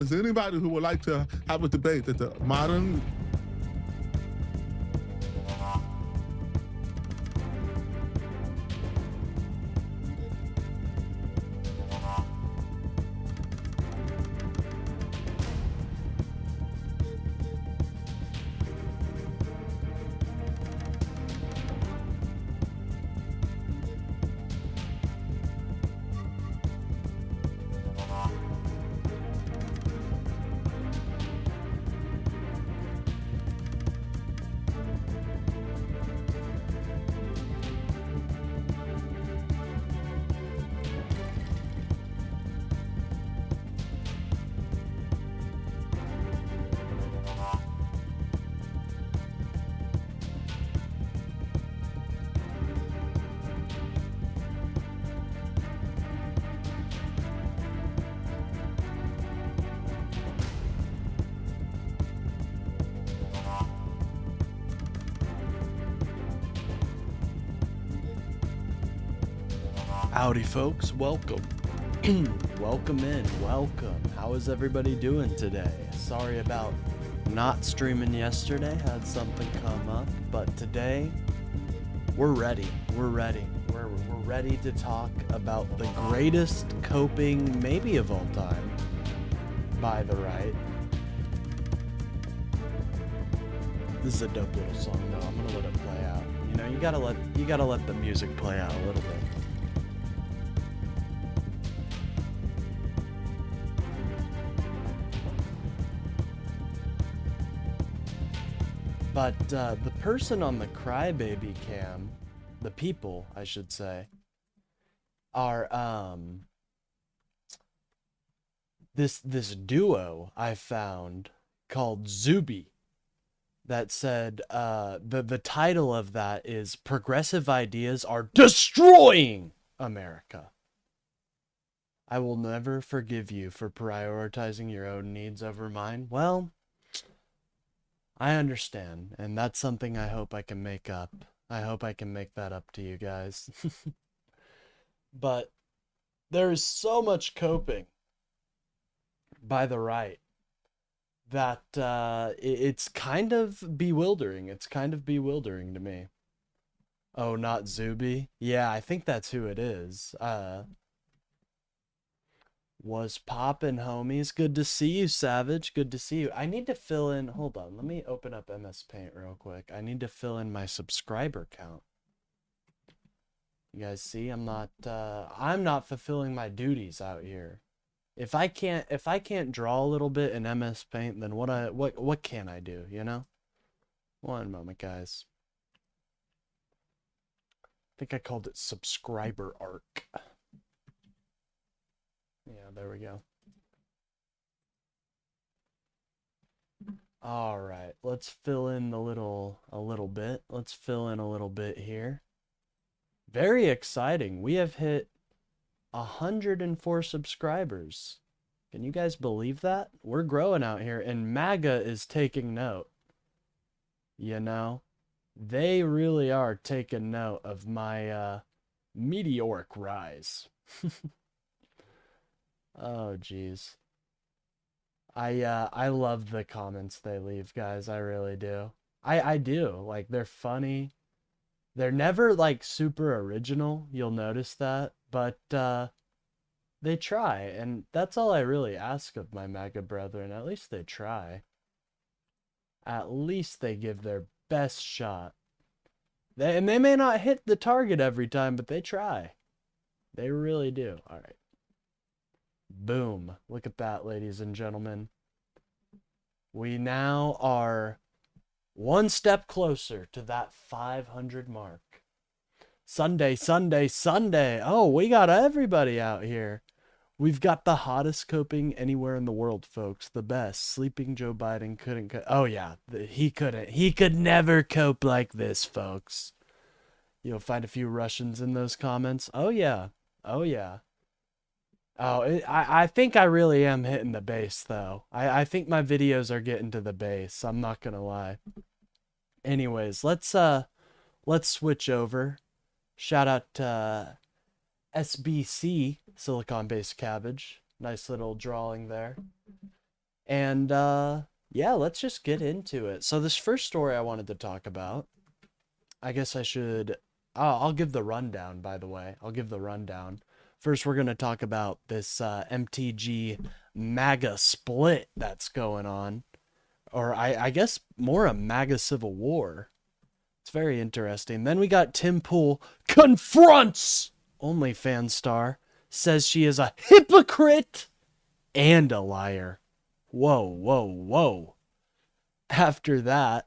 is there anybody who would like to have a debate that the modern Howdy folks, welcome. Welcome in, welcome. How is everybody doing today? Sorry about not streaming yesterday, had something come up, but today we're ready. We're ready to talk about the greatest coping maybe of all time by the right. This is a dope little song though. I'm gonna let it play out. You know, you gotta let the music play out a little bit. But the person on the crybaby cam, the people, I should say, are this duo I found called Zuby that said the title of that is "Progressive Ideas Are Destroying America." I will never forgive you for prioritizing your own needs over mine. Well, I understand, and that's something I hope I can make up. I hope I can make that up to you guys. But there is so much coping by the right that it's kind of bewildering. It's kind of bewildering to me. Oh, not Zuby? Yeah, I think that's who it is. Was poppin', homies. Good to see you, Savage. Good to see you. I need to fill in... Hold on. Let me open up MS Paint real quick. I need to fill in my subscriber count. You guys see? I'm not fulfilling my duties out here. If I can't draw a little bit in MS Paint, then what can I do, you know? One moment, guys. I think I called it subscriber arc. Yeah, there we go. All right, let's fill in a little bit. Let's fill in a little bit here. Very exciting. We have hit 104 subscribers. Can you guys believe that? We're growing out here, and MAGA is taking note. You know, they really are taking note of my meteoric rise. Oh, geez. I love the comments they leave, guys. I really do. I do. Like, they're funny. They're never, like, super original. You'll notice that. But, they try. And that's all I really ask of my MAGA brethren. At least they try. At least they give their best shot. And they may not hit the target every time, but they try. They really do. All right. Boom. Look at that, ladies and gentlemen. We now are one step closer to that 500 mark. Sunday, Sunday, Sunday. Oh, we got everybody out here. We've got the hottest coping anywhere in the world, folks. The best. Sleeping Joe Biden couldn't... Oh, yeah. He couldn't. He could never cope like this, folks. You'll find a few Russians in those comments. Oh, yeah. Oh, yeah. Oh, I think I really am hitting the base, though. I think my videos are getting to the base. I'm not gonna lie. Anyways, let's switch over. Shout out to SBC, Silicon-Based Cabbage. Nice little drawing there. And yeah, let's just get into it. So this first story I wanted to talk about, I guess I should I'll give the rundown, by the way. I'll give the rundown. First, we're going to talk about this MTG MAGA split that's going on. Or I guess more a MAGA civil war. It's very interesting. Then we got Tim Pool confronts OnlyFans star, says she is a hypocrite and a liar. Whoa, whoa, whoa. After that,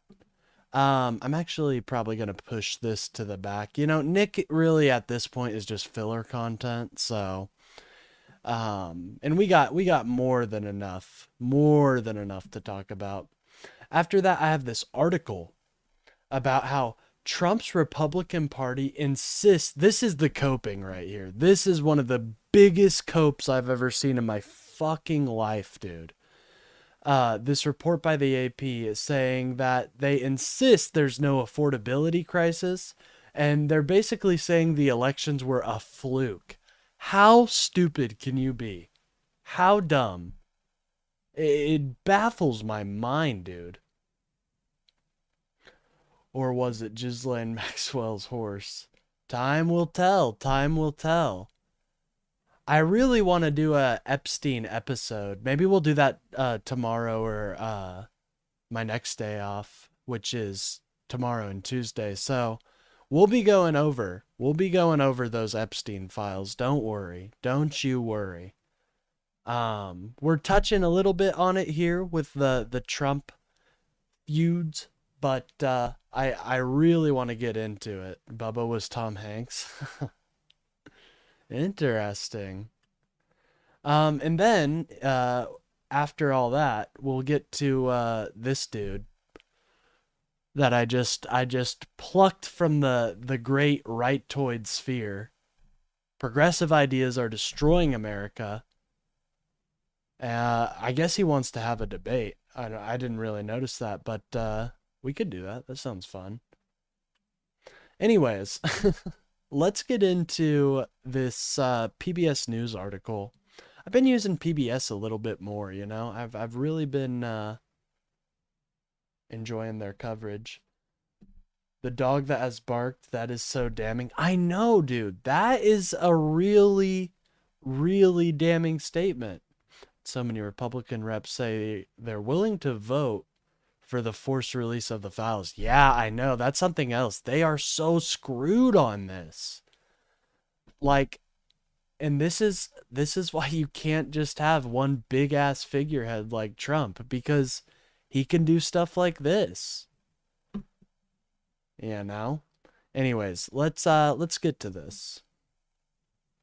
I'm actually probably gonna push this to the back. You know, Nick really at this point is just filler content, so and we got more than enough to talk about. After that, I have this article about how Trump's Republican Party insists, this is the coping right here. This is one of the biggest copes I've ever seen in my fucking life, dude. This report by the AP is saying that they insist there's no affordability crisis, and they're basically saying the elections were a fluke. How stupid can you be? How dumb? It baffles my mind, dude. Or was it Ghislaine Maxwell's horse? Time will tell. Time will tell. I really want to do a Epstein episode. Maybe we'll do that tomorrow or my next day off, which is tomorrow and Tuesday. So we'll be going over those Epstein files. Don't worry. Don't you worry. We're touching a little bit on it here with the Trump feuds, but I really want to get into it. Bubba was Tom Hanks. Interesting. And then after all that, we'll get to this dude that I just plucked from the great rightoid sphere. Progressive ideas are destroying America. I guess he wants to have a debate. I didn't really notice that, but we could do that. That sounds fun. Anyways, let's get into this PBS News article. I've been using PBS a little bit more, you know. I've really been enjoying their coverage. The dog that has barked, that is so damning. I know, dude. That is a really, really damning statement. So many Republican reps say they're willing to vote for the forced release of the files. Yeah, I know. That's something else. They are so screwed on this. Like, and this is why you can't just have one big ass figurehead like Trump, because he can do stuff like this. Yeah, now. Anyways, let's get to this.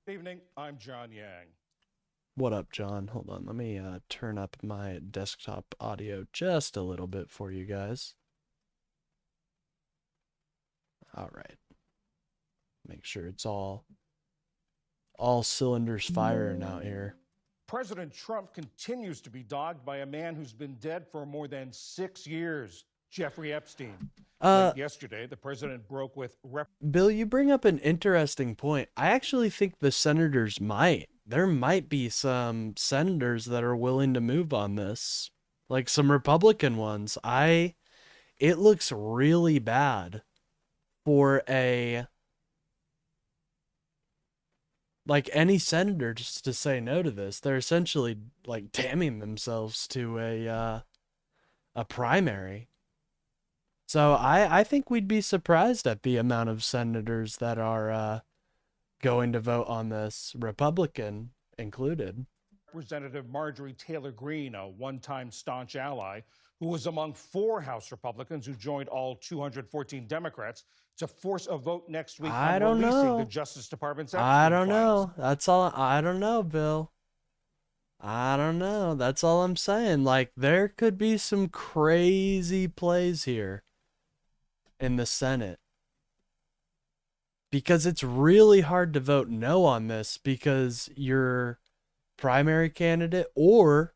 Good evening, I'm John Yang. What up, John? Hold on, let me turn up my desktop audio just a little bit for you guys. All right. Make sure it's all cylinders firing out here. President Trump continues to be dogged by a man who's been dead for more than 6 years, Jeffrey Epstein. Yesterday, the president broke with... Bill, you bring up an interesting point. I actually think the senators might. There might be some senators that are willing to move on this. Like some Republican ones. It looks really bad for like any senator just to say no to this. They're essentially like damning themselves to a primary. So I think we'd be surprised at the amount of senators that are going to vote on this, Republican included. Representative Marjorie Taylor Greene, a one-time staunch ally, who was among 4 House Republicans who joined all 214 Democrats to force a vote next week on releasing the Justice Department's Epstein I don't files. know. That's all. I don't know, Bill. I don't know. That's all I'm saying. Like, there could be some crazy plays here in the Senate. Because it's really hard to vote no on this because your primary candidate or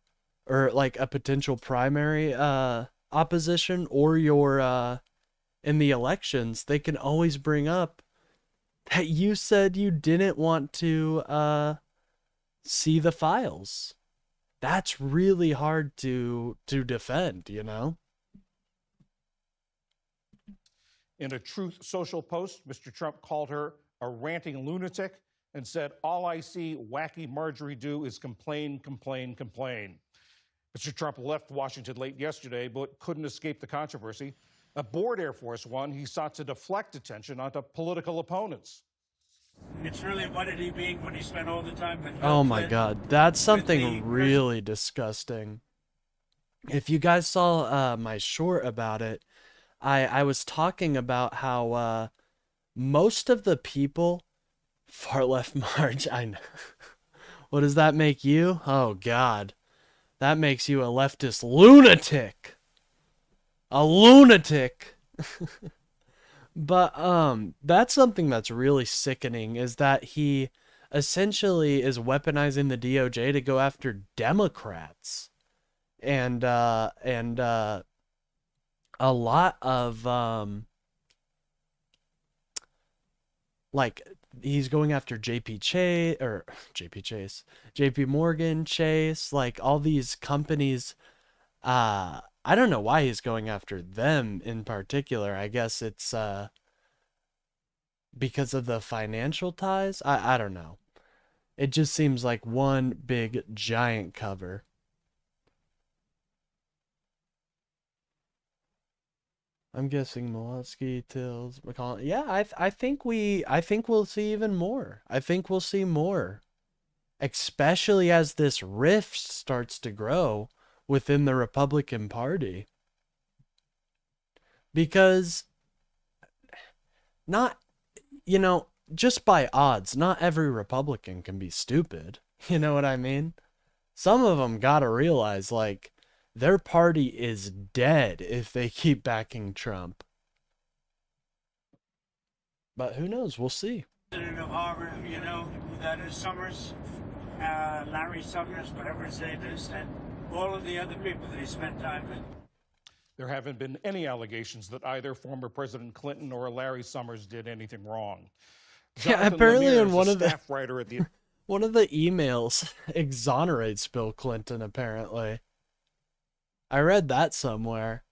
like a potential primary opposition or your in the elections, they can always bring up that you said you didn't want to see the files. that's really hard to defend, you know? In a Truth Social post, Mr. Trump called her a ranting lunatic and said, "All I see wacky Marjorie do is complain, complain, complain." Mr. Trump left Washington late yesterday, but couldn't escape the controversy. Aboard Air Force One, he sought to deflect attention onto political opponents. It's really, what did he mean when he spent all the time with Oh my Clinton? God, that's something the really disgusting. If you guys saw my short about it, I was talking about how most of the people, far left march, I know. What does that make you? Oh God, that makes you a leftist lunatic. A lunatic. But that's something that's really sickening, is that he essentially is weaponizing the DOJ to go after Democrats. And a lot of like, he's going after JP Morgan, Chase, like all these companies. I don't know why he's going after them in particular. I guess it's because of the financial ties. I don't know. It just seems like one big giant cover. I'm guessing Molesky, Tills, McCollum. Yeah, I think we'll see even more. I think we'll see more, especially as this rift starts to grow within the Republican Party. Because not, you know, just by odds, not every Republican can be stupid. You know what I mean? Some of them gotta realize, like, their party is dead if they keep backing Trump. But who knows? We'll see. President of Harvard, you know who that is? Summers, Larry Summers, whatever his name is, and all of the other people that he spent time with. There haven't been any allegations that either former President Clinton or Larry Summers did anything wrong. Yeah, apparently Lemire in is one a of the staff writer at the one of the emails exonerates Bill Clinton, apparently. I read that somewhere.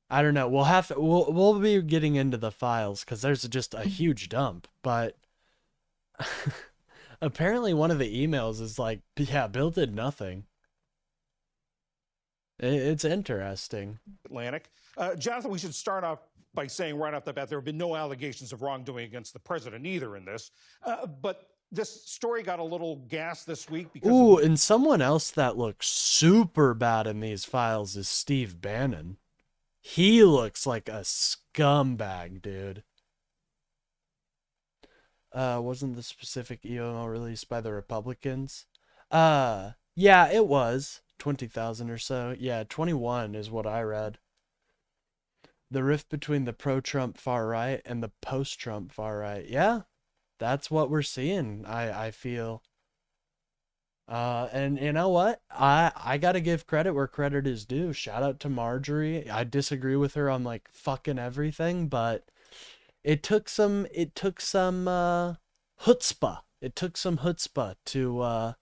I don't know. We'll be getting into the files because there's just a huge dump, but apparently one of the emails is like, yeah, Bill did nothing. It's interesting. Atlantic. Jonathan, we should start off by saying right off the bat there have been no allegations of wrongdoing against the president either in this. But this story got a little gas this week because Ooh, and someone else that looks super bad in these files is Steve Bannon. He looks like a scumbag, dude. Wasn't the specific email released by the Republicans? Yeah, it was 20,000 or so. Yeah, 21 is what I read. The rift between the pro-Trump far right and the post-Trump far right. Yeah, that's what we're seeing, I feel. And you know what? I gotta give credit where credit is due. Shout out to Marjorie. I disagree with her on like fucking everything, but it took some chutzpah. It took some chutzpah to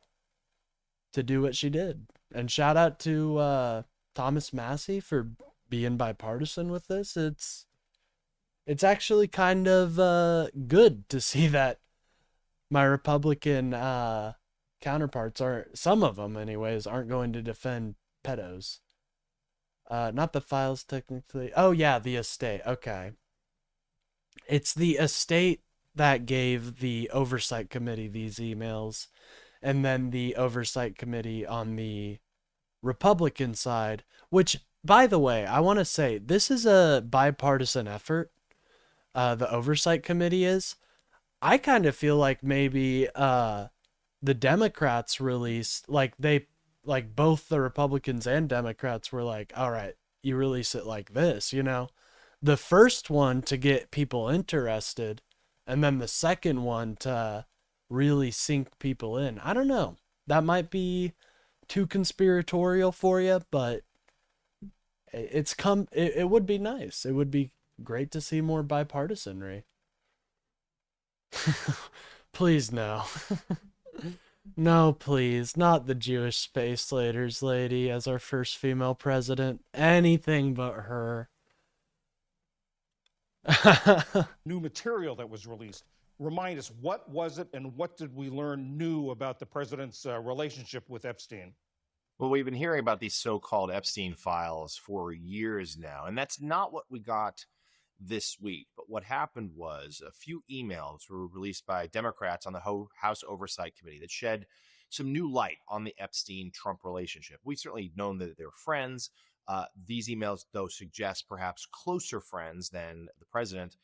do what she did. And shout out to Thomas Massey for being bipartisan with this. It's actually kind of good to see that my Republican counterparts some of them anyways, aren't going to defend pedos. Not the files technically. Oh yeah, the estate. Okay. It's the estate that gave the oversight committee these emails, and then the oversight committee on the Republican side, which, by the way, I want to say this is a bipartisan effort. The oversight committee is. I kind of feel like maybe the Democrats released, like both the Republicans and Democrats were like, all right, you release it like this, you know, the first one to get people interested, and then the second one to really sink people in. I don't know. That might be too conspiratorial for you, but it would be nice. It would be great to see more bipartisanry. Please no. No, please, not the Jewish space laters lady as our first female president. Anything but her. New material that was released. Remind us, what was it and what did we learn new about the president's relationship with Epstein? Well, we've been hearing about these so-called Epstein files for years now, and that's not what we got this week. But what happened was a few emails were released by Democrats on the House Oversight Committee that shed some new light on the Epstein-Trump relationship. We've certainly known that they're friends. These emails, though, suggest perhaps closer friends than the president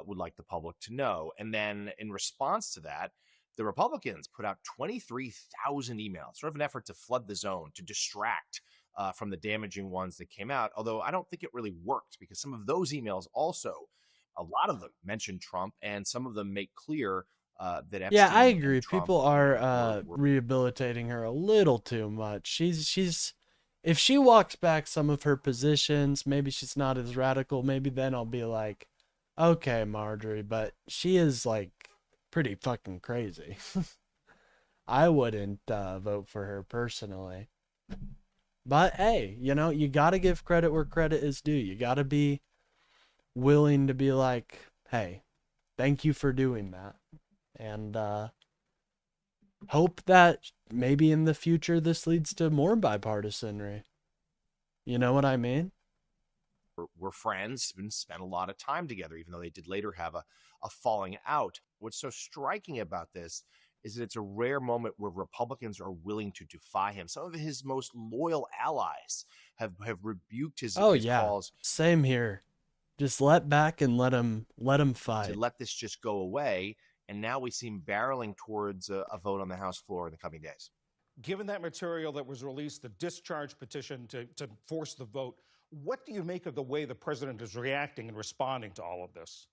would like the public to know. And then in response to that, the Republicans put out 23,000 emails, sort of an effort to flood the zone, to distract from the damaging ones that came out. Although I don't think it really worked, because some of those emails also, a lot of them mention Trump, and some of them make clear that Epstein Yeah, I and agree. Trump People are were rehabilitating her a little too much. She's if she walks back some of her positions, maybe she's not as radical. Maybe then I'll be like, okay, Marjorie, but she is like pretty fucking crazy. I wouldn't vote for her personally. But hey, you know, you got to give credit where credit is due. You got to be willing to be like, hey, thank you for doing that. And hope that maybe in the future this leads to more bipartisanry. You know what I mean? were friends and spent a lot of time together, even though they did later have a falling out. What's so striking about this is that it's a rare moment where Republicans are willing to defy him. Some of his most loyal allies have rebuked his calls. Same here. Just let back and let him fight. To let this just go away. And now we seem barreling towards a vote on the House floor in the coming days. Given that material that was released, the discharge petition to force the vote, what do you make of the way the president is reacting and responding to all of this?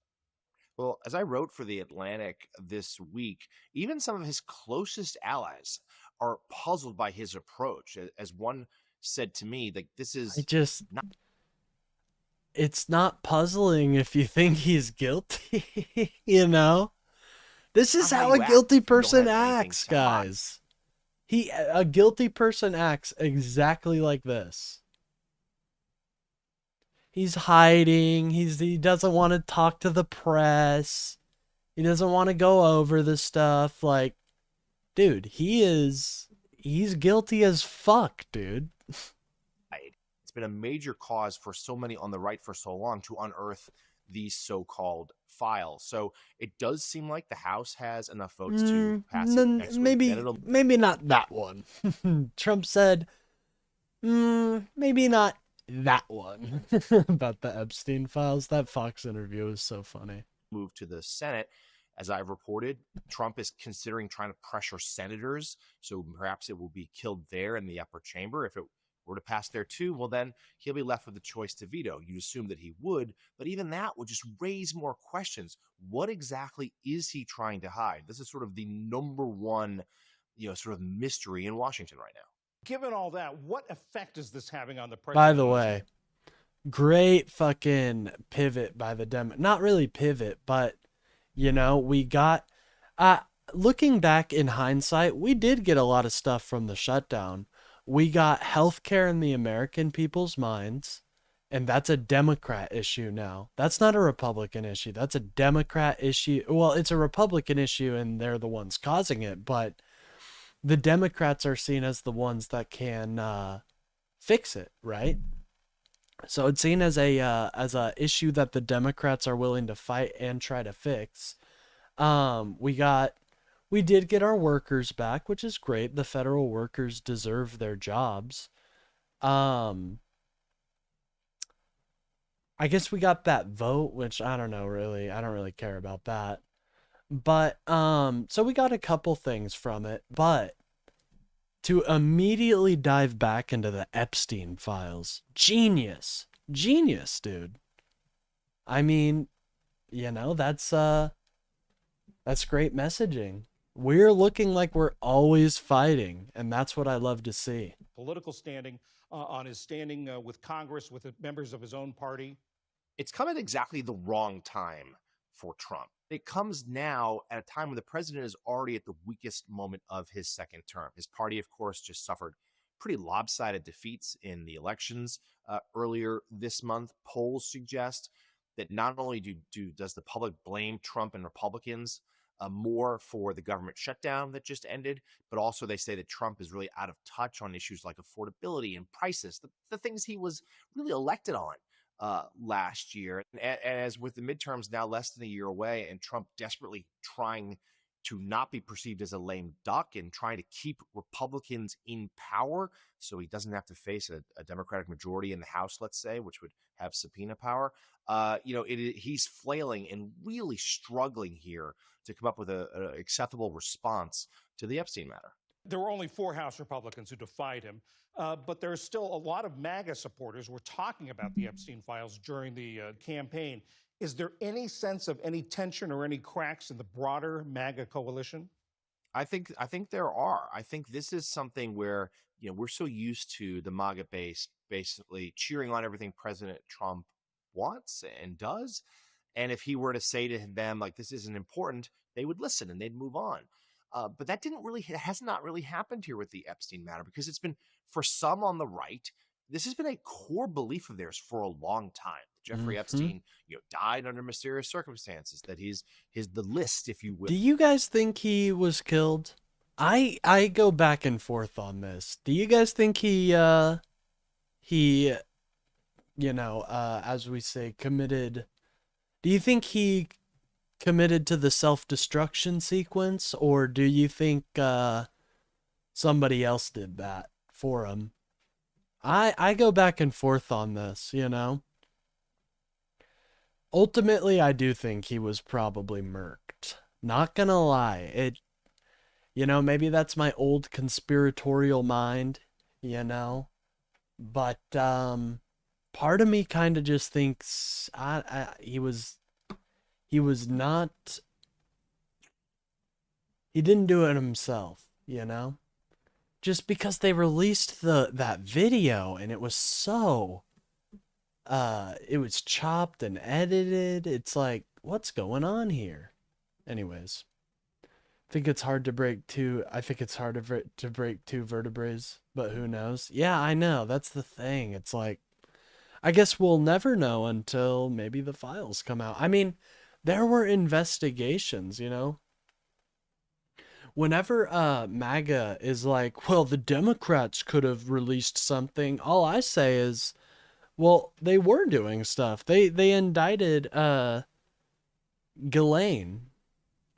Well, as I wrote for The Atlantic this week, even some of his closest allies are puzzled by his approach. As one said to me, like, this is it's not puzzling if you think he's guilty, you know? This is how a guilty person acts, guys. A guilty person acts exactly like this. He's hiding. He doesn't want to talk to the press. He doesn't want to go over the stuff. Like, dude, he's guilty as fuck, dude. It's been a major cause for so many on the right for so long to unearth these so-called files. So it does seem like the House has enough votes to pass it next week. Maybe not that one. Trump said, maybe not that one. About the Epstein files. That Fox interview was so funny. Move to the Senate. As I've reported, Trump is considering trying to pressure senators, so perhaps it will be killed there in the upper chamber. If it were to pass there too, well, then he'll be left with the choice to veto. You'd assume that he would, but even that would just raise more questions. What exactly is he trying to hide? This is sort of the number one, sort of mystery in Washington right now. Given all that, what effect is this having on the president? By the way, great fucking pivot by the not really pivot, but we got looking back in hindsight, we did get a lot of stuff from the shutdown. We got healthcare in the American people's minds, and that's a Democrat issue now. That's not a Republican issue. That's a Democrat issue. Well, it's a Republican issue, and they're the ones causing it, but the Democrats are seen as the ones that can fix it, right? So it's seen as a issue that the Democrats are willing to fight and try to fix. We did get our workers back, which is great. The federal workers deserve their jobs. I guess we got that vote, which I don't know really. I don't really care about that. But so we got a couple things from it, but to immediately dive back into the Epstein files, genius, dude. I mean, that's great messaging. We're looking like we're always fighting, and that's what I love to see. Political standing on his standing with Congress, with the members of his own party. It's come at exactly the wrong time for Trump. It comes now at a time when the president is already at the weakest moment of his second term. His party, of course, just suffered pretty lopsided defeats in the elections earlier this month. Polls suggest that not only does the public blame Trump and Republicans more for the government shutdown that just ended, but also they say that Trump is really out of touch on issues like affordability and prices, the things he was really elected on last year. And as with the midterms now less than a year away, and Trump desperately trying to not be perceived as a lame duck and trying to keep Republicans in power so he doesn't have to face a Democratic majority in the House, let's say, which would have subpoena power. He's flailing and really struggling here to come up with an acceptable response to the Epstein matter. There were only 4 House Republicans who defied him, but there's still a lot of MAGA supporters who were talking about the Epstein files during the campaign. Is there any sense of any tension or any cracks in the broader MAGA coalition? I think there are. I think this is something where we're so used to the MAGA base basically cheering on everything President Trump wants and does, and if he were to say to them like this isn't important, they would listen and they'd move on. But that has not really happened here with the Epstein matter, because it's been, for some on the right, this has been a core belief of theirs for a long time. Jeffrey Epstein, died under mysterious circumstances, that he's the list, if you will. Do you guys think he was killed? I go back and forth on this. Do you guys think he as we say, committed? Do you think he committed to the self-destruction sequence, or do you think somebody else did that for him? I go back and forth on this, Ultimately, I do think he was probably murked. Not gonna lie. Maybe that's my old conspiratorial mind, But part of me kind of just thinks he didn't do it himself, just because they released that video and it was so it was chopped and edited. It's like, what's going on here? Anyways, I think it's hard to break two vertebrae, but who knows? Yeah, I know, that's the thing. It's like, I guess we'll never know until maybe the files come out. I mean, there were investigations, Whenever MAGA is like, well, the Democrats could have released something, all I say is, well, they were doing stuff. They indicted Ghislaine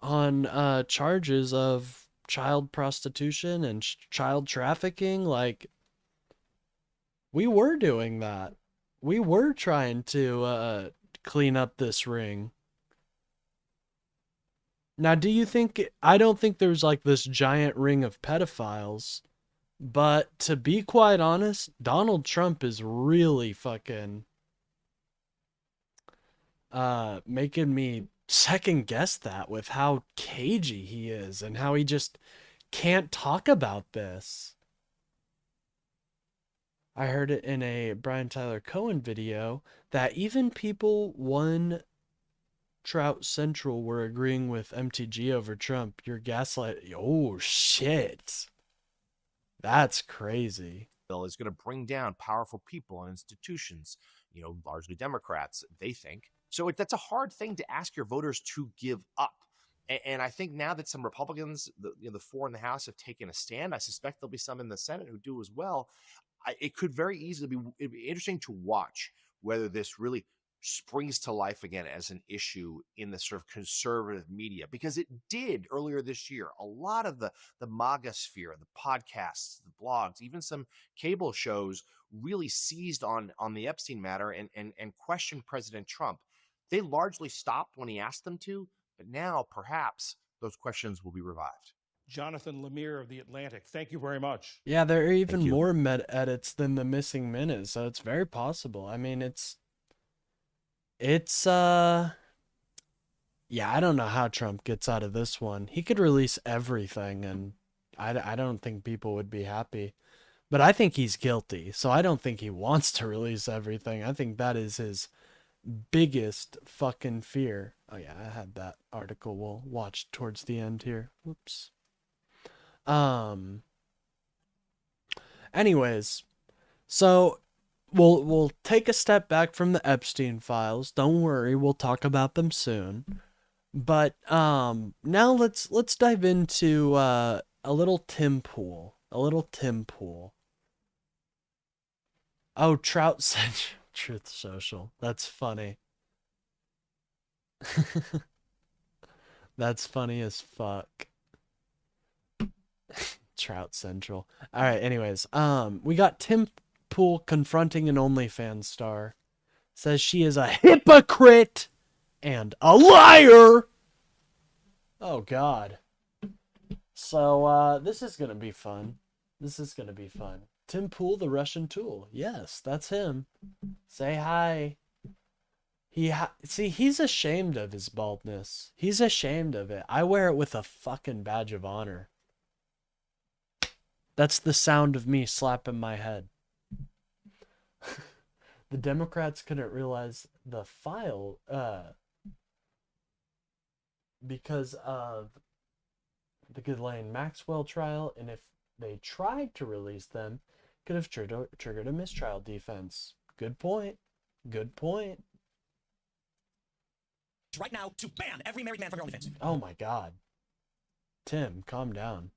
on charges of child prostitution and child trafficking. Like, we were doing that. We were trying to clean up this ring. Now, do you think... I don't think there's like this giant ring of pedophiles. But to be quite honest, Donald Trump is really fucking making me second guess that with how cagey he is and how he just can't talk about this. I heard it in a Brian Tyler Cohen video that even people One Trout Central were agreeing with MTG over Trump. You're gaslighting. Oh, shit. That's crazy. Bill is going to bring down powerful people and institutions, largely Democrats, they think. So that's a hard thing to ask your voters to give up. And I think now that some Republicans, the 4 in the House, have taken a stand, I suspect there'll be some in the Senate who do as well. It could very easily it'd be interesting to watch whether this really springs to life again as an issue in the sort of conservative media, because it did earlier this year. A lot of the MAGA sphere, the podcasts, the blogs, even some cable shows really seized on the Epstein matter and questioned President Trump. They largely stopped when he asked them to, but now perhaps those questions will be revived. Jonathan Lemire of The Atlantic, thank you very much. Yeah, there are even more edits than the missing minutes, so it's very possible. I mean, it's yeah, I don't know how Trump gets out of this one. He could release everything and I don't think people would be happy. But I think he's guilty, so I don't think he wants to release everything. I think that is his biggest fucking fear. Oh yeah, I had that article we'll watch towards the end here. Whoops. Anyways, so we'll take a step back from the Epstein files. Don't worry, we'll talk about them soon. But now let's dive into a little Tim Pool. A little Tim Pool. Oh, Trout said Truth Social. That's funny. That's funny as fuck. Trout Central. All right, anyways, we got Tim Pool confronting an OnlyFans star. Says she is a hypocrite and a liar. Oh god. So this is going to be fun. This is going to be fun. Tim Pool, the Russian tool. Yes, that's him. Say hi. See, he's ashamed of his baldness. He's ashamed of it. I wear it with a fucking badge of honor. That's the sound of me slapping my head. The Democrats couldn't realize the file because of the Ghislaine Maxwell trial, and if they tried to release them, could have triggered a mistrial defense. Good point. Good point. Right now to ban every married man from your OnlyFans. Oh my god. Tim, calm down.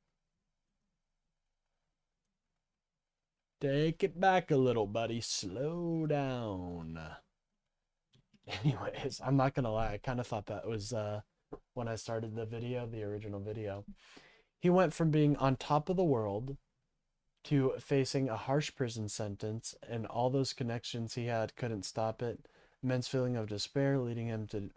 Take it back a little, buddy. Slow down. Anyways, I'm not gonna lie. I kind of thought that was when I started the video, the original video. He went from being on top of the world to facing a harsh prison sentence, and all those connections he had couldn't stop it. Immense feeling of despair leading him to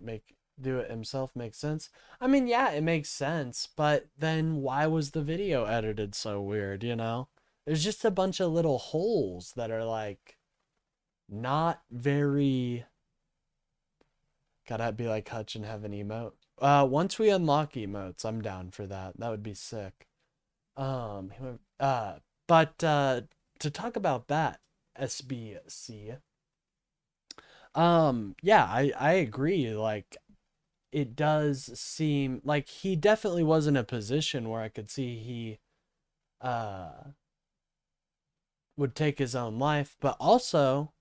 do it himself makes sense. I mean, yeah, it makes sense, but then why was the video edited so weird, you know? There's just a bunch of little holes that are like not very. Gotta be like Hutch and have an emote. Once we unlock emotes, I'm down for that. That would be sick. But to talk about that, SBC. Yeah, I agree. Like, it does seem like he definitely was in a position where I could see he would take his own life, but also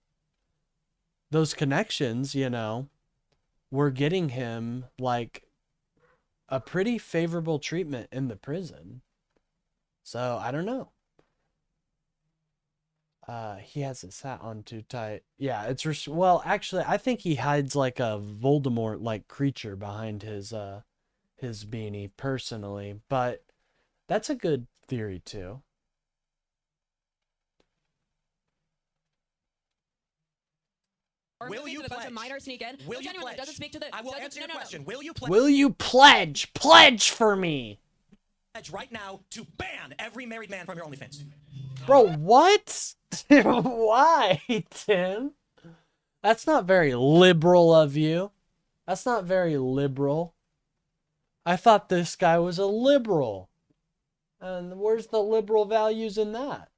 those connections, you know, were getting him like a pretty favorable treatment in the prison. So I don't know. He has his hat on too tight. Yeah, it's well, actually, I think he hides like a Voldemort like creature behind his beanie personally, but that's a good theory too. Will you pledge? Minor sneak in. Will No, you genuinely, pledge? doesn't speak to the. I will doesn't- answer no, your no, no. question. Will you pledge? Will you pledge? Pledge for me. Right now to ban every married man from your OnlyFans. Bro, what? Why, Tim? That's not very liberal of you. That's not very liberal. I thought this guy was a liberal. And where's the liberal values in that?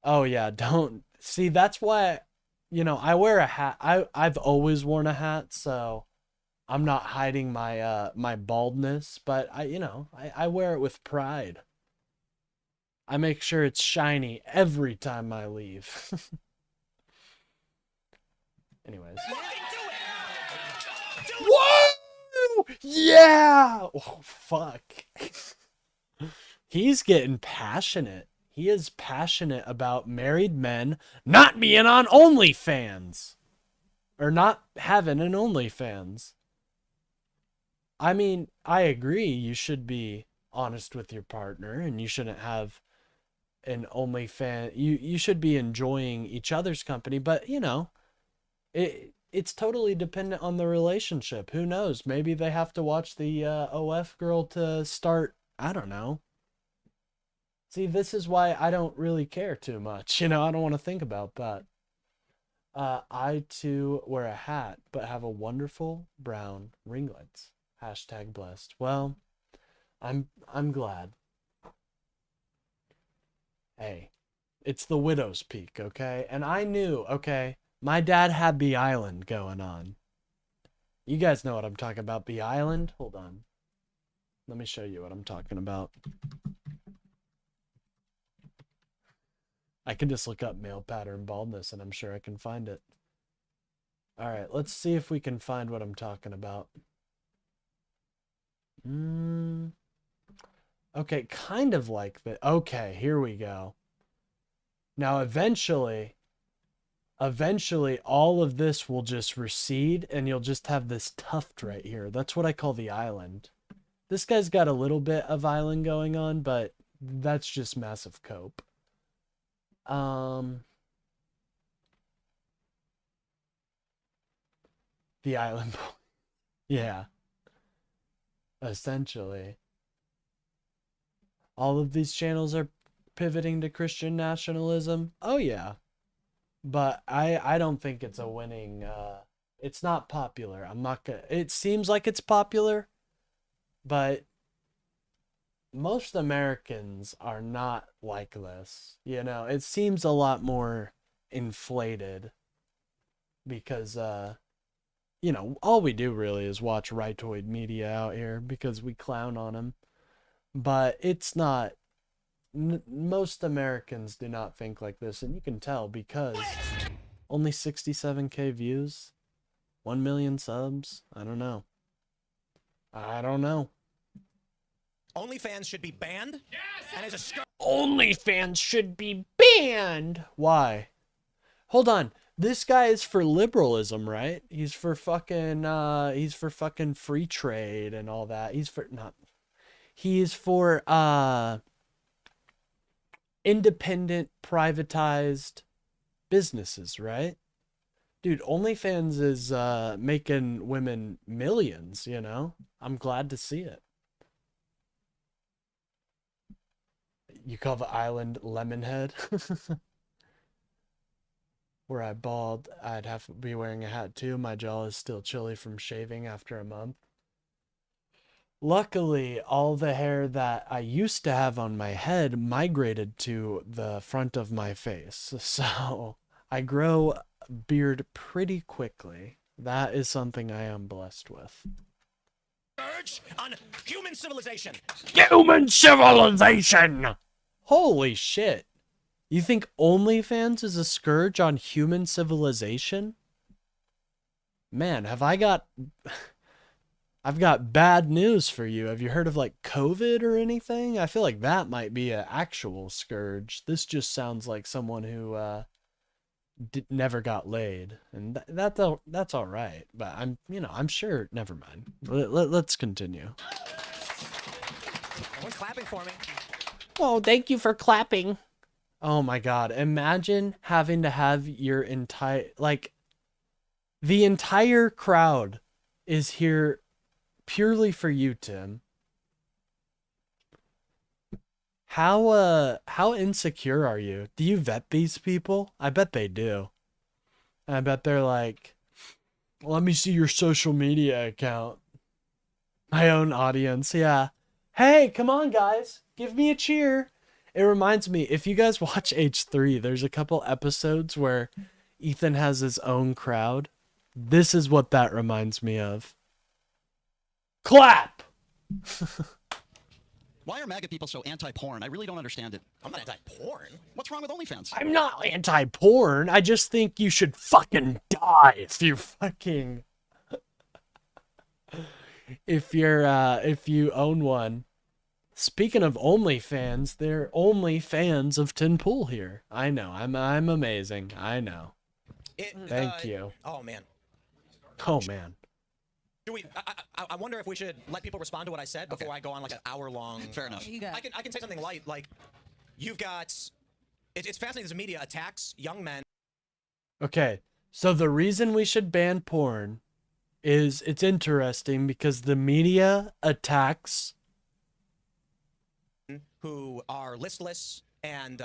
Oh yeah, don't. See, that's why, you know, I wear a hat. I've always worn a hat, so I'm not hiding my my baldness, but I wear it with pride. I make sure it's shiny every time I leave. Anyways. Whoa! Yeah! Oh, fuck. He's getting passionate. He is passionate about married men not being on OnlyFans. Or not having an OnlyFans. I mean, I agree. You should be honest with your partner and you shouldn't have an OnlyFans. You should be enjoying each other's company, but you know, it's totally dependent on the relationship. Who knows? Maybe they have to watch the OF girl to start. I don't know. See, this is why I don't really care too much. You know, I don't want to think about that. I too wear a hat, but have a wonderful brown ringlets. Hashtag blessed. Well, I'm glad. Hey, it's the widow's peak, okay? And I knew, okay, My dad had the island going on. You guys know what I'm talking about. The island? Hold on. Let me show you what I'm talking about. I can just look up male pattern baldness and I'm sure I can find it. All right, let's see if we can find what I'm talking about. Okay, kind of like that. Okay, here we go. Now, eventually, all of this will just recede and you'll just have this tuft right here. That's what I call the island. This guy's got a little bit of island going on, but that's just massive cope. The island. Yeah. Essentially. All of these channels are pivoting to Christian nationalism. Oh yeah. But I don't think it's a winning it's not popular. I'm not gonna, it seems like it's popular, but most Americans are not like this. You know, it seems a lot more inflated because you know, all we do really is watch rightoid media out here because we clown on them. But it's not, most Americans do not think like this, and you can tell because only 67K views, 1 million subs. I don't know. OnlyFans should be banned. Yes! And as a OnlyFans should be banned. Why? Hold on. This guy is for liberalism, right? He's for fucking free trade and all that. He's for independent privatized businesses, right? Dude, OnlyFans is making women millions, you know? I'm glad to see it. You call the island Lemonhead? Were I bald, I'd have to be wearing a hat too. My jaw is still chilly from shaving after a month. Luckily, all the hair that I used to have on my head migrated to the front of my face. So I grow a beard pretty quickly. That is something I am blessed with. scourge on human civilization. Human civilization! Holy shit. You think OnlyFans is a scourge on human civilization? Man, I've got bad news for you. Have you heard of like COVID or anything? I feel like that might be an actual scourge. This just sounds like someone who never got laid, and that's all right. But I'm sure. Never mind. Let's continue. Everyone's clapping for me. Oh, thank you for clapping. Oh my God. Imagine having to have your the entire crowd is here purely for you, Tim. How insecure are you? Do you vet these people? I bet they do. I bet they're like, let me see your social media account. My own audience, yeah. Hey, come on, guys. Give me a cheer. It reminds me, if you guys watch H3, there's a couple episodes where Ethan has his own crowd. This is what that reminds me of. Clap! Why are MAGA people so anti-porn? I really don't understand it. I'm not anti-porn. What's wrong with OnlyFans? I'm not anti-porn. I just think you should fucking die if you fucking... if you own one. Speaking of OnlyFans, they're only fans of Tin Pool here. I know. I'm amazing. I know. Thank you. Oh man. Oh man. Do we? I wonder if we should let people respond to what I said before I go on like an hour-long. Fair enough. I can say something light, like you've got. It's fascinating as the media attacks young men. Okay, so the reason we should ban porn is it's interesting because the media attacks Who are listless and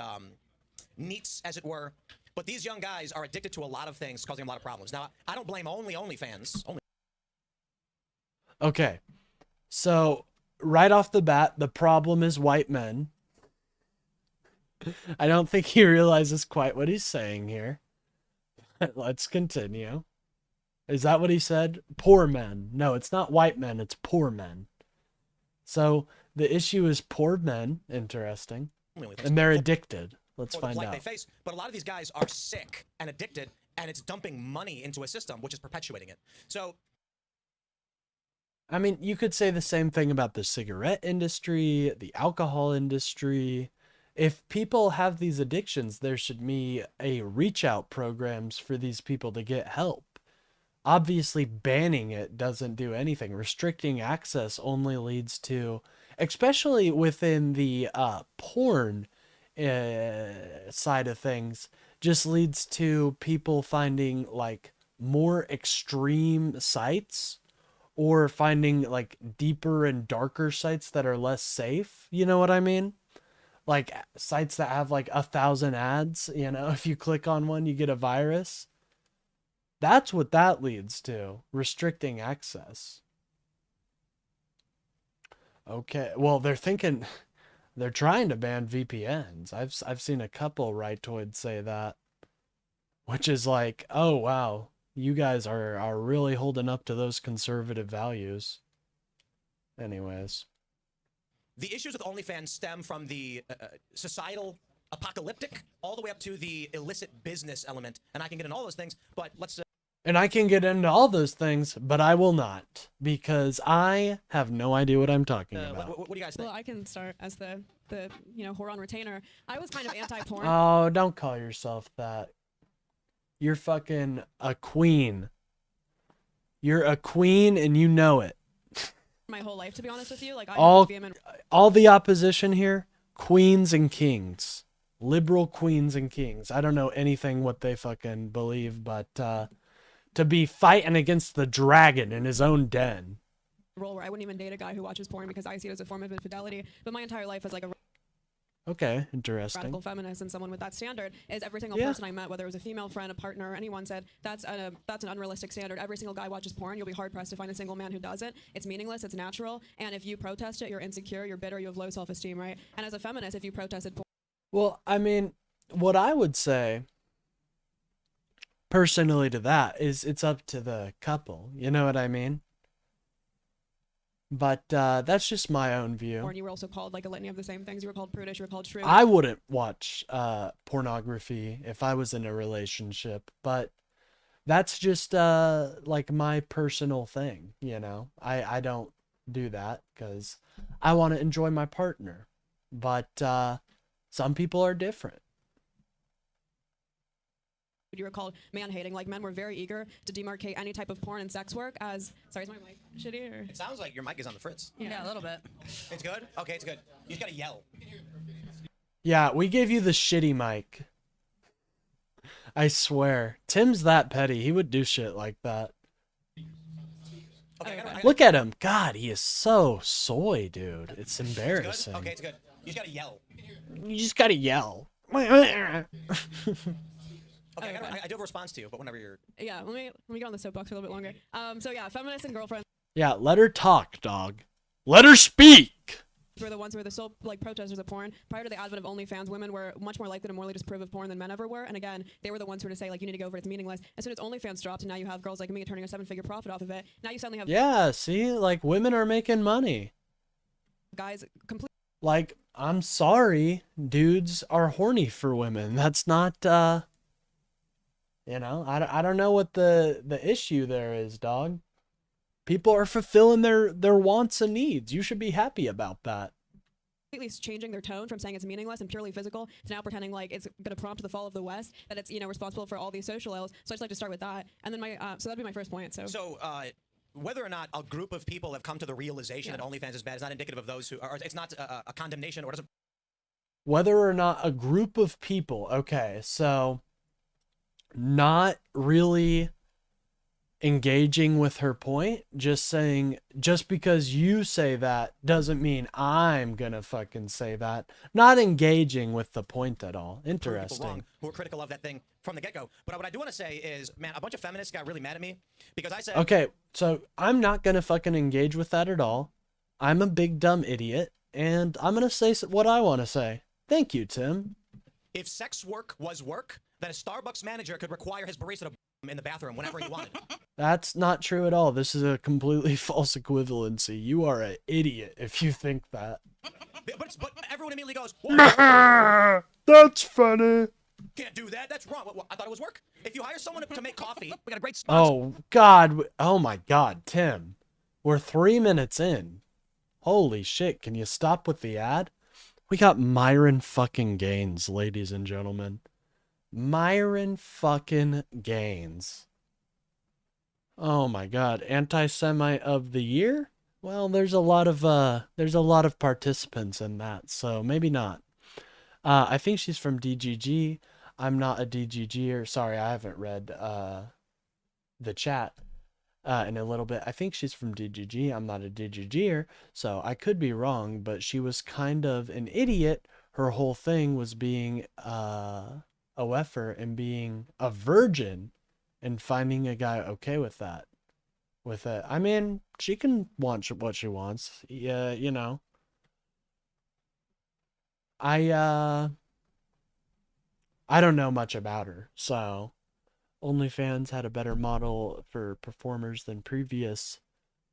neats, as it were. But these young guys are addicted to a lot of things, causing a lot of problems. Now, I don't blame OnlyFans. Okay, so right off the bat, the problem is white men. I don't think he realizes quite what he's saying here. Let's continue. Is that what he said? Poor men. No, it's not white men, it's poor men. So the issue is poor men. Interesting. And they're addicted. Let's find out. They face, but a lot of these guys are sick and addicted, and it's dumping money into a system which is perpetuating it. So I mean, you could say the same thing about the cigarette industry, the alcohol industry. If people have these addictions, there should be a reach out programs for these people to get help. Obviously, banning it doesn't do anything. Restricting access only leads to, especially within the porn side of things, just leads to people finding like more extreme sites, or finding like deeper and darker sites that are less safe. You know what I mean? Like sites that have like 1,000 ads, you know, if you click on one, you get a virus. That's what that leads to, restricting access. Okay, well, they're trying to ban VPNs. I've seen a couple rightoids say that, which is like, oh wow, you guys are really holding up to those conservative values. Anyways. the issues with OnlyFans stem from the societal apocalyptic all the way up to the illicit business element. And I can get into all those things, but let's... And I can get into all those things, but I will not, because I have no idea what I'm talking about. What do you guys think? Well, I can start as the whore on retainer. I was kind of anti-porn. Oh, don't call yourself that. You're fucking a queen. You're a queen and you know it. My whole life, to be honest with you. Like, all the opposition here, queens and kings. Liberal queens and kings. I don't know anything what they fucking believe, but to be fighting against the dragon in his own den. Role where I wouldn't even date a guy who watches porn because I see it as a form of infidelity. But my entire life as like a Okay, interesting. radical feminist and someone with that standard is every single person I met, whether it was a female friend, a partner, or anyone, said that's an unrealistic standard. Every single guy watches porn. You'll be hard pressed to find a single man who doesn't. It's meaningless. It's natural. And if you protest it, you're insecure. You're bitter. You have low self-esteem, right? And as a feminist, if you protested porn, Well, I mean, what I would say personally to that is it's up to the couple. You know what I mean? But that's just my own view. you were also called like a litany of the same things. You were called prudish. You were called shrew. I wouldn't watch pornography if I was in a relationship, but that's just like my personal thing, you know? I don't do that because I want to enjoy my partner. But some people are different. You were called man-hating. Like, men were very eager to demarcate any type of porn and sex work as... Sorry, is my mic shitty? Or? It sounds like your mic is on the fritz. Yeah, a little bit. It's good? Okay, it's good. You just gotta yell. Yeah, we gave you the shitty mic. I swear. Tim's that petty. He would do shit like that. Okay, Look at him. God, he is so soy, dude. It's embarrassing. It's good? Okay, it's good. You just gotta yell. You just gotta yell. Okay, I do have a response to you, but whenever you're... Yeah, let me get on the soapbox for a little bit longer. So yeah, feminists and girlfriends Yeah, let her talk, dog. Let her speak. were the ones who were the sole like protesters of porn. Prior to the advent of OnlyFans, women were much more likely to morally disapprove of porn than men ever were. And again, they were the ones who were to say like, you need to go over it, it's meaningless. As soon as OnlyFans dropped, and now you have girls like me turning a 7-figure profit off of it. Now you suddenly have Yeah, see, like women are making money. guys completely. Like, I'm sorry, dudes are horny for women. That's not you know, I don't know what the issue there is, dog. People are fulfilling their wants and needs. You should be happy about that. Completely changing their tone from saying it's meaningless and purely physical to now pretending like it's going to prompt the fall of the West, that it's, you know, responsible for all these social ills. So I just like to start with that, and then my so that'd be my first point. So whether or not a group of people have come to the realization that OnlyFans is bad is not indicative of those who are. It's not a condemnation, or doesn't. Whether or not a group of people, okay, so not really engaging with her point, just saying, just because you say that doesn't mean I'm gonna fucking say that. Not engaging with the point at all. Interesting. Wrong, who are critical of that thing from the get-go. But what I do want to say is, man, a bunch of feminists got really mad at me because I said... Okay, so I'm not gonna fucking engage with that at all. I'm a big dumb idiot, and I'm gonna say what I want to say. Thank you, Tim. If sex work was work, that a Starbucks manager could require his barista to in the bathroom whenever he wanted. That's not true at all. This is a completely false equivalency. You are an idiot if you think that. But everyone immediately goes, That's funny. can't do that. That's wrong. Well, I thought it was work. If you hire someone to make coffee, we got a great sponsor. Oh, God. Oh, my God, Tim. We're 3 minutes in. Holy shit. Can you stop with the ad? We got Myron fucking Gaines, ladies and gentlemen. Myron fucking Gaines. Oh, my God. Anti-Semite of the year? Well, there's a lot of participants in that, so maybe not. I think she's from DGG. I'm not a DGGer. Sorry, I haven't read the chat in a little bit. I think she's from DGG. I'm not a DGGer, so I could be wrong, but she was kind of an idiot. Her whole thing was being a WEFer and being a virgin and finding a guy okay with that. With it. I mean, she can want what she wants. Yeah, you know. I don't know much about her, so OnlyFans had a better model for performers than previous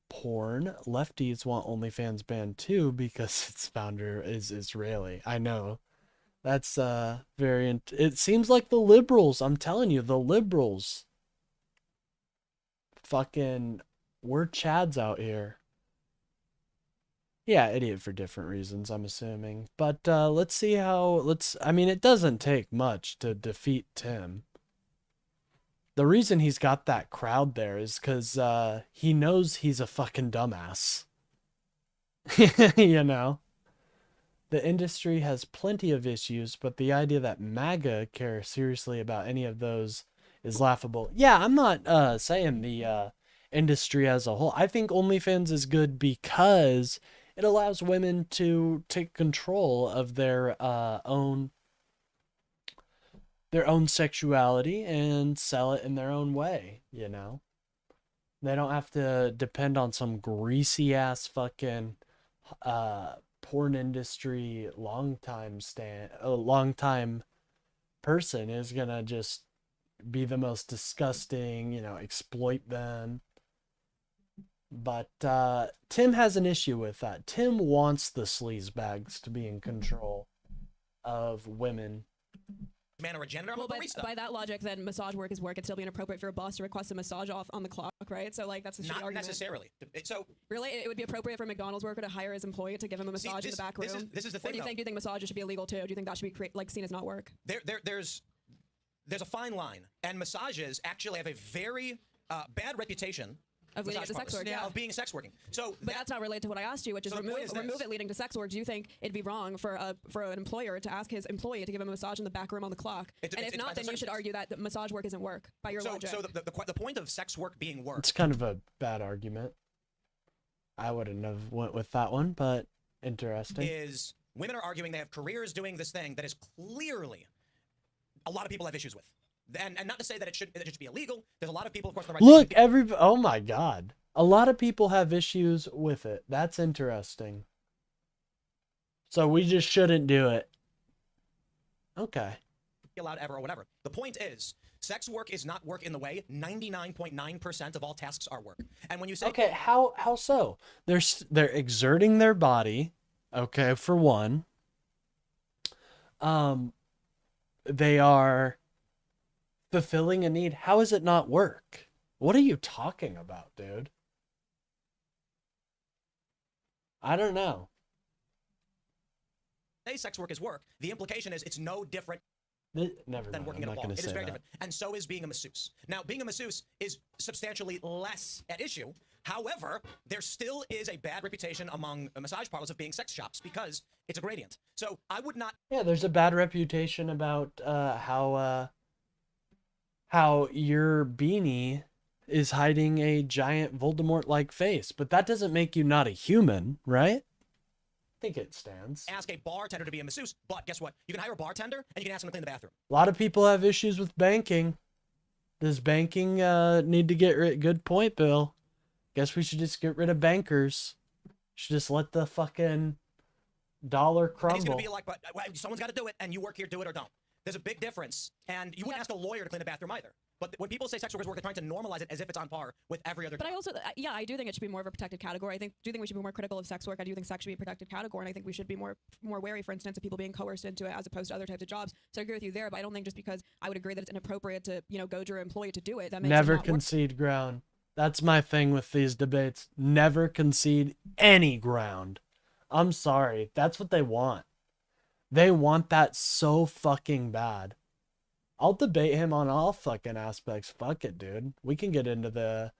porn. Lefties want OnlyFans banned too because its founder is Israeli. I know. That's it seems like the liberals, I'm telling you, the liberals. Fucking, we're Chads out here. Yeah, idiot for different reasons, I'm assuming. But let's see how, I mean, it doesn't take much to defeat Tim. The reason he's got that crowd there is because he knows he's a fucking dumbass. You know? The industry has plenty of issues, but the idea that MAGA care seriously about any of those is laughable. Yeah, I'm not saying the industry as a whole. I think OnlyFans is good because it allows women to take control of their own sexuality and sell it in their own way, you know? They don't have to depend on some greasy ass fucking porn industry long time person is gonna just be the most disgusting, you know, exploit them. But Tim has an issue with that. Tim wants the sleazebags to be in control of women. Man or a janitor, I'm a barista. By that logic, then massage work is work. It'd still be inappropriate for a boss to request a massage off on the clock, right? So like that's a shitty Not argument. necessarily. So really, it would be appropriate for a McDonald's worker to hire his employee to give him a massage in the back room. This is the thing. Or do you think massages should be illegal too? Do you think that should be seen as not work? There's a fine line, and massages actually have a very bad reputation. Of leading to sex work, yeah. Of being sex working. So but that's not related to what I asked you, which is remove it leading to sex work. Do you think it'd be wrong for an employer to ask his employee to give him a massage in the back room on the clock? And if not, then you should argue that massage work isn't work by your logic. So the point of sex work being work. It's kind of a bad argument. I wouldn't have went with that one, but interesting. Is women are arguing they have careers doing this thing that is clearly a lot of people have issues with. And not to say that it should be illegal. There's a lot of people, of course, on the right. Look, oh my God. A lot of people have issues with it. That's interesting. So we just shouldn't do it. Okay. Allowed ever or whatever. The point is, sex work is not work in the way 99.9% of all tasks are work. And when you say okay, how so? They're exerting their body. Okay, for one. They are fulfilling a need. How is it not work? What are you talking about, dude? I don't know. Say sex work is work. The implication is it's no different than working at a bar. It is very different. And so is being a masseuse. Now, being a masseuse is substantially less at issue. However, there still is a bad reputation among massage parlors of being sex shops because it's a gradient. So I would not... Yeah, there's a bad reputation about how your beanie is hiding a giant Voldemort-like face, but that doesn't make you not a human, right? I think it stands. Ask a bartender to be a masseuse, but guess what? You can hire a bartender and you can ask them to clean the bathroom. A lot of people have issues with banking. Does banking need to get rid? Good point, Bill. Guess we should just get rid of bankers. Should just let the fucking dollar crumble. And he's gonna be like, but someone's got to do it, and you work here, do it or don't. There's a big difference, and you wouldn't ask a lawyer to clean a bathroom either. But when people say sex workers work, they're trying to normalize it as if it's on par with every other But job. I also, yeah, I do think it should be more of a protected category. Do think we should be more critical of sex work. I do think sex should be a protected category, and I think we should be more wary, for instance, of people being coerced into it as opposed to other types of jobs. So I agree with you there, but I don't think just because I would agree that it's inappropriate to, goad your employee to do it, that makes Never it not work. concede ground. That's my thing with these debates. Never concede any ground. I'm sorry. That's what they want. They want that so fucking bad. I'll debate him on all fucking aspects. Fuck it, dude. We can get into the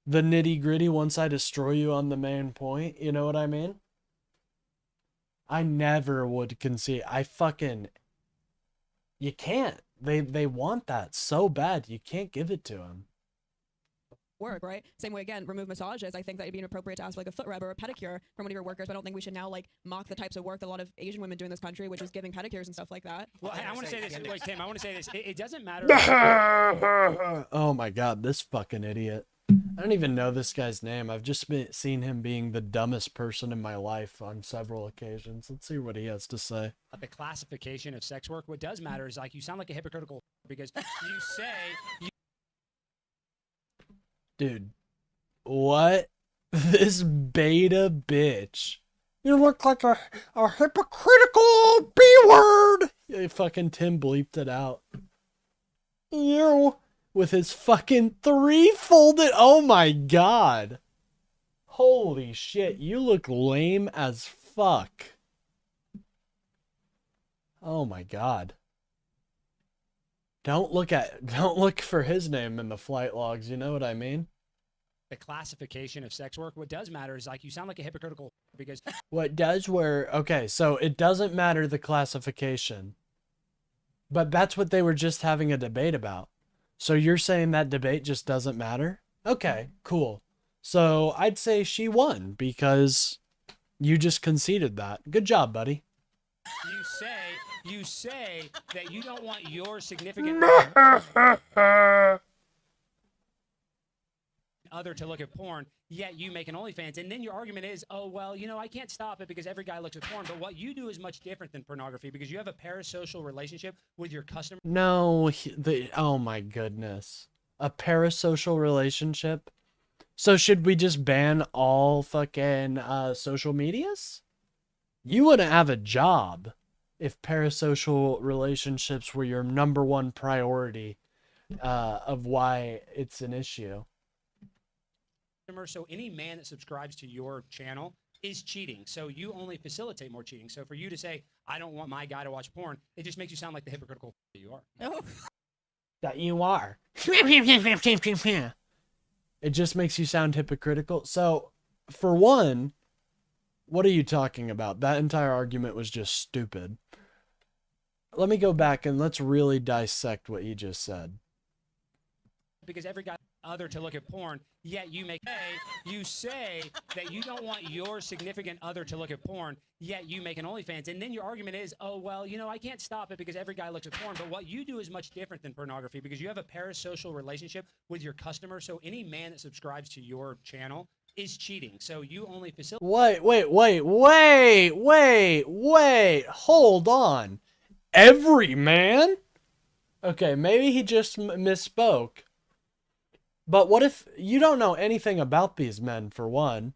nitty gritty once I destroy you on the main point. You know what I mean? I never would concede. You can't. They want that so bad. You can't give it to them. Work, right? Same way, again, remove massages. I think that it'd be inappropriate to ask like a foot rub or a pedicure from one of your workers, but I don't think we should now like mock the types of work that a lot of Asian women do in this country, which is giving pedicures and stuff like that. Well, I want to say this. Wait, Tim, I want to say this. It doesn't matter. Oh my god, this fucking idiot. I don't even know this guy's name. I've just seen him being the dumbest person in my life on several occasions. Let's see what he has to say. The classification of sex work. What does matter is like you sound like a hypocritical because you say. Dude, what? This beta bitch. You look like a hypocritical B-word. Yeah, fucking Tim bleeped it out. You. With his fucking 3 folded. Oh my god. Holy shit. You look lame as fuck. Oh my god. Don't look for his name in the flight logs, you know what I mean? The classification of sex work. What does matter is like you sound like a hypocritical because What does okay, so it doesn't matter the classification. But that's what they were just having a debate about. So you're saying that debate just doesn't matter? Okay, cool. So I'd say she won because you just conceded that. Good job, buddy. you say that you don't want your significant other to look at porn, yet you make an OnlyFans, and then your argument is, oh well, I can't stop it because every guy looks at porn. But what you do is much different than pornography because you have a parasocial relationship with your customer. No, oh my goodness. A parasocial relationship? So should we just ban all fucking social medias? You wouldn't have a job if parasocial relationships were your #1 priority of why it's an issue. So any man that subscribes to your channel is cheating. So you only facilitate more cheating. So for you to say, I don't want my guy to watch porn, it just makes you sound like the hypocritical you are. That you are. It just makes you sound hypocritical. So, for one, what are you talking about? That entire argument was just stupid. Let me go back and let's really dissect what you just said. Because every guy other to look at porn, yet you say that you don't want your significant other to look at porn, yet you make an OnlyFans, and then your argument is, oh well, I can't stop it because every guy looks at porn. But what you do is much different than pornography because you have a parasocial relationship with your customer. So any man that subscribes to your channel is cheating. So you only facilitate. Wait. Hold on. Every man? Okay, maybe he just misspoke. But what if you don't know anything about these men, for one?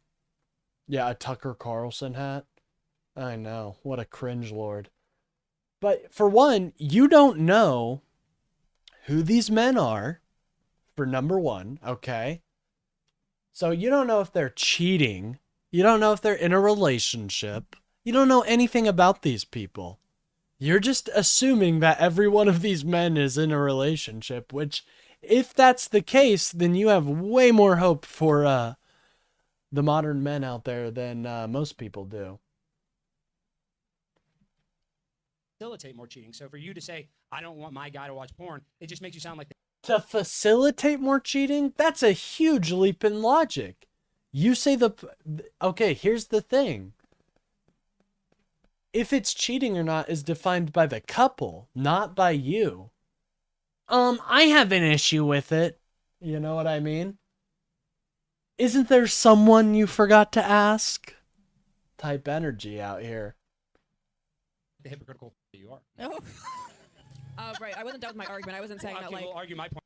Yeah, a Tucker Carlson hat. I know. What a cringe lord. But for one, you don't know who these men are, for #1, okay? So you don't know if they're cheating. You don't know if they're in a relationship. You don't know anything about these people. You're just assuming that every one of these men is in a relationship, which, if that's the case, then you have way more hope for the modern men out there than most people do. Facilitate more cheating. So for you to say, I don't want my guy to watch porn, it just makes you sound like To facilitate more cheating? That's a huge leap in logic. You say okay, here's the thing. If it's cheating or not is defined by the couple, not by you. I have an issue with it. You know what I mean? Isn't there someone you forgot to ask? Type energy out here. the hypocritical you are. No. Right. I wasn't done with my argument. I wasn't saying that Okay, like. we'll argue my point.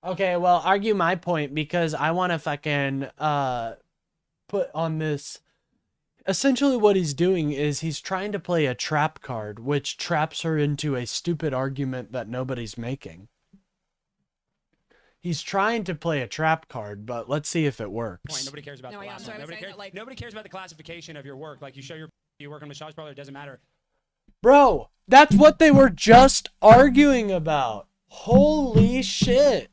Okay, well, argue my point because I want to fucking put on this. Essentially what he's doing is he's trying to play a trap card, which traps her into a stupid argument that nobody's making. He's trying to play a trap card, but let's see if it works. Nobody cares about No, the I am. last So I one. was Nobody saying cares. that, like- Nobody cares about the classification of your work. Like you work on a massage parlor, it doesn't matter. Bro, that's what they were just arguing about. Holy shit.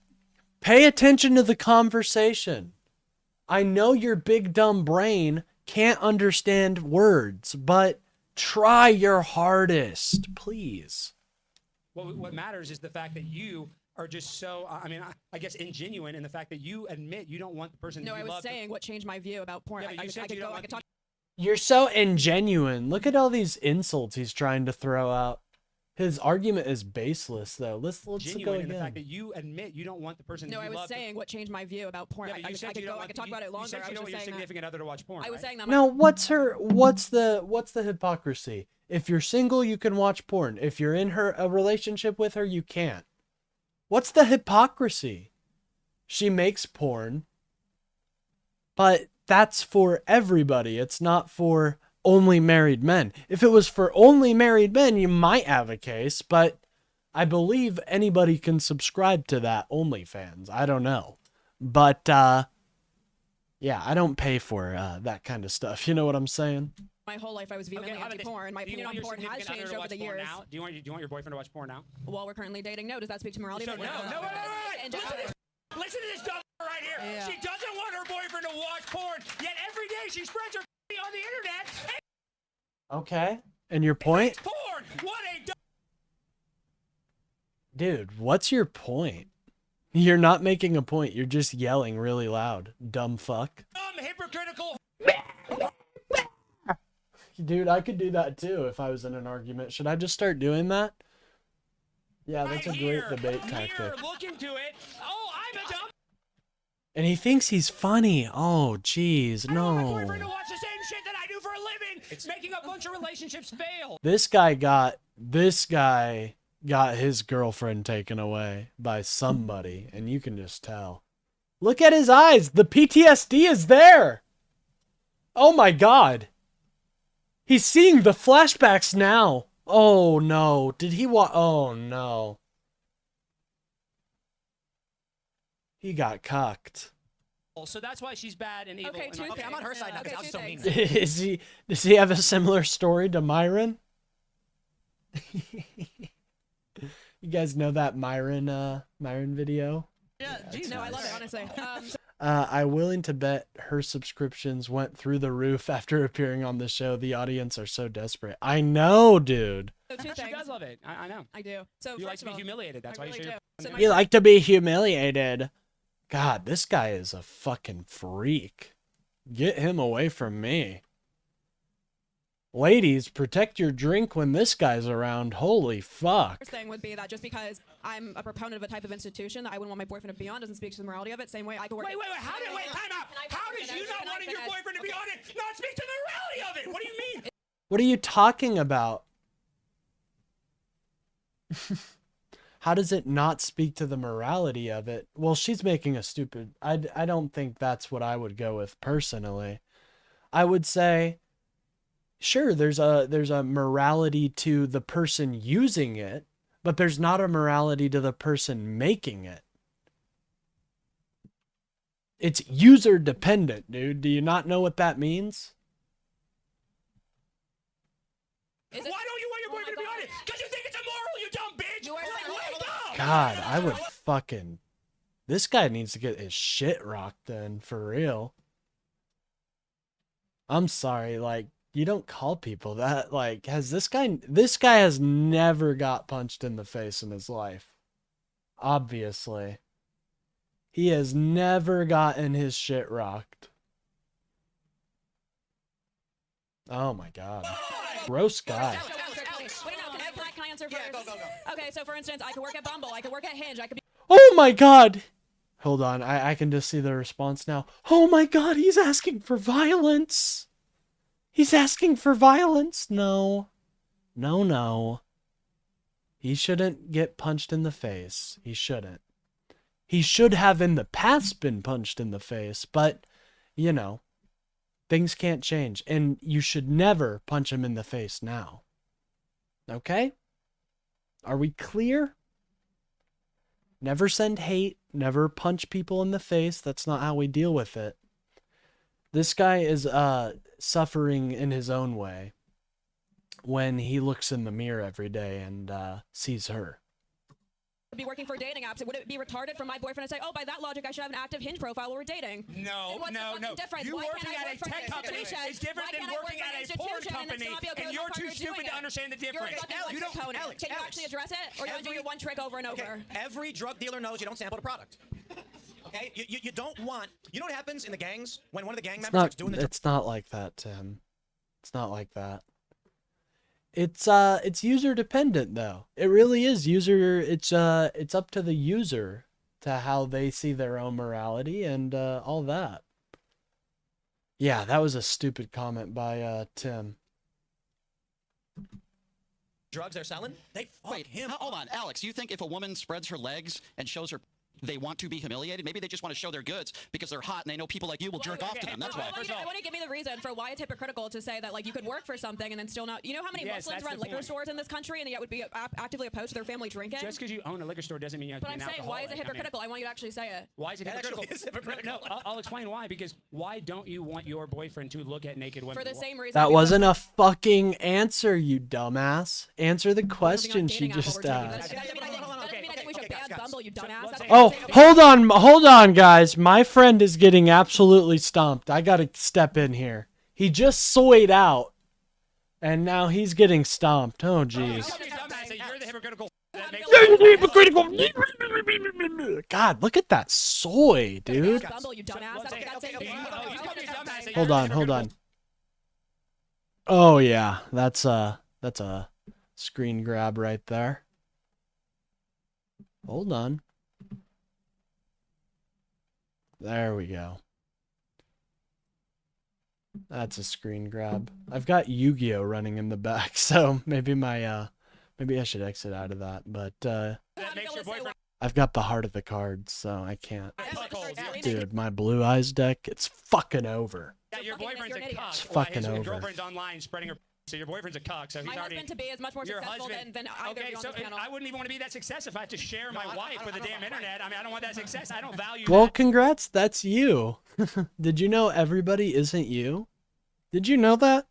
Pay attention to the conversation. I know your big dumb brain can't understand words, but try your hardest, please. What matters is the fact that you are just so, I guess, ingenuine in the fact that you admit you don't want the person No, that I you was love. saying what changed my view about porn. Yeah, but you said you don't want I could talk. You're so ingenuine. Look at all these insults he's trying to throw out. His argument is baseless, though. Let's go genuine in the fact again. that you admit you don't want the person No, that I you was love. saying what changed my view about porn. Yeah, but I you could said you go. don't I want could talk about it longer. You said I you was don't want just your saying that. significant other to watch porn. I was right? saying that. Now, what's the hypocrisy? If you're single, you can watch porn. If you're in a relationship with her, you can't. What's the hypocrisy? She makes porn, but that's for everybody. It's not for only married men. If it was for only married men, you might have a case, but I believe anybody can subscribe to that OnlyFans. I don't know. But, yeah, I don't pay for that kind of stuff. You know what I'm saying? My whole life I was vehemently how about this? anti-porn. My Do you opinion want on your porn has significant other changed to over watch the porn years. now? Do you want your boyfriend to watch porn now? While we're currently dating, no. Does that speak to morality? So But no, wait. And Listen to this dumb right here. Yeah. She doesn't want her boyfriend to watch porn, yet every day she spreads her on the internet. Okay. And your point? Porn. What a dumb. Dude, what's your point? You're not making a point. You're just yelling really loud. Dumb fuck. Hypocritical. Dude, I could do that too if I was in an argument. Should I just start doing that? Yeah, that's a great debate tactic. Look into it. Oh, I'm a dumb. And he thinks he's funny. Oh, jeez, I don't want my no. boyfriend to watch the same shit that I do for a living. It's making a bunch of relationships fail. This guy got his girlfriend taken away by somebody, and you can just tell. Look at his eyes. The PTSD is there. Oh my God. He's seeing the flashbacks now. Oh no. Did he oh no. He got cucked. So that's why she's bad and evil. Okay, and two Okay, I'm on her side now because I was so mean. Does he have a similar story to Myron? You guys know that Myron video? Yeah, no, I love it, honestly. I'm willing to bet her subscriptions went through the roof after appearing on the show. The audience are so desperate. I know, dude. So two She things. does love it. I know. I do. So You like first to of be all, humiliated. That's I why really you share do. So your. my You like to be humiliated. God, this guy is a fucking freak. Get him away from me. Ladies, protect your drink when this guy's around. Holy fuck. first thing would be that just because I'm a proponent of a type of institution that I wouldn't want my boyfriend to be on doesn't speak to the morality of it. Same way I could work. Wait, time out. How does you not wanting your boyfriend to be on it not speak to the morality of it? What do you mean? What are you talking about? How does it not speak to the morality of it? Well, she's making a stupid... I don't think that's what I would go with personally. I would say, sure, there's a morality to the person using it, but there's not a morality to the person making it. It's user dependent, dude. Do you not know what that means? Why don't you want your boyfriend to be on it? Because you think it's immoral, you dumb bitch! You are wake up! God, I would fucking... This guy needs to get his shit rocked then, for real. I'm sorry, like, you don't call people that. Like, this guy has never got punched in the face in his life. Obviously. He has never gotten his shit rocked. Oh my God. Gross guy. Wait, no, can I answer first? Yeah, go. Okay, so for instance, I could work at Bumble, I could work at Hinge, I could be Oh my God. Hold on, I can just see the response now. Oh my God, he's asking for violence. He's asking for violence? No. No, no. He shouldn't get punched in the face. He shouldn't. He should have in the past been punched in the face, but, you know, things can't change. And you should never punch him in the face now. Okay? Are we clear? Never send hate. Never punch people in the face. That's not how we deal with it. This guy is suffering in his own way when he looks in the mirror every day and sees her. Be working for dating apps, would it be retarded for my boyfriend to say, oh, by that logic, I should have an active Hinge profile while we're dating? No, no. Difference? You Why working can't I at a work for an tech company institution? is different Why than can't I work working for an at a porn institution and company, it's not be okay and with you're my too partner stupid doing to it? understand the You're a difference. fucking You don't. component. Alex, Can you Alex. actually address it? Or you want to do your one trick over and over? Every drug dealer knows you don't sample the product. Okay? You don't want... You know what happens in the gangs when one of the gang members starts doing the... It's not like that, Tim. It's not like that. It's user dependent though. It really is user. It's up to the user to how they see their own morality and all that. Yeah, that was a stupid comment by Tim. drugs they're selling, they fuck him. Hold on, Alex. You think if a woman spreads her legs and shows her they want to be humiliated, maybe they just want to show their goods because they're hot and they know people like you will jerk off to them. That's why. I want to give me the reason for why it's hypocritical to say that like you could work for something and then still not. You know how many Muslims run liquor stores in this country and yet would be actively opposed to their family drinking? Just because you own a liquor store doesn't mean you have to be an alcoholic. But I'm saying, why is it hypocritical? I want you to actually say it. Why is it hypocritical? No, I'll explain why. Because why don't you want your boyfriend to look at naked women? For the same reason. That wasn't a fucking answer, you dumbass. Answer the question she just asked. Oh, hold on, guys. My friend is getting absolutely stomped. I gotta step in here. He just soyed out, and now he's getting stomped. Oh, jeez. You're the hypocritical. God, look at that soy, dude. Hold on. Oh yeah, that's a screen grab right there. Hold on. There we go. That's a screen grab. I've got Yu-Gi-Oh running in the back, so maybe maybe I should exit out of that, but I've got the heart of the cards, so I can't. Dude, my Blue Eyes deck, it's fucking over. Yeah, your boyfriend's a cuck. It's fucking over. Your girlfriend's online spreading her. So your boyfriend's a cuck. So he's my already. husband to be is much more successful than either of you on this panel. I wouldn't even want to be that success if I had to share my wife with the damn internet. I mean, I don't want that success. I don't value. Well, congrats. That's you. Did you know everybody isn't you? Did you know that?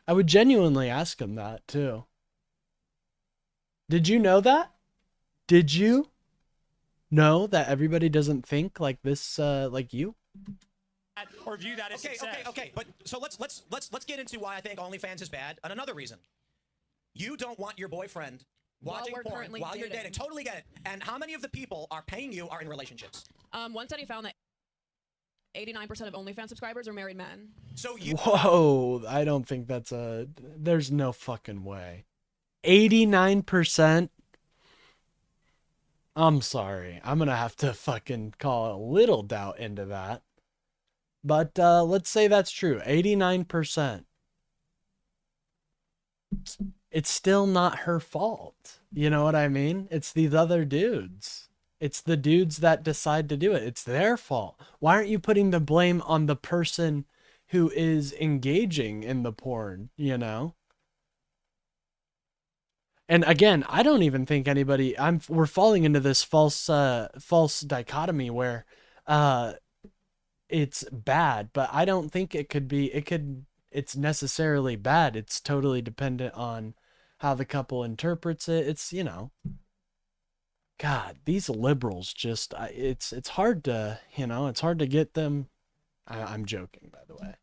I would genuinely ask him that too. Did you know that? Did you know that everybody doesn't think like this, like you? Or view that as success. Okay. But so let's get into why I think OnlyFans is bad. And another reason, you don't want your boyfriend watching porn while you're dating. Totally get it. And how many of the people are paying you are in relationships? One study found that 89% of OnlyFans subscribers are married men. So you. Whoa! I don't think that's a. There's no fucking way. 89%. I'm sorry. I'm gonna have to fucking call a little doubt into that. But let's say that's true. 89%. It's still not her fault. You know what I mean? It's these other dudes. It's the dudes that decide to do it. It's their fault. Why aren't you putting the blame on the person who is engaging in the porn, you know? And again, I don't even think anybody we're falling into this false dichotomy where it's bad, but I don't think it's necessarily bad. It's totally dependent on how the couple interprets it. It's, you know, God, these liberals just, it's hard to, you know, it's hard to get them. I'm joking, by the way.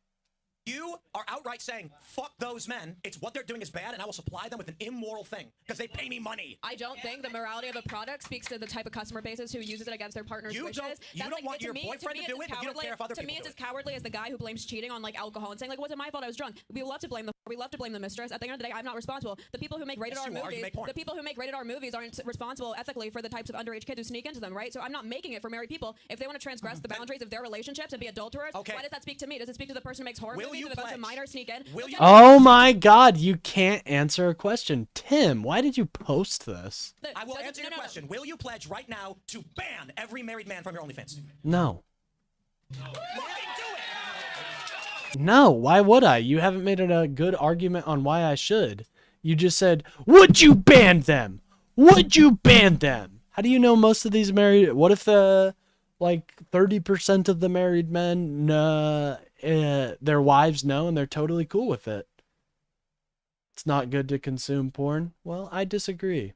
You are outright saying, fuck those men. It's what they're doing is bad, and I will supply them with an immoral thing because they pay me money. I don't think the morality of a product speaks to the type of customer bases who uses it against their partner's wishes. You don't want your boyfriend to do it, but you don't care if other people do it. To me, it's as cowardly as the guy who blames cheating on like alcohol and saying like, "Wasn't my fault. I was drunk." We love to blame the mistress. At the end of the day, I'm not responsible. The people who make rated R movies, aren't responsible ethically for the types of underage kids who sneak into them, right? So I'm not making it for married people. If they want to transgress the boundaries of their relationships and be adulterers, why does that speak to me? Does it speak to the person who makes horror movies? believe that a minor sneak in. Oh my God, you can't answer a question. Tim, why did you post this? I will answer your question. Will you pledge right now to ban every married man from your OnlyFans? No. Fucking do it! No, why would I? You haven't made it a good argument on why I should. You just said, would you ban them? Would you ban them? How do you know most of these married... What if like 30% of the married men, their wives know and they're totally cool with it? It's not good to consume porn? Well, I disagree.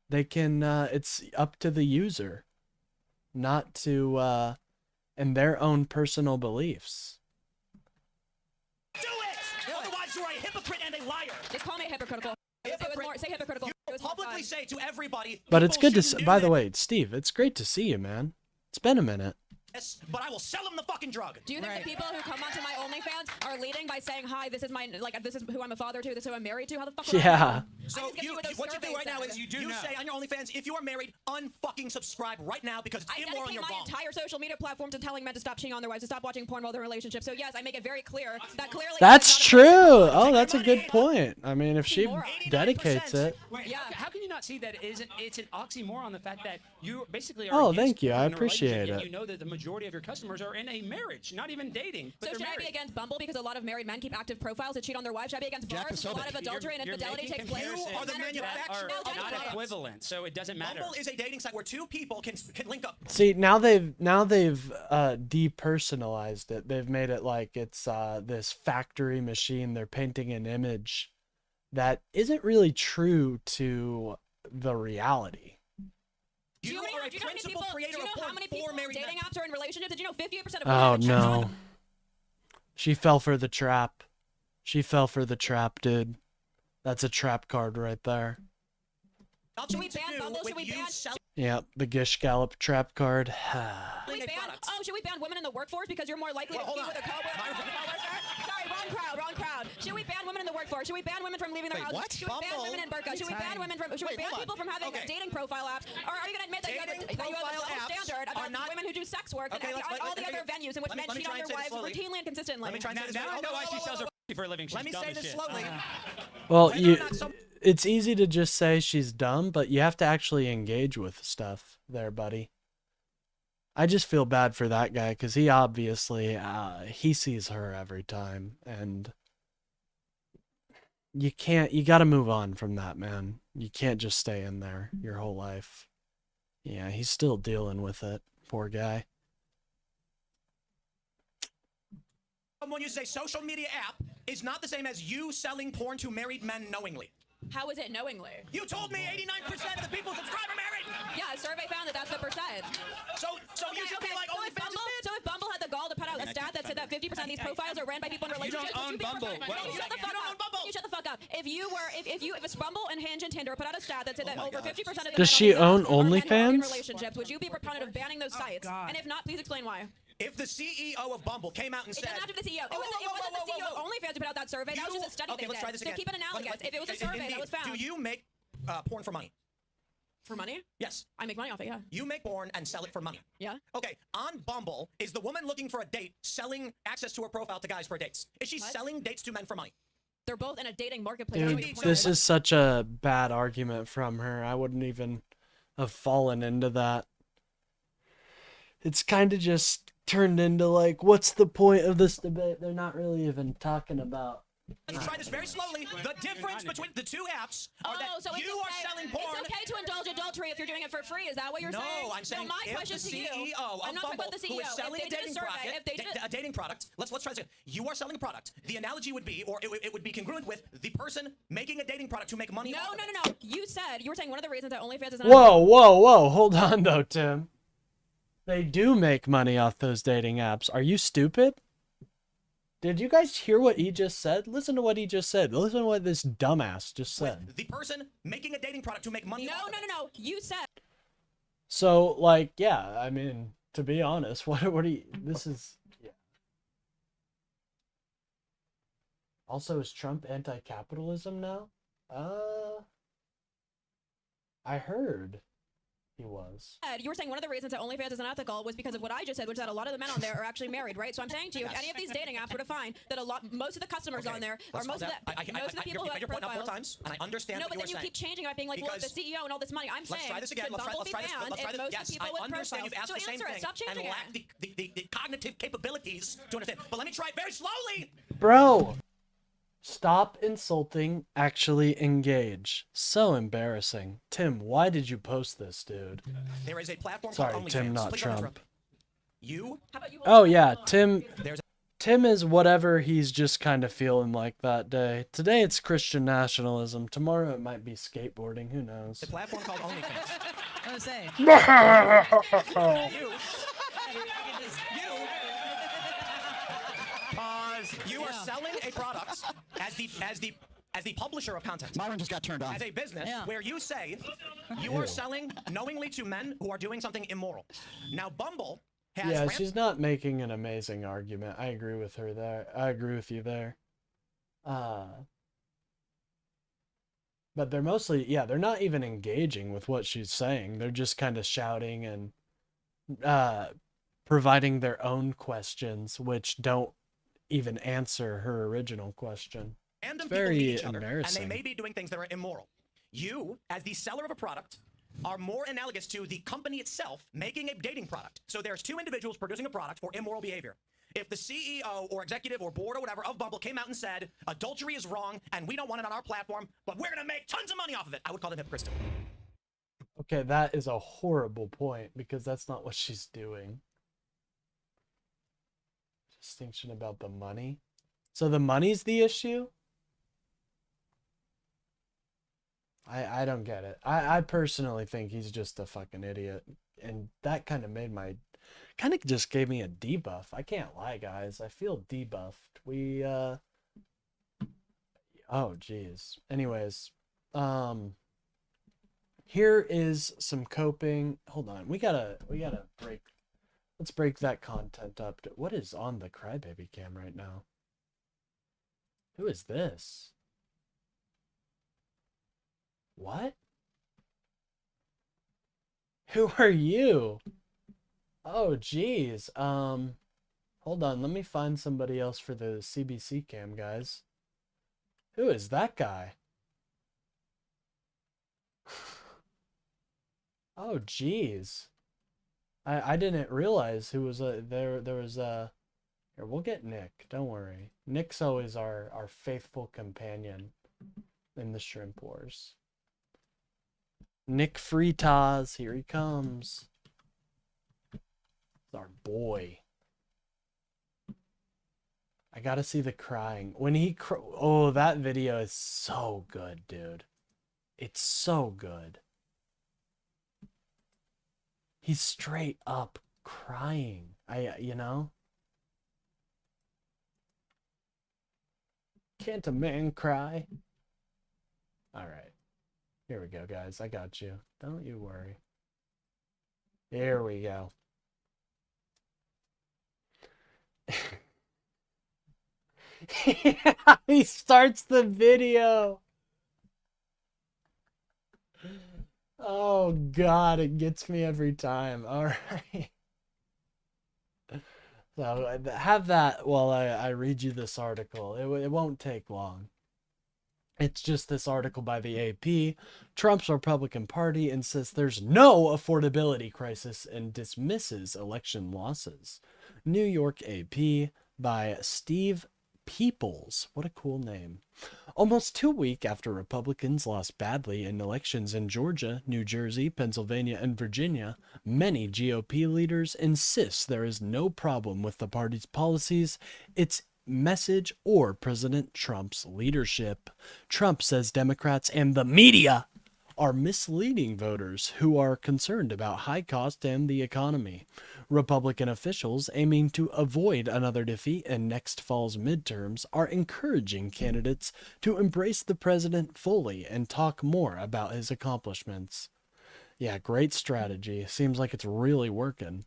They can, it's up to the user, not to, and their own personal beliefs. Do it! Otherwise, you're a hypocrite and a liar. Just call me hypocritical. Say hypocritical. You publicly say to everybody. But it's good to, shouldn't do by the this. way, Steve, it's great to see you, man. It's been a minute. But I will sell him the fucking drug. Do you think the people who come onto my OnlyFans are leading by saying, "Hi, this is this is who I'm a father to. This is who I'm married to"? How the fuck? Would I Yeah. know? So I'm just gonna what you do right now is you say on your OnlyFans, if you are married, unfucking subscribe right now because it's immoral and dedicate you're my wrong. entire social media platform to telling men to stop cheating on their wives, to stop watching porn while they're in relationships. So yes, I make it very clear that clearly. That's true. Oh, that's a good point. I mean, if she dedicates it. Wait, Yeah. how can you not see that it's an oxymoron, the fact that you basically are Oh, against thank you. porn I in a relationship, appreciate and it. you know that the majority of your customers are in a marriage, not even dating, but So they're should I married. be against Bumble because a lot of married men keep active profiles that cheat on their wives? Should I be against Jack bars? A lot of adultery and You're infidelity making takes place. comparisons are the Men manufacturer no, of Jenny, not no. equivalent, so it doesn't matter. Bumble is a dating site where two people can link up. See, now they've depersonalized it. They've made it like it's this factory machine. They're painting an image that isn't really true to the reality. You are a do you know how many principal people, creator do you know of how porn many for people married dating men. apps are in relationships? Did you know 58% of Oh women no. She fell for the trap. She fell for the trap, dude. That's a trap card right there. Should we ban Bumble? Should we ban? Yep, the Gish Gallop trap card. Should we ban? Oh, should we ban women in the workforce because you're more likely to be with a coworker? Sorry, wrong crowd. Should we ban women in the workforce? Should we ban women from leaving their houses? what? Should we ban women in burqa? Should we ban women from? Should we ban people from having dating profile apps? Or are you going to admit that you have a double standard about women who do sex work and all the other venues in which men cheat on their wives routinely and consistently? Let me try and say this Now I know why she sells her for a living. She's Let me dumb say as this shit. slowly. Well, Whether or not some- it's easy to just say she's dumb, but you have to actually engage with stuff there, buddy. I just feel bad for that guy because he obviously, he sees her every time, and you got to move on from that, man. You can't just stay in there your whole life. Yeah, he's still dealing with it. Poor guy. Someone uses a social media app is not the same as you selling porn to married men knowingly. How is it knowingly? You told me 89% of the people subscribe are married. Yeah, a survey found that that's the percent. So you should be like, so OnlyFans is banned. So if Bumble had the gall to put out a stat that said that 50% of these profiles are ran by people in relationships, own Bumble. You shut the fuck up. You shut the fuck up. If Bumble and Hinge and Tinder put out a stat that said that over 50% of the Does she own OnlyFans? relationships, would you be a proponent of banning those sites? And if not, please explain why. If the CEO of Bumble came out and It said, doesn't have to be the CEO. It wasn't the CEO of OnlyFans who put out that survey. That was just a study okay, they let's did. try this To again. keep it analogous, if it was a survey that was found. Do you make porn for money? For money? Yes. I make money off it, yeah. You make porn and sell it for money. Yeah. Okay, on Bumble, is the woman looking for a date selling access to her profile to guys for dates? Is she selling dates to men for money? They're both in a dating marketplace. Dude, this is such a bad argument from her. I wouldn't even have fallen into that. It's kind of just turned into like, what's the point of this debate? They're not really even talking about. Let's try this very slowly. The difference between the two apps are that so you are selling porn. It's okay to indulge adultery if you're doing it for free. Is that what you're saying? No, I'm saying my if question the to you, CEO I'm of not talking Bumble, about the CEO. who is selling if they did a survey, if they did a dating product, let's try this again. You are selling a product. The analogy would be, or it would be congruent with the person making a dating product to make money. No. You were saying one of the reasons that OnlyFans is not. Whoa. Hold on though, Tim. They do make money off those dating apps. Are you stupid? Did you guys hear what he just said? Listen to what he just said. Listen to what this dumbass just said. With the person making a dating product to make money. No. You said. So, like, yeah, I mean, to be honest, what do you, this is, yeah. Also, is Trump anti-capitalism now? I heard He was. You were saying one of the reasons that OnlyFans is unethical was because of what I just said, which is that a lot of the men on there are actually married, right? So I'm saying to you, if any of these dating apps were to find that most of the customers on there are most of the people who have profiles. Four times, and I understand. No, but then you keep changing it, being like, look, the CEO and all this money. I'm saying, let's try this again. Let's try this. Yes, I understand you've asked the same thing and lack the cognitive capabilities to understand. But let me try it very slowly. Bro, stop insulting. Actually engage. So embarrassing. Tim, why did you post this, dude? There is a platform Sorry, called OnlyFans. Tim, not Please Trump. You? Oh yeah, Tim. Tim is whatever he's just kind of feeling like that day. Today it's Christian nationalism. Tomorrow it might be skateboarding. Who knows? A platform called OnlyFans. I was saying. You are selling a product as the publisher of content. Myron just got turned on. As a business where you say you are selling knowingly to men who are doing something immoral. Now Bumble has Yeah, she's not making an amazing argument. I agree with her there. I agree with you there. But they're mostly, they're not even engaging with what she's saying. They're just kind of shouting and providing their own questions, which don't even answer her original question. Random It's very people meet each other, embarrassing. and they may be doing things that are immoral. You, as the seller of a product, are more analogous to the company itself making a dating product. So there's two individuals producing a product for immoral behavior. If the CEO or executive or board or whatever of Bumble came out and said, adultery is wrong and we don't want it on our platform, but we're going to make tons of money off of it, I would call them hypocritical. Okay, that is a horrible point because that's not what she's doing. Distinction about the money. So the money's the issue? I don't get it. I personally think he's just a fucking idiot. And that kind of just gave me a debuff. I can't lie, guys. I feel debuffed. Oh, geez. Anyways, here is some coping. Hold on. We gotta break. Let's break that content up. What is on the crybaby cam right now? Who is this? What? Who are you? Oh, geez. Hold on. Let me find somebody else for the CBC cam, guys. Who is that guy? Oh, geez. I didn't realize who was there was here, we'll get Nick, don't worry. Nick's always our faithful companion in the Shrimp Wars. Nick Fritas, here he comes. It's our boy. I gotta see the crying. When he oh, that video is so good, dude. It's so good. He's straight up crying. You know? Can't a man cry? All right. Here we go, guys. I got you. Don't you worry. Here we go. He starts the video. Oh God, it gets me every time. All right. So have that while I read you this article. It won't take long. It's just this article by the AP. Trump's Republican Party insists there's no affordability crisis and dismisses election losses. New York AP by Steve Peoples. What a cool name. Almost 2 weeks after Republicans lost badly in elections in Georgia, New Jersey, Pennsylvania, and Virginia, many GOP leaders insist there is no problem with the party's policies, its message, or President Trump's leadership. Trump says Democrats and the media are misleading voters who are concerned about high cost and the economy. Republican officials aiming to avoid another defeat in next fall's midterms are encouraging candidates to embrace the president fully and talk more about his accomplishments. Yeah, great strategy. Seems like it's really working.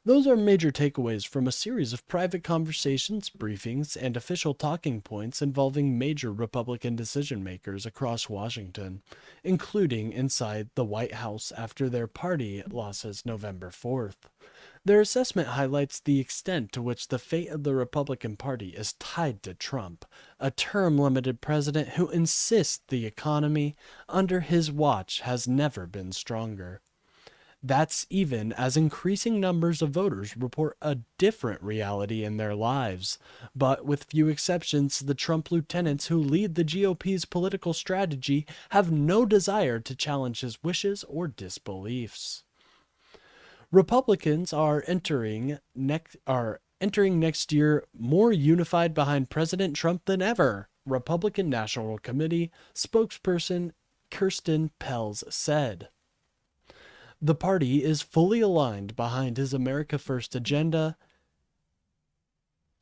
Those are major takeaways from a series of private conversations, briefings, and official talking points involving major Republican decision makers across Washington, including inside the White House after their party losses November 4th. Their assessment highlights the extent to which the fate of the Republican Party is tied to Trump, a term-limited president who insists the economy under his watch has never been stronger. That's even as increasing numbers of voters report a different reality in their lives. But with few exceptions, the Trump lieutenants who lead the GOP's political strategy have no desire to challenge his wishes or disbeliefs. Republicans are entering next year more unified behind President Trump than ever, Republican National Committee spokesperson Kirsten Pels said. The party is fully aligned behind his America First agenda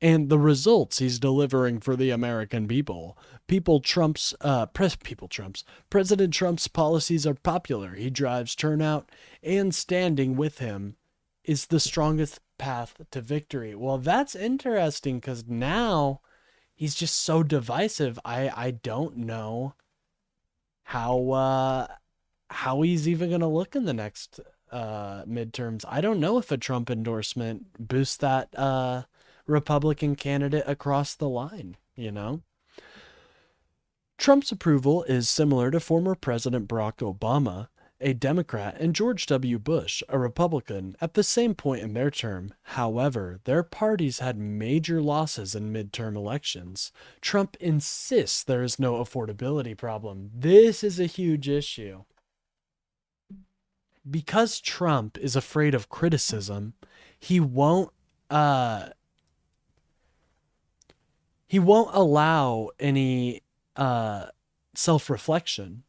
and the results he's delivering for the American people. President Trump's policies are popular. He drives turnout, and standing with him is the strongest path to victory. Well, that's interesting because now he's just so divisive. I don't know how he's even going to look in the next midterms. I don't know if a Trump endorsement boosts that Republican candidate across the line, you know? Trump's approval is similar to former President Barack Obama, a Democrat, and George W. Bush, a Republican, at the same point in their term. However, their parties had major losses in midterm elections. Trump insists there is no affordability problem. This is a huge issue. Because Trump is afraid of criticism, he won't allow any self-reflection.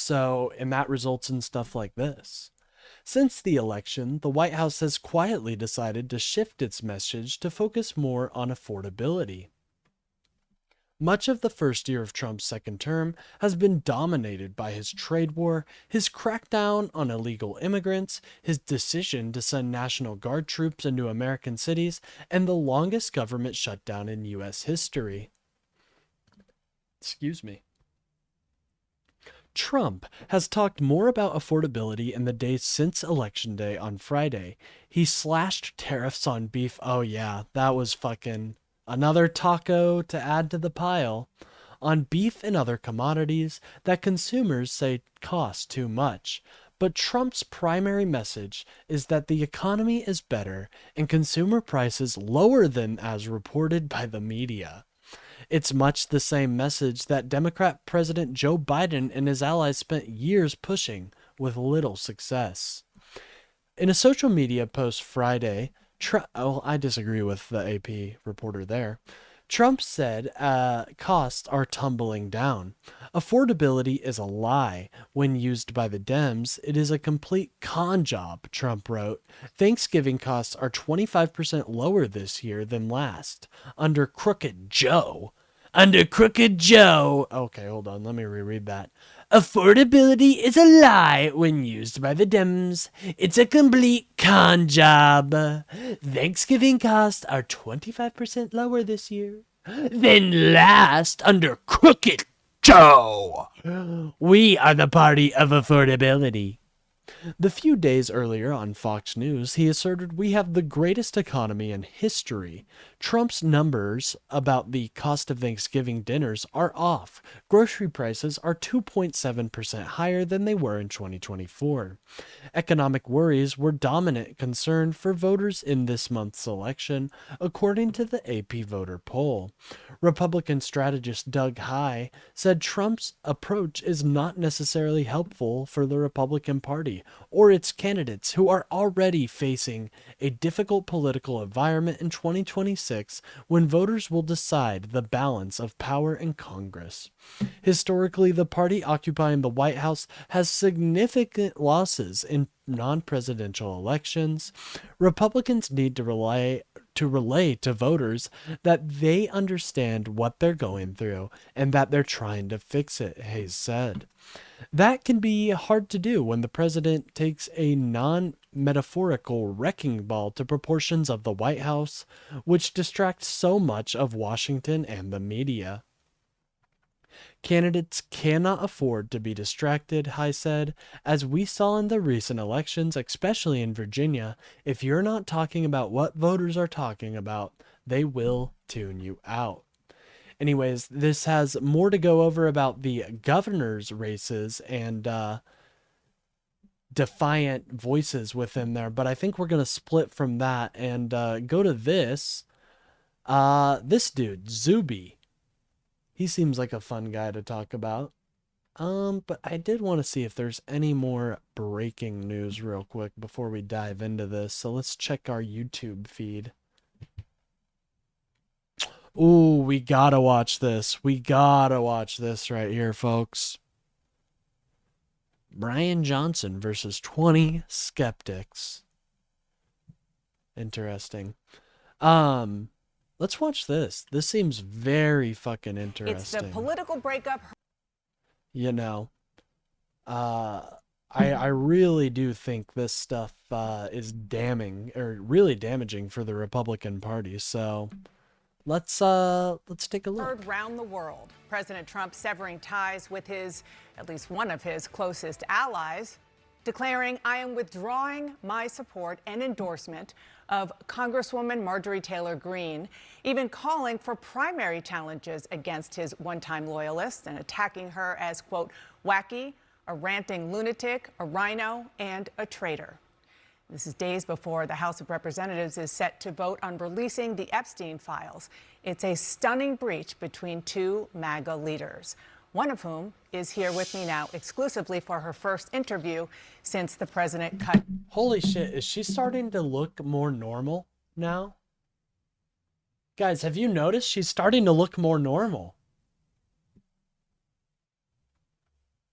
And that results in stuff like this. Since the election, the White House has quietly decided to shift its message to focus more on affordability. Much of the first year of Trump's second term has been dominated by his trade war, his crackdown on illegal immigrants, his decision to send National Guard troops into American cities, and the longest government shutdown in U.S. history. Excuse me. Trump has talked more about affordability in the days since Election Day on Friday. He slashed tariffs on beef. Oh yeah, that was fucking another taco to add to the pile. On beef and other commodities that consumers say cost too much. But Trump's primary message is that the economy is better and consumer prices lower than as reported by the media. It's much the same message that Democrat President Joe Biden and his allies spent years pushing with little success. In a social media post Friday, I disagree with the AP reporter there. Trump said costs are tumbling down. Affordability is a lie. When used by the Dems, it is a complete con job, Trump wrote. Thanksgiving costs are 25% lower this year than last. Under Crooked Joe. Okay, hold on. Let me reread that. Affordability is a lie when used by the Dems. It's a complete con job. Thanksgiving costs are 25% lower this year than last under Crooked Joe. We are the party of affordability. The few days earlier on Fox News, he asserted we have the greatest economy in history. Trump's numbers about the cost of Thanksgiving dinners are off. Grocery prices are 2.7% higher than they were in 2024. Economic worries were dominant concern for voters in this month's election, according to the AP voter poll. Republican strategist Doug Heye said Trump's approach is not necessarily helpful for the Republican Party or its candidates who are already facing a difficult political environment in 2026 when voters will decide the balance of power in Congress. Historically, the party occupying the White House has significant losses in non-presidential elections. Republicans need to to relay to voters that they understand what they're going through and that they're trying to fix it, Hayes said. That can be hard to do when the president takes a non-metaphorical wrecking ball to proportions of the White House, which distracts so much of Washington and the media. Candidates cannot afford to be distracted, High said. As we saw in the recent elections, especially in Virginia, if you're not talking about what voters are talking about, they will tune you out. Anyways, this has more to go over about the governor's races and defiant voices within there, but I think we're going to split from that and go to this. This dude, Zuby. He seems like a fun guy to talk about. But I did want to see if there's any more breaking news real quick before we dive into this. So let's check our YouTube feed. Ooh, we gotta watch this. We gotta watch this right here, folks. Brian Johnson versus 20 skeptics. Interesting. Let's watch this. This seems very fucking interesting. It's the political breakup. You know, I really do think this stuff is damning or really damaging for the Republican Party. So let's take a look. Heard round the world. President Trump severing ties with at least one of his closest allies, declaring, "I am withdrawing my support and endorsement of Congresswoman Marjorie Taylor Greene," even calling for primary challenges against his one-time loyalists and attacking her as, quote, wacky, a ranting lunatic, a rhino, and a traitor. This is days before the House of Representatives is set to vote on releasing the Epstein files. It's a stunning breach between two MAGA leaders, one of whom is here with me now exclusively for her first interview since the president cut. Holy shit, is she starting to look more normal now? Guys, have you noticed she's starting to look more normal?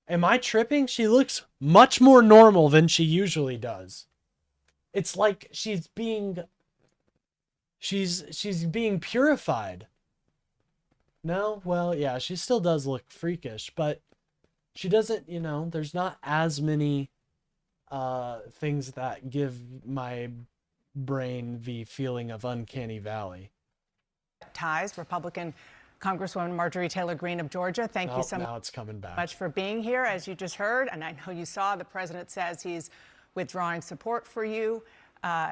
Am I tripping? She looks much more normal than she usually does. It's like she's being purified. No? Well, yeah, she still does look freakish, but she doesn't, you know, there's not as many things that give my brain the feeling of uncanny valley. Ties, Republican Congresswoman Marjorie Taylor Greene of Georgia. Thank you so now it's coming back. much for being here, as you just heard. And I know you saw the president says he's withdrawing support for you,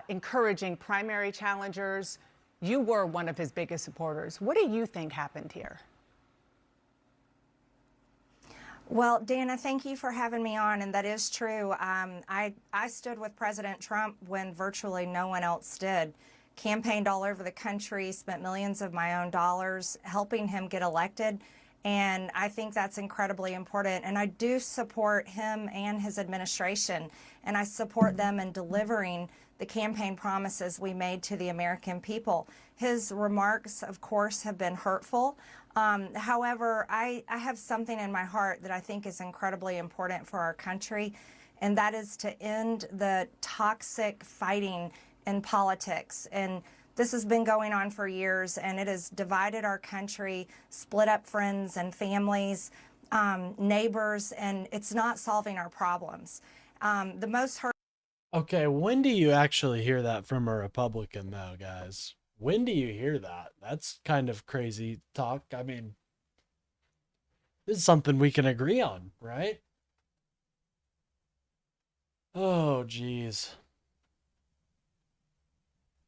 encouraging primary challengers. You were one of his biggest supporters. What do you think happened here? Well, Dana, thank you for having me on, and that is true. I stood with President Trump when virtually no one else did. Campaigned all over the country, spent millions of my own dollars helping him get elected, and I think that's incredibly important. And I do support him and his administration, and I support them in delivering the campaign promises we made to the American people. His remarks, of course, have been hurtful. However, I have something in my heart that I think is incredibly important for our country, and that is to end the toxic fighting in politics. And this has been going on for years, and it has divided our country, split up friends and families, neighbors, and it's not solving our problems. The most hurt. Okay, when do you actually hear that from a Republican, though, guys? When do you hear that? That's kind of crazy talk. I mean, this is something we can agree on, right? Oh, geez.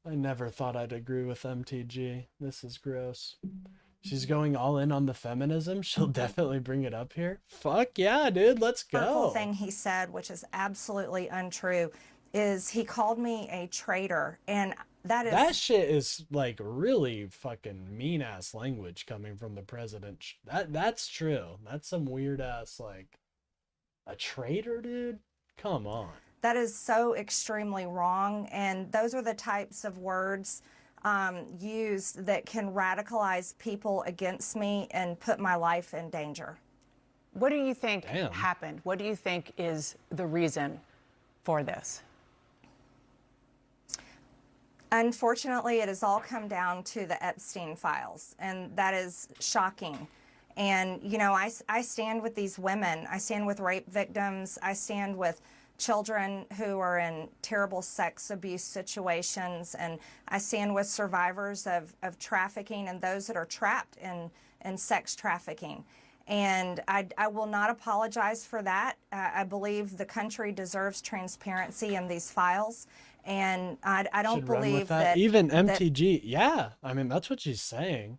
I never thought I'd agree with MTG. This is gross. She's going all in on the feminism. She'll definitely bring it up here. Fuck yeah, dude. Let's go. Hurtful thing he said, which is absolutely untrue, is he called me a traitor, and that shit is like really fucking mean ass language coming from the president. That's true. That's some weird ass, like, a traitor, dude. Come on. That is so extremely wrong, and those are the types of words used that can radicalize people against me and put my life in danger. What do you think happened? What do you think is the reason for this? Unfortunately, it has all come down to the Epstein files, and that is shocking. And, you know, I stand with these women. I stand with rape victims. I stand with children who are in terrible sex abuse situations. And I stand with survivors of trafficking and those that are trapped in sex trafficking. And I will not apologize for that. I believe the country deserves transparency in these files. And I don't Should run with believe that. that Even that MTG, yeah. I mean, that's what she's saying.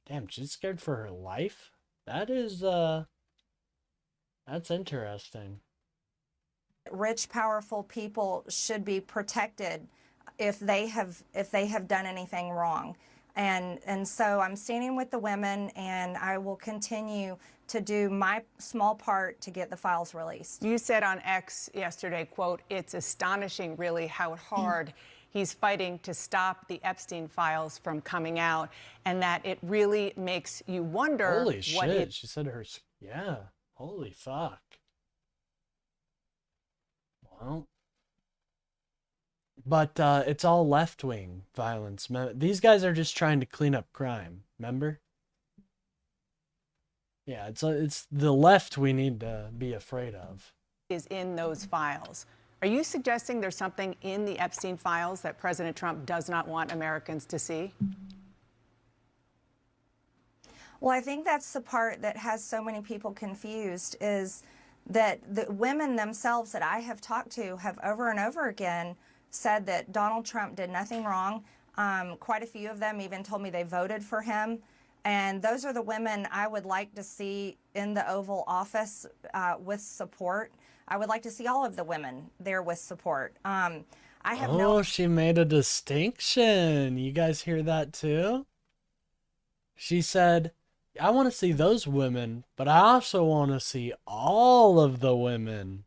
Damn, she's scared for her life. That is, that's interesting. rich, powerful people should be protected if they have done anything wrong. And so I'm standing with the women, and I will continue to do my small part to get the files released. You said on X yesterday, quote, "It's astonishing really how hard he's fighting to stop the Epstein files from coming out, and that it really makes you wonder Holy what shit, she said her, yeah, holy fuck. Well, but it's all left-wing violence. These guys are just trying to clean up crime, remember? Yeah, it's the left we need to be afraid of. is in those files. Are you suggesting there's something in the Epstein files that President Trump does not want Americans to see? Well, I think that's the part that has so many people confused, is that the women themselves that I have talked to have over and over again said that Donald Trump did nothing wrong. Quite a few of them even told me they voted for him. And those are the women I would like to see in the Oval Office with support. I would like to see all of the women there with support. I have no... she made a distinction. You guys hear that too? She said, I want to see those women, but I also want to see all of the women.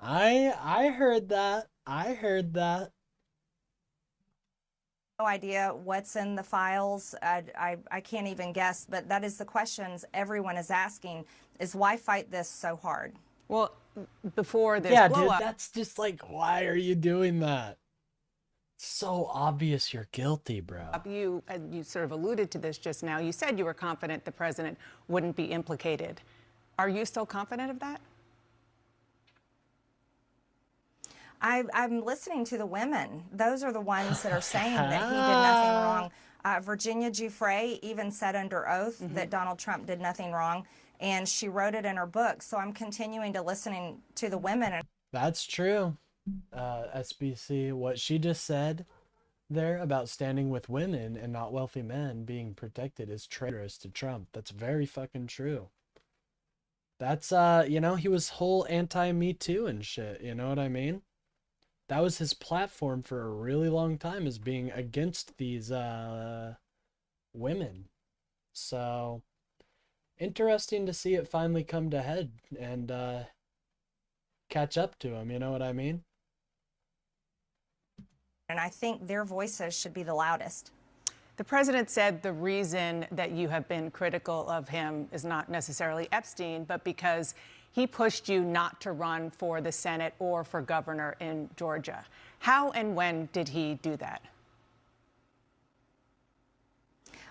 I heard that. I heard that. No idea what's in the files. I can't even guess, but that is the questions everyone is asking, is why fight this so hard? Well, before this Yeah, blow dude, up, that's just like, why are you doing that? It's so obvious you're guilty, bro. you sort of alluded to this just now. You said you were confident the president wouldn't be implicated. Are you still confident of that? I'm listening to the women. Those are the ones that are saying that he did nothing wrong. Virginia Giuffre even said under oath that Donald Trump did nothing wrong, and she wrote it in her book. So I'm continuing to listening to the women. That's true. SBC, what she just said there about standing with women and not wealthy men being protected is traitorous to Trump. That's very fucking true. That's, you know, he was whole anti-Me Too and shit, you know what I mean? That was his platform for a really long time, is being against these women. So interesting to see it finally come to head and catch up to him, you know what I mean? And I think their voices should be the loudest. The president said the reason that you have been critical of him is not necessarily Epstein, but because he pushed you not to run for the Senate or for governor in Georgia. How and when did he do that?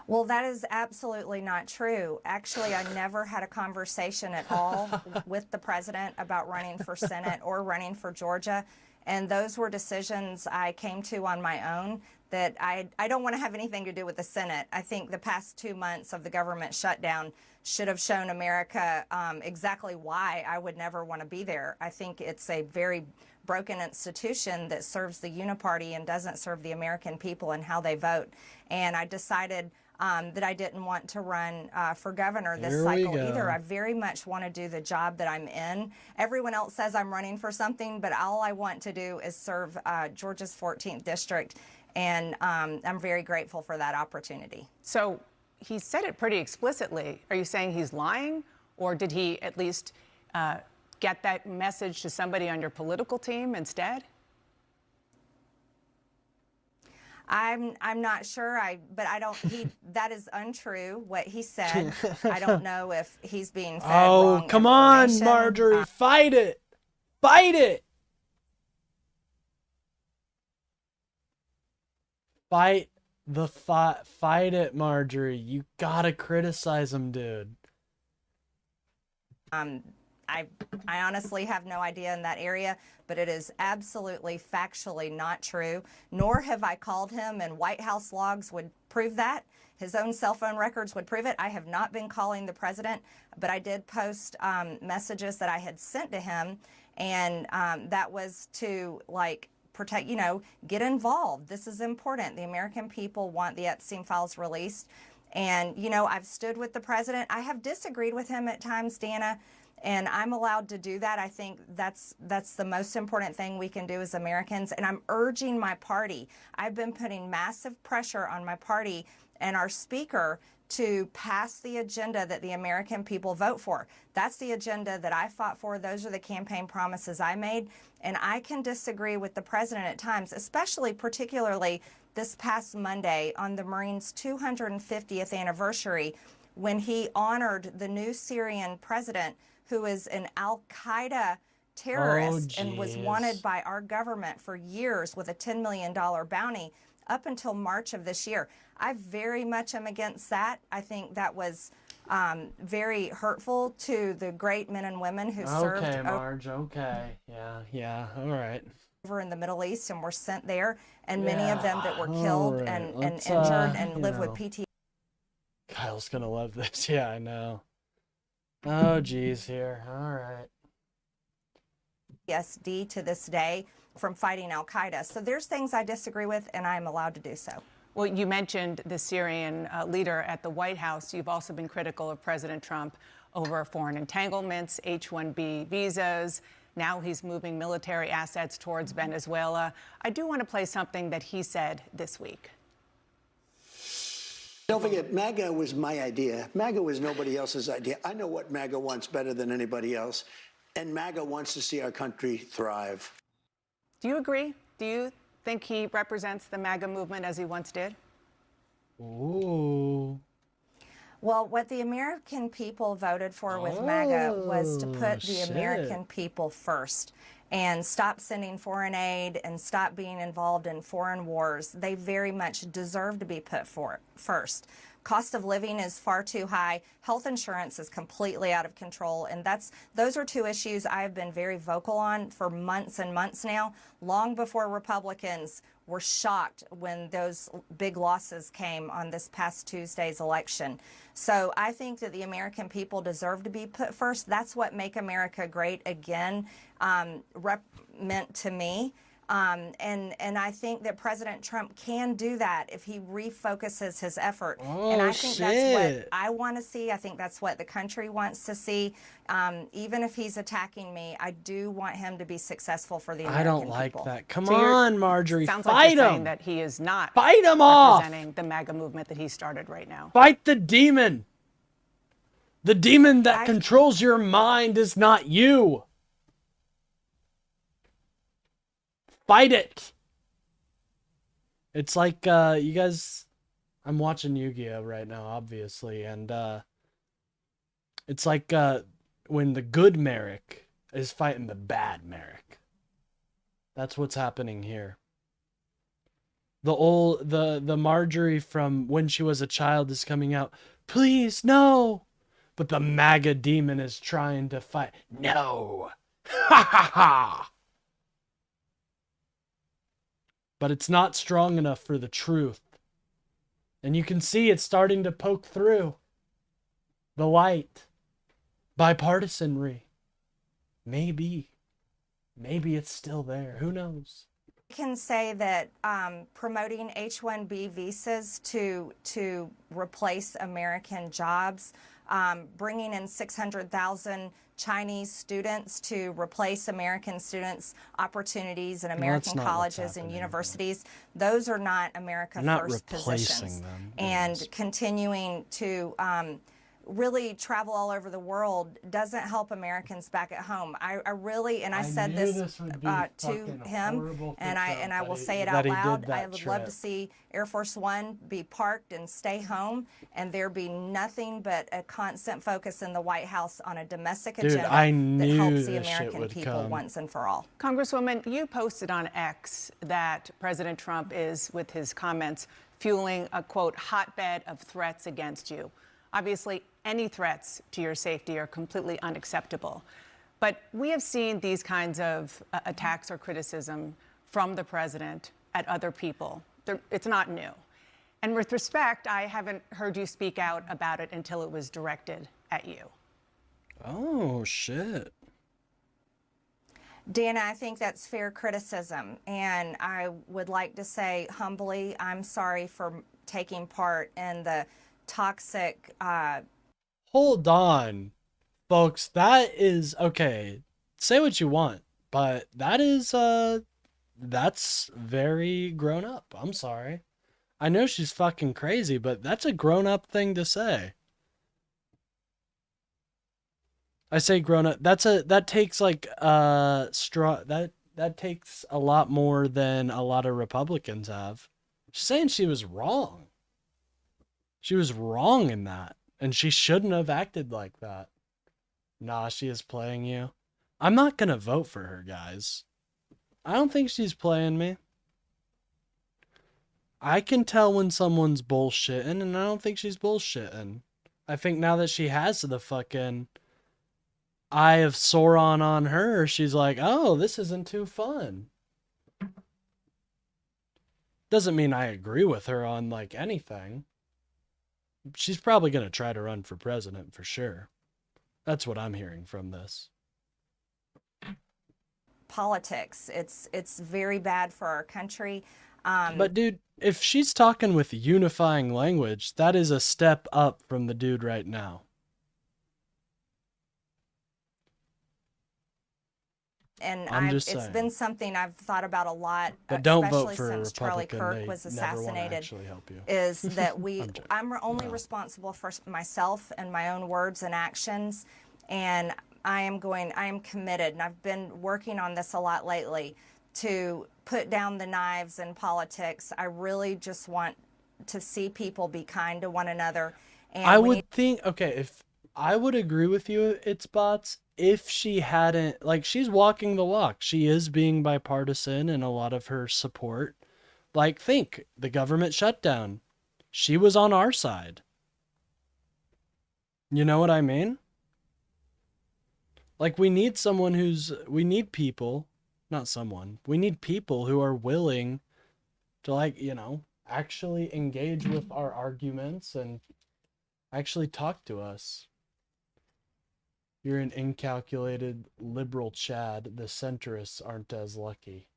Well, that is absolutely not true. Actually, I never had a conversation at all with the president about running for Senate or running for Georgia. And those were decisions I came to on my own, that I don't want to have anything to do with the Senate. I think the past 2 months of the government shutdown should have shown America exactly why I would never want to be there. I think it's a very broken institution that serves the uniparty and doesn't serve the American people and how they vote. And I decided that I didn't want to run for governor this cycle either. I very much want to do the job that I'm in. Everyone else says I'm running for something, but all I want to do is serve Georgia's 14th district, and I'm very grateful for that opportunity. So he said it pretty explicitly. Are you saying he's lying, or did he at least get that message to somebody on your political team instead? I'm not sure. But I don't. That is untrue. What he said. I don't know if he's being fed wrong come on, information. Marjorie, fight it, fight it. Fight it, Marjorie. You gotta criticize him, dude. I honestly have no idea in that area, but it is absolutely factually not true. Nor have I called him, and White House logs would prove that. His own cell phone records would prove it. I have not been calling the president, but I did post messages that I had sent to him, and that was to, like, protect, get involved. This is important. The American people want the Epstein files released. And, I've stood with the president. I have disagreed with him at times, Dana, and I'm allowed to do that. I think that's the most important thing we can do as Americans. And I'm urging my party. I've been putting massive pressure on my party and our speaker to pass the agenda that the American people vote for. That's the agenda that I fought for. Those are the campaign promises I made. And I can disagree with the president at times, particularly this past Monday on the Marines' 250th anniversary, when he honored the new Syrian president, who is an Al-Qaeda terrorist and was wanted by our government for years with a $10 million bounty up until March of this year. I very much am against that. I think that was very hurtful to the great men and women who served. Okay, Marge, okay. Yeah, all right. Over in the Middle East and were sent there, and many of them that were killed and injured and live with PTSD. Kyle's gonna love this. Yeah, I know. Oh, geez, here. All right. PTSD to this day from fighting Al-Qaeda. So there's things I disagree with, and I'm allowed to do so. Well, you mentioned the Syrian leader at the White House. You've also been critical of President Trump over foreign entanglements, H-1B visas. Now he's moving military assets towards Venezuela. I do want to play something that he said this week. Don't forget, MAGA was my idea. MAGA was nobody else's idea. I know what MAGA wants better than anybody else, and MAGA wants to see our country thrive. Do you agree? Do you think he represents the MAGA movement as he once did? Ooh. Well, what the American people voted for with MAGA was to put the American people first and stop sending foreign aid and stop being involved in foreign wars. They very much deserve to be put first. Cost of living is far too high. Health insurance is completely out of control. And those are two issues I've been very vocal on for months and months now, long before Republicans were shocked when those big losses came on this past Tuesday's election. So I think that the American people deserve to be put first. That's what Make America Great Again meant to me. And I think that President Trump can do that if he refocuses his effort. And I think that's what I want to see. I think that's what the country wants to see. Even if he's attacking me, I do want him to be successful for the American people. I don't like that. Come on, Marjorie, sounds fight like you're him. saying that he is not fight him off. Representing the MAGA movement that he started right now. Fight the demon. The demon that controls your mind is not you. Fight it. It's like, you guys, I'm watching Yu-Gi-Oh right now, obviously, and it's like when the good Merrick is fighting the bad Merrick. That's what's happening here. The Marjorie from when she was a child is coming out. Please, no. But the MAGA demon is trying to fight. No. Ha ha ha. But it's not strong enough for the truth. And you can see it's starting to poke through. The light. Bipartisanry. Maybe. Maybe it's still there. Who knows? I can say that promoting H-1B visas to replace American jobs, bringing in 600,000 Chinese students to replace American students' opportunities in American colleges and universities. Those are not America First positions. Them, and continuing to really travel all over the world doesn't help Americans back at home. I really, and I said this to him, and I will say it out loud. I would love to see Air Force One be parked and stay home, and there be nothing but a constant focus in the White House on a domestic agenda that helps the American people once and for all. Congresswoman, you posted on X that President Trump is, with his comments, fueling a, quote, hotbed of threats against you. Obviously, any threats to your safety are completely unacceptable. But we have seen these kinds of attacks or criticism from the president at other people. It's not new. And with respect, I haven't heard you speak out about it until it was directed at you. Oh, shit. Dana, I think that's fair criticism. And I would like to say humbly, I'm sorry for taking part in the toxic Hold on, folks. That is okay. Say what you want, but that is that's very grown up. I'm sorry. I know she's fucking crazy, but that's a grown up thing to say. I say grown up. That takes like that takes a lot more than a lot of Republicans have. She's saying she was wrong. She was wrong in that, and she shouldn't have acted like that. Nah, she is playing you. I'm not gonna vote for her, guys. I don't think she's playing me. I can tell when someone's bullshitting, and I don't think she's bullshitting. I think now that she has the fucking Eye of Sauron on her, she's like, oh, this isn't too fun. Doesn't mean I agree with her on, like, anything. She's probably going to try to run for president for sure. That's what I'm hearing from this. Politics. It's very bad for our country. But dude, if she's talking with unifying language, that is a step up from the dude right now. And it's been something I've thought about a lot, but don't especially vote for since Charlie Kirk was assassinated, is that I'm only responsible for myself and my own words and actions. And I am committed, and I've been working on this a lot lately, to put down the knives in politics. I really just want to see people be kind to one another. And I would think, okay, if I would agree with you, it's bots, if she hadn't, like, she's walking the walk. She is being bipartisan in a lot of her support. Like, think, the government shutdown. She was on our side. You know what I mean? Like, we need people, not someone, we need people who are willing to, like, you know, actually engage with our arguments and actually talk to us. You're an incalculated liberal Chad. The centrists aren't as lucky.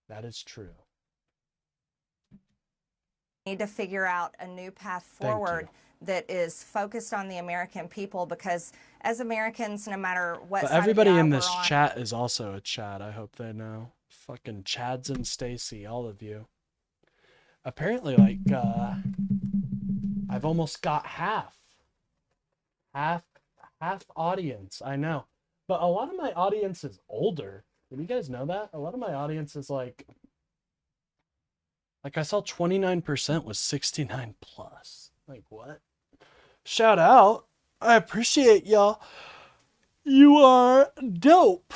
That is true. We need to figure out a new path forward that is focused on the American people, because as Americans, no matter what but side everybody of the in aisle this we're on, chat is also a Chad. I hope they know. Fucking Chads and Stacy, all of you. Apparently, like, I've almost got half audience. I know, but a lot of my audience is older. Did you guys know that? A lot of my audience is like I saw 29% was 69 plus. Like, what? Shout out. I appreciate y'all. You are dope.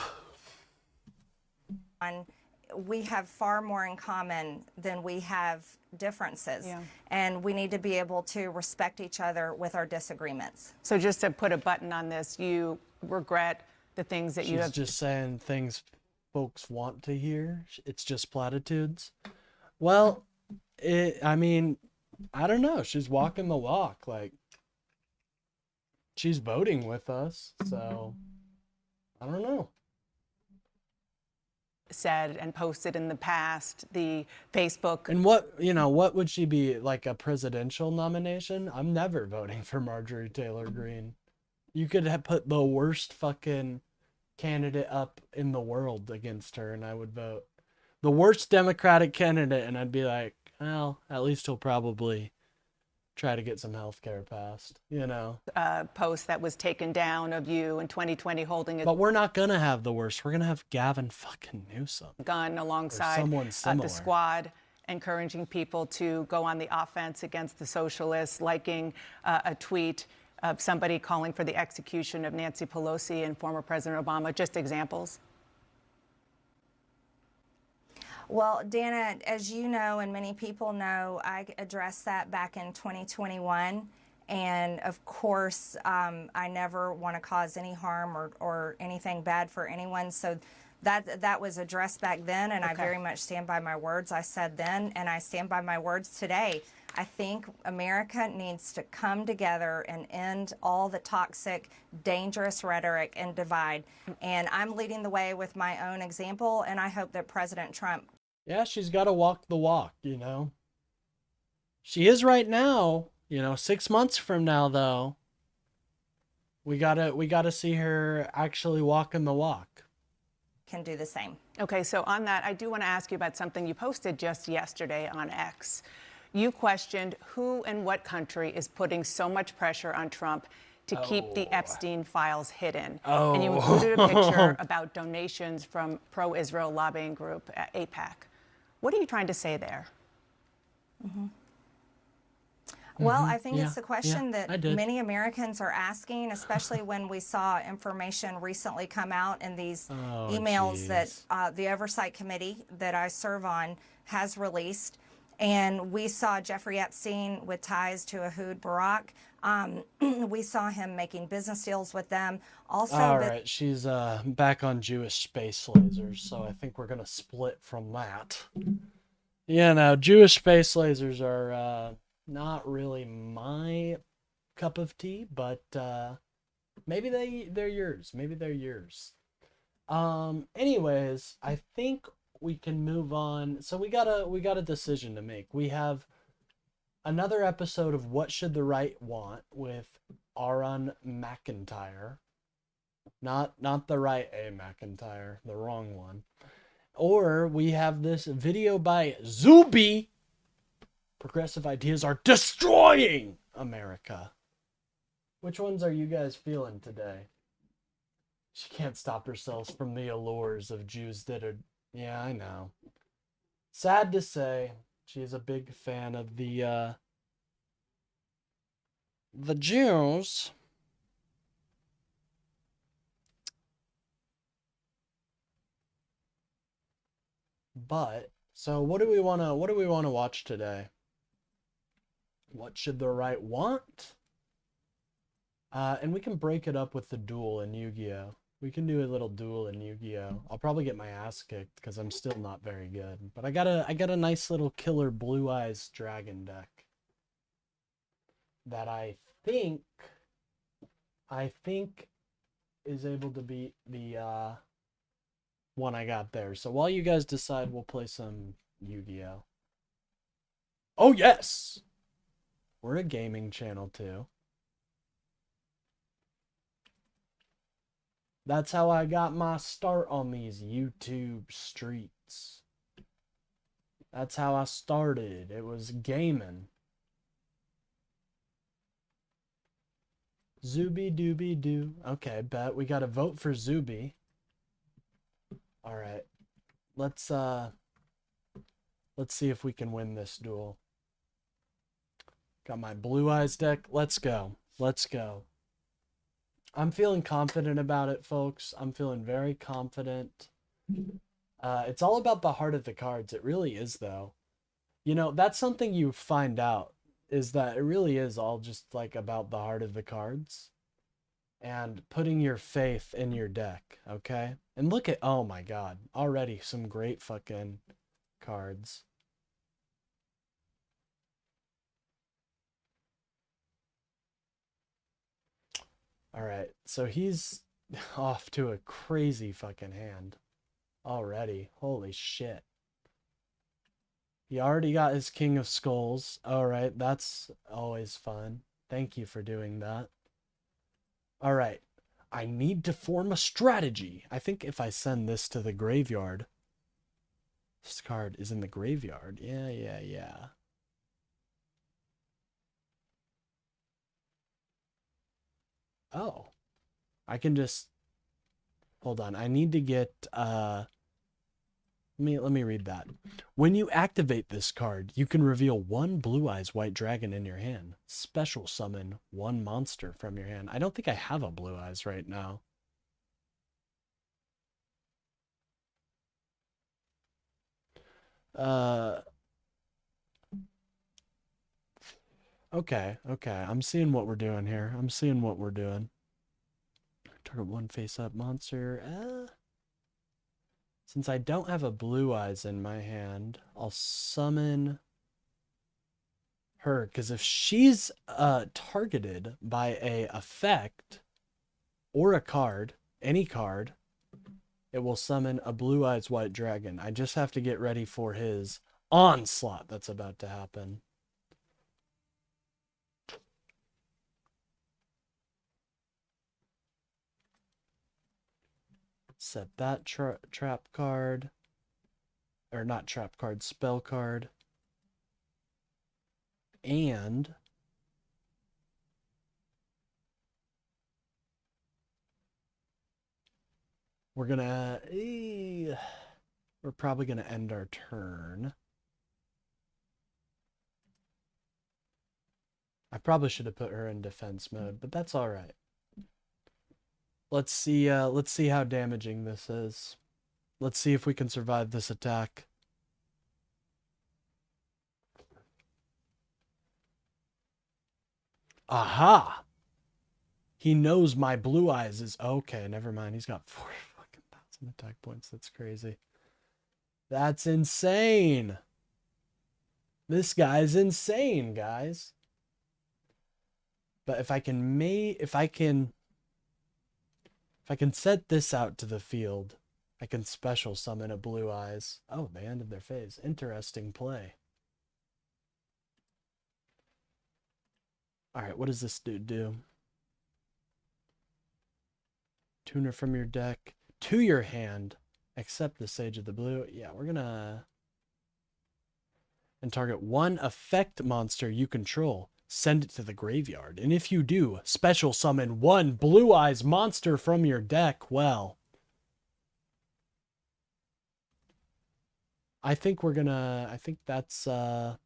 We have far more in common than we have differences. And we need to be able to respect each other with our disagreements. So just to put a button on this, you regret the things that you have... She's just saying things folks want to hear. It's just platitudes. Well, I mean, I don't know. She's walking the walk. Like, she's voting with us. So, I don't know. Said and posted in the past, the Facebook... And what would she be, like a presidential nomination? I'm never voting for Marjorie Taylor Greene. You could have put the worst fucking candidate up in the world against her and I would vote. The worst Democratic candidate and I'd be like, well, at least he'll probably try to get some health care passed, you know. Post that was taken down of you in 2020 holding a But we're not going to have the worst. We're going to have Gavin fucking Newsom. gun alongside someone similar. the squad, encouraging people to go on the offense against the socialists, liking a tweet of somebody calling for the execution of Nancy Pelosi and former President Obama. Just examples. Well, Dana, as you know, and many people know, I addressed that back in 2021. And of course, I never want to cause any harm or anything bad for anyone. So that was addressed back then, and I very much stand by my words I said then, and I stand by my words today. I think America needs to come together and end all the toxic, dangerous rhetoric and divide. And I'm leading the way with my own example, and I hope that President Trump... Yeah, she's got to walk the walk, you know. She is right now, you know. 6 months from now, though, we gotta see her actually walking the walk. Can do the same. Okay, so on that, I do want to ask you about something you posted just yesterday on X. You questioned who and what country is putting so much pressure on Trump to keep the Epstein files hidden. And you included a picture about donations from pro-Israel lobbying group AIPAC. What are you trying to say there? Well, I think it's the question that many Americans are asking, especially when we saw information recently come out in these emails that the Oversight Committee that I serve on has released. And we saw Jeffrey Epstein with ties to Ehud Barak. We saw him making business deals with them. Also, all right, she's back on Jewish space lasers, so I think we're gonna split from that. You know, Jewish space lasers are not really my cup of tea, but maybe they're yours. Maybe they're yours. Anyways, I think we can move on. So we got a decision to make. We have another episode of What Should the Right Want with Aaron McIntyre. Not the right A McIntyre, the wrong one. Or we have this video by Zuby. Progressive ideas are destroying America. Which ones are you guys feeling today? She can't stop herself from the allures of Jews that are... Yeah, I know. Sad to say, she's a big fan of the Jews. But so what do we want to watch today? What should the right want? And we can break it up with the duel in Yu-Gi-Oh. We can do a little duel in Yu-Gi-Oh. I'll probably get my ass kicked because I'm still not very good. But I got a nice little killer Blue Eyes Dragon deck that I think is able to beat the one I got there. So while you guys decide, we'll play some Yu-Gi-Oh. Oh yes! We're a gaming channel too. That's how I got my start on these YouTube streets. That's how I started. It was gaming. Zuby dooby doo. Okay, bet we gotta vote for Zuby. Alright. Let's see if we can win this duel. Got my Blue Eyes deck. Let's go. Let's go. I'm feeling confident about it, folks. I'm feeling very confident. It's all about the heart of the cards. It really is, though. You know, that's something you find out, is that it really is all just like about the heart of the cards and putting your faith in your deck, okay? And look at, oh my god, already some great fucking cards. All right, so he's off to a crazy fucking hand already. Holy shit. He already got his King of Skulls. All right, that's always fun. Thank you for doing that. All right, I need to form a strategy. I think if I send this to the graveyard... This card is in the graveyard. Yeah. Oh, I can just, hold on. I need to get, let me read that. When you activate this card, you can reveal one Blue Eyes White Dragon in your hand. Special summon one monster from your hand. I don't think I have a Blue Eyes right now. Okay. I'm seeing what we're doing here. Target one face-up monster. Since I don't have a Blue Eyes in my hand, I'll summon her, because if she's targeted by a effect or a card, any card, it will summon a Blue Eyes White Dragon. I just have to get ready for his onslaught that's about to happen. Set that trap card, or not trap card, spell card. And we're gonna, we're probably gonna end our turn. I probably should have put her in defense mode, but that's all right. Let's see how damaging this is. Let's see if we can survive this attack. Aha! He knows my Blue Eyes is okay. Never mind. He's got 4,000 attack points. That's crazy. That's insane. This guy's insane, guys. But if I can set this out to the field, I can special summon a Blue Eyes. Oh, they ended their phase. Interesting play. All right, what does this dude do? Tuner from your deck to your hand, except the Sage of the Blue. Yeah, we're gonna... And target one effect monster you control. Send it to the graveyard. And if you do, special summon one Blue Eyes monster from your deck. Well, I think that's, hold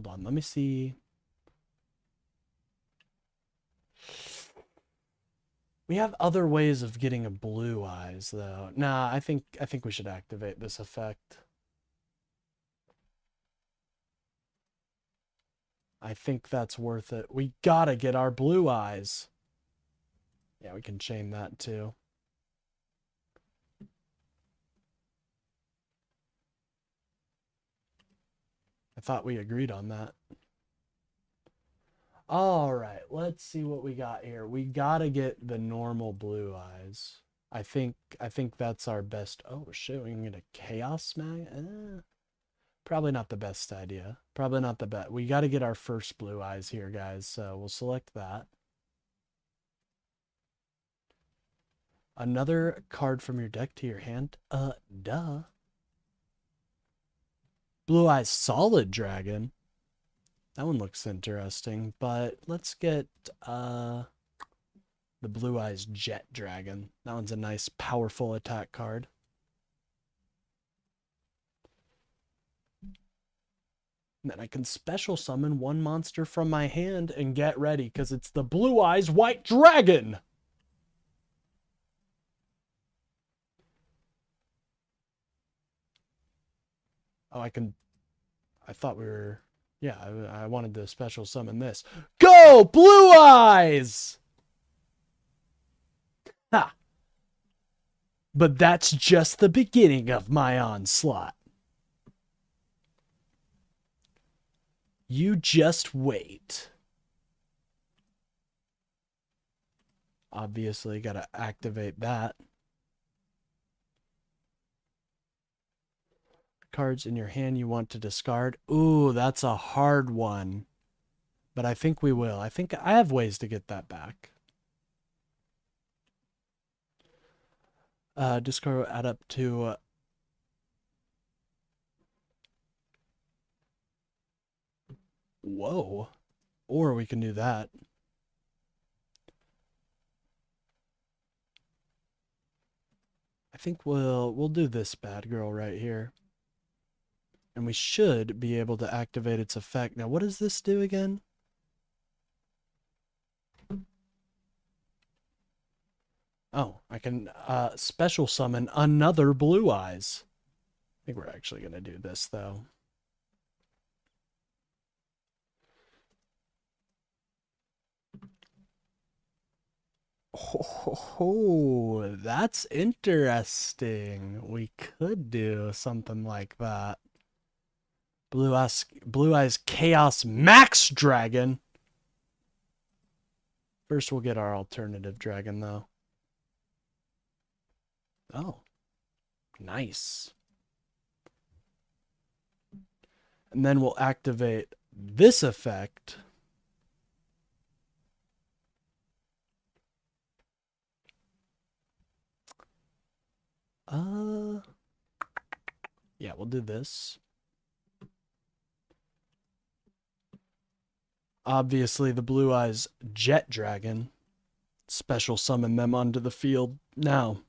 on, let me see. We have other ways of getting a Blue Eyes, though. Nah, I think we should activate this effect. I think that's worth it. We gotta get our Blue Eyes. Yeah, we can chain that too. I thought we agreed on that. All right, let's see what we got here. We gotta get the normal Blue Eyes. I think that's our best. Oh shit, we can get a Chaos Mag. Probably not the best idea. Probably not the best. We got to get our first Blue Eyes here, guys. So we'll select that. Another card from your deck to your hand. Duh. Blue Eyes Solid Dragon. That one looks interesting, but let's get the Blue Eyes Jet Dragon. That one's a nice, powerful attack card. And then I can special summon one monster from my hand and get ready, because it's the Blue Eyes White Dragon! Oh, I thought we were... Yeah, I wanted to special summon this. Go, Blue Eyes! Ha! But that's just the beginning of my onslaught. You just wait. Obviously, gotta activate that. Cards in your hand you want to discard. Ooh, that's a hard one. But I think we will. I think I have ways to get that back. Discard add up to... Whoa. Or we can do that. I think we'll do this bad girl right here. And we should be able to activate its effect. Now, what does this do again? Oh, I can special summon another Blue Eyes. I think we're actually going to do this, though. Oh, that's interesting. We could do something like that. Blue Eyes Chaos Max Dragon. First, we'll get our alternative dragon, though. Oh, nice. And then we'll activate this effect. Yeah, we'll do this. Obviously, the Blue Eyes Jet Dragon. Special summon them onto the field now.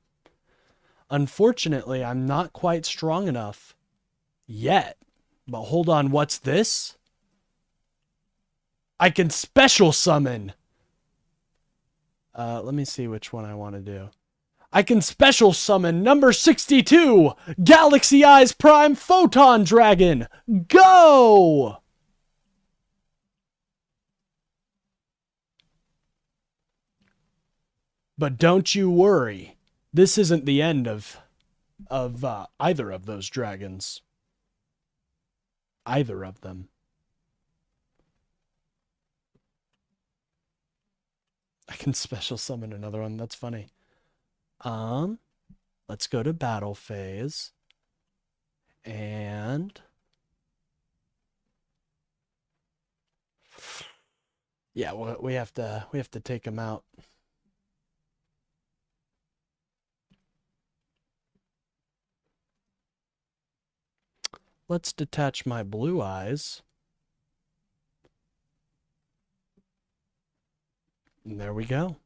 Unfortunately, I'm not quite strong enough yet. But hold on, what's this? I can special summon. Let me see which one I want to do. I can special summon number 62, Galaxy Eyes Prime Photon Dragon. Go! But don't you worry. This isn't the end of either of those dragons. Either of them. I can special summon another one. That's funny. Let's go to battle phase. And yeah, we have to take him out. Let's detach my Blue Eyes. And there we go.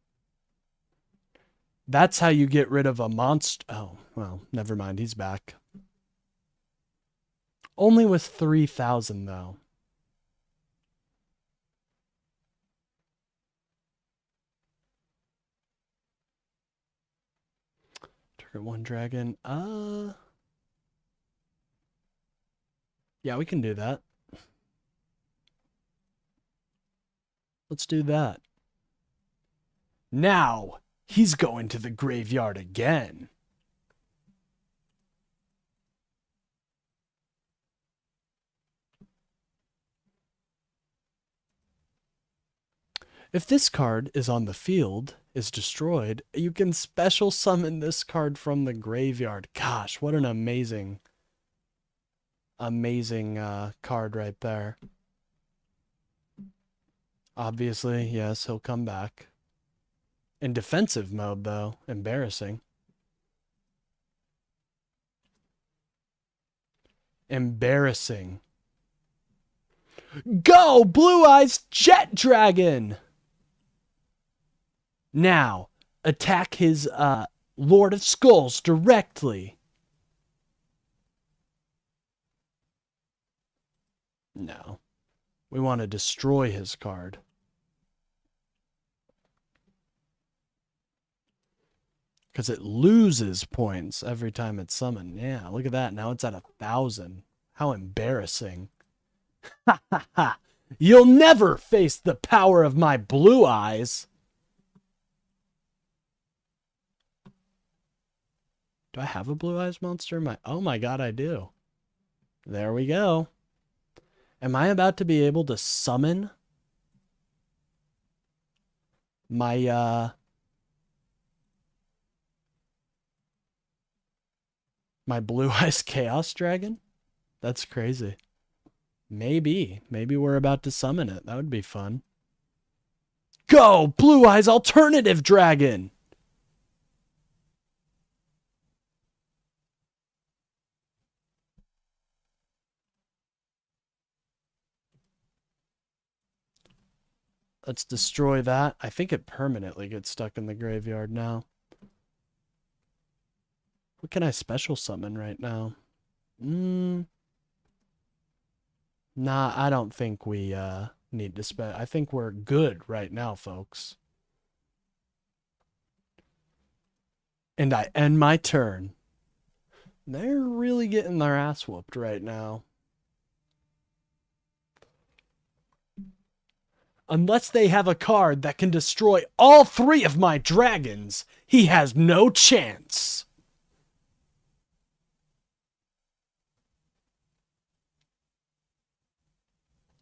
That's how you get rid of a monster. Oh, well, never mind. He's back. Only with 3,000, though. Target one dragon. Yeah, we can do that. Let's do that. Now, he's going to the graveyard again. If this card is on the field, is destroyed, you can special summon this card from the graveyard. Gosh, what an amazing card right there. Obviously, yes, he'll come back. In defensive mode, though. Embarrassing. Embarrassing. Go, Blue Eyes Jet Dragon! Now, attack his Lord of Skulls directly. No. We want to destroy his card. Because it loses points every time it's summoned. Yeah, look at that. Now it's at 1,000. How embarrassing. Ha ha ha. You'll never face the power of my Blue Eyes. Do I have a Blue Eyes monster in my... Oh my god, I do. There we go. Am I about to be able to summon my my Blue Eyes Chaos Dragon? That's crazy. Maybe we're about to summon it. That would be fun. Go, Blue Eyes Alternative Dragon! Let's destroy that. I think it permanently gets stuck in the graveyard now. What can I special summon right now? Nah, I don't think we need to spend. I think we're good right now, folks. And I end my turn. They're really getting their ass whooped right now. Unless they have a card that can destroy all 3 of my dragons, he has no chance.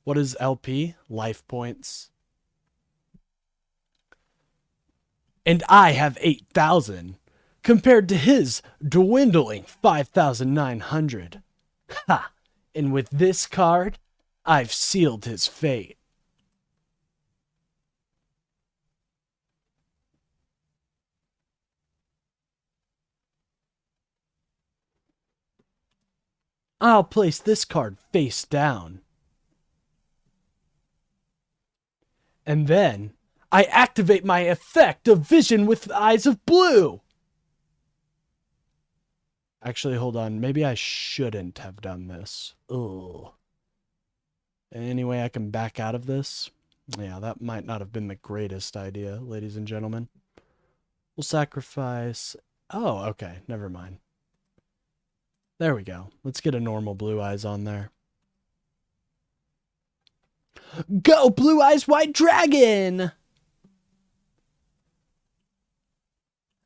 What is LP? Life points. And I have 8,000, compared to his dwindling 5,900. Ha! And with this card, I've sealed his fate. I'll place this card face down. And then, I activate my effect of vision with eyes of blue. Actually, hold on. Maybe I shouldn't have done this. Ugh. Any way I can back out of this? Yeah, that might not have been the greatest idea, ladies and gentlemen. We'll sacrifice... Oh, okay. Never mind. There we go. Let's get a normal Blue Eyes on there. Go, Blue Eyes White Dragon!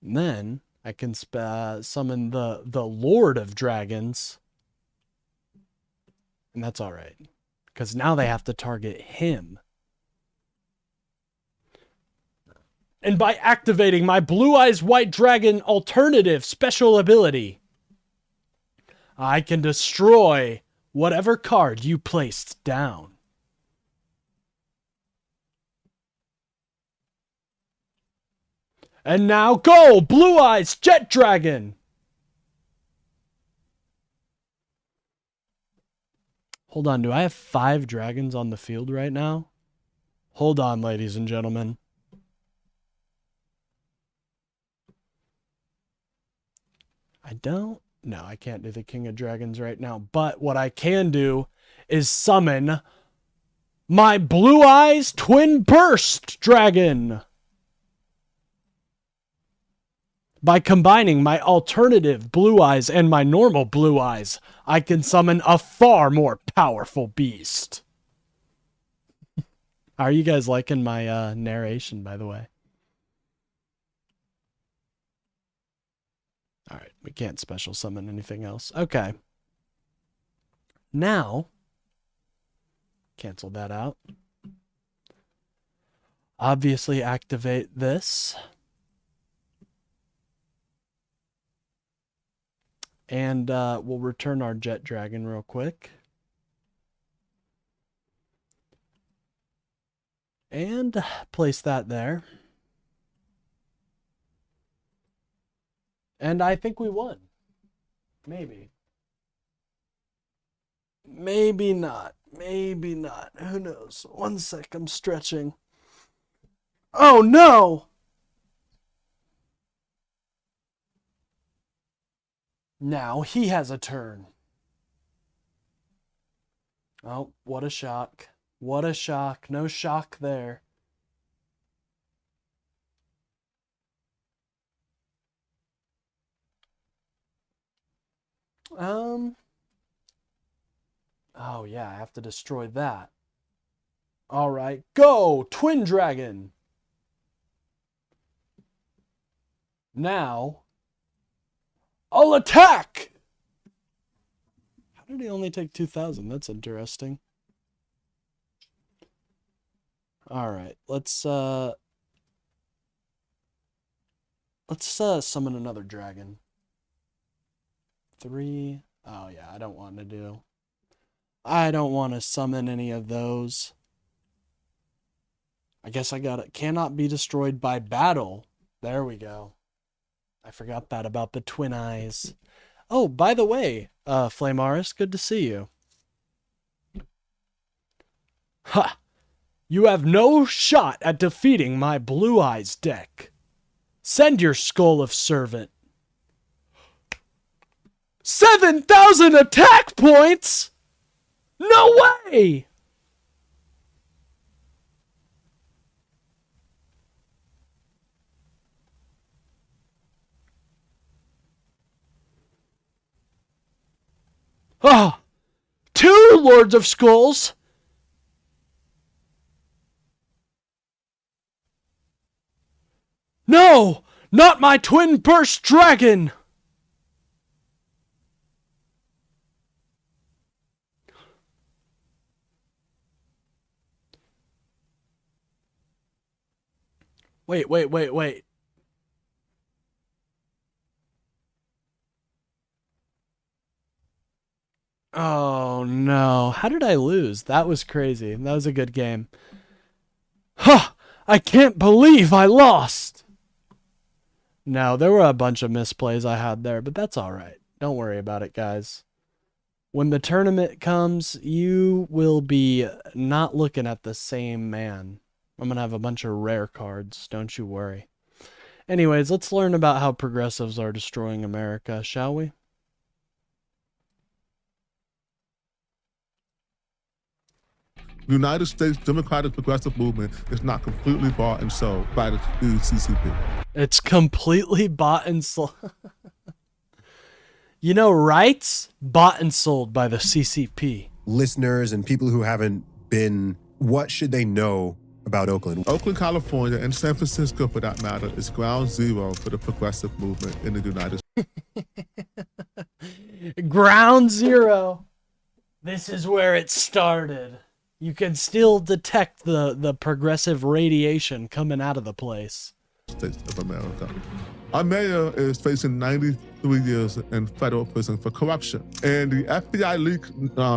And then I can summon the Lord of Dragons. And that's alright. Because now they have to target him. And by activating my Blue Eyes White Dragon alternative special ability, I can destroy whatever card you placed down. And now go, Blue Eyes Jet Dragon! Hold on, do I have 5 dragons on the field right now? Hold on, ladies and gentlemen. I don't... No, I can't do the King of Dragons right now. But what I can do is summon my Blue Eyes Twin Burst Dragon. By combining my alternative Blue Eyes and my normal Blue Eyes, I can summon a far more powerful beast. How are you guys liking my narration, by the way? Alright, we can't special summon anything else. Okay. Now, cancel that out. Obviously activate this. And we'll return our Jet Dragon real quick. And place that there. And I think we won. Maybe. Maybe not. Maybe not. Who knows? 1 sec, I'm stretching. Oh no! Now he has a turn. Oh, what a shock. What a shock. No shock there. Oh yeah, I have to destroy that. Alright, go! Twin Dragon! Now... I'll attack! How did he only take 2,000? That's interesting. Alright, let's summon another dragon. 3. Oh yeah, I don't want to summon any of those. I guess I got it. Cannot be destroyed by battle. There we go. I forgot that about the twin eyes. Oh, by the way, Flamaris, good to see you. Ha! You have no shot at defeating my Blue Eyes deck. Send your Skull of Servant. 7,000 attack points? No way! Ah, 2 Lords of Skulls. No, not my twin burst dragon. Wait. Oh no. How did I lose? That was crazy. That was a good game. Huh! I can't believe I lost! No, there were a bunch of misplays I had there, but that's alright. Don't worry about it, guys. When the tournament comes, you will be not looking at the same man. I'm going to have a bunch of rare cards, don't you worry. Anyways, let's learn about how progressives are destroying America, shall we? The United States Democratic Progressive Movement is not completely bought and sold by the CCP. It's completely bought and sold. You know, rights bought and sold by the CCP. Listeners and people who haven't been, what should they know about Oakland? Oakland, California, and San Francisco, for that matter, is ground zero for the progressive movement in the United States. Ground zero. This is where it started. You can still detect the progressive radiation coming out of the place. States of America. Our mayor is facing 93 years in federal prison for corruption. And the FBI leaked,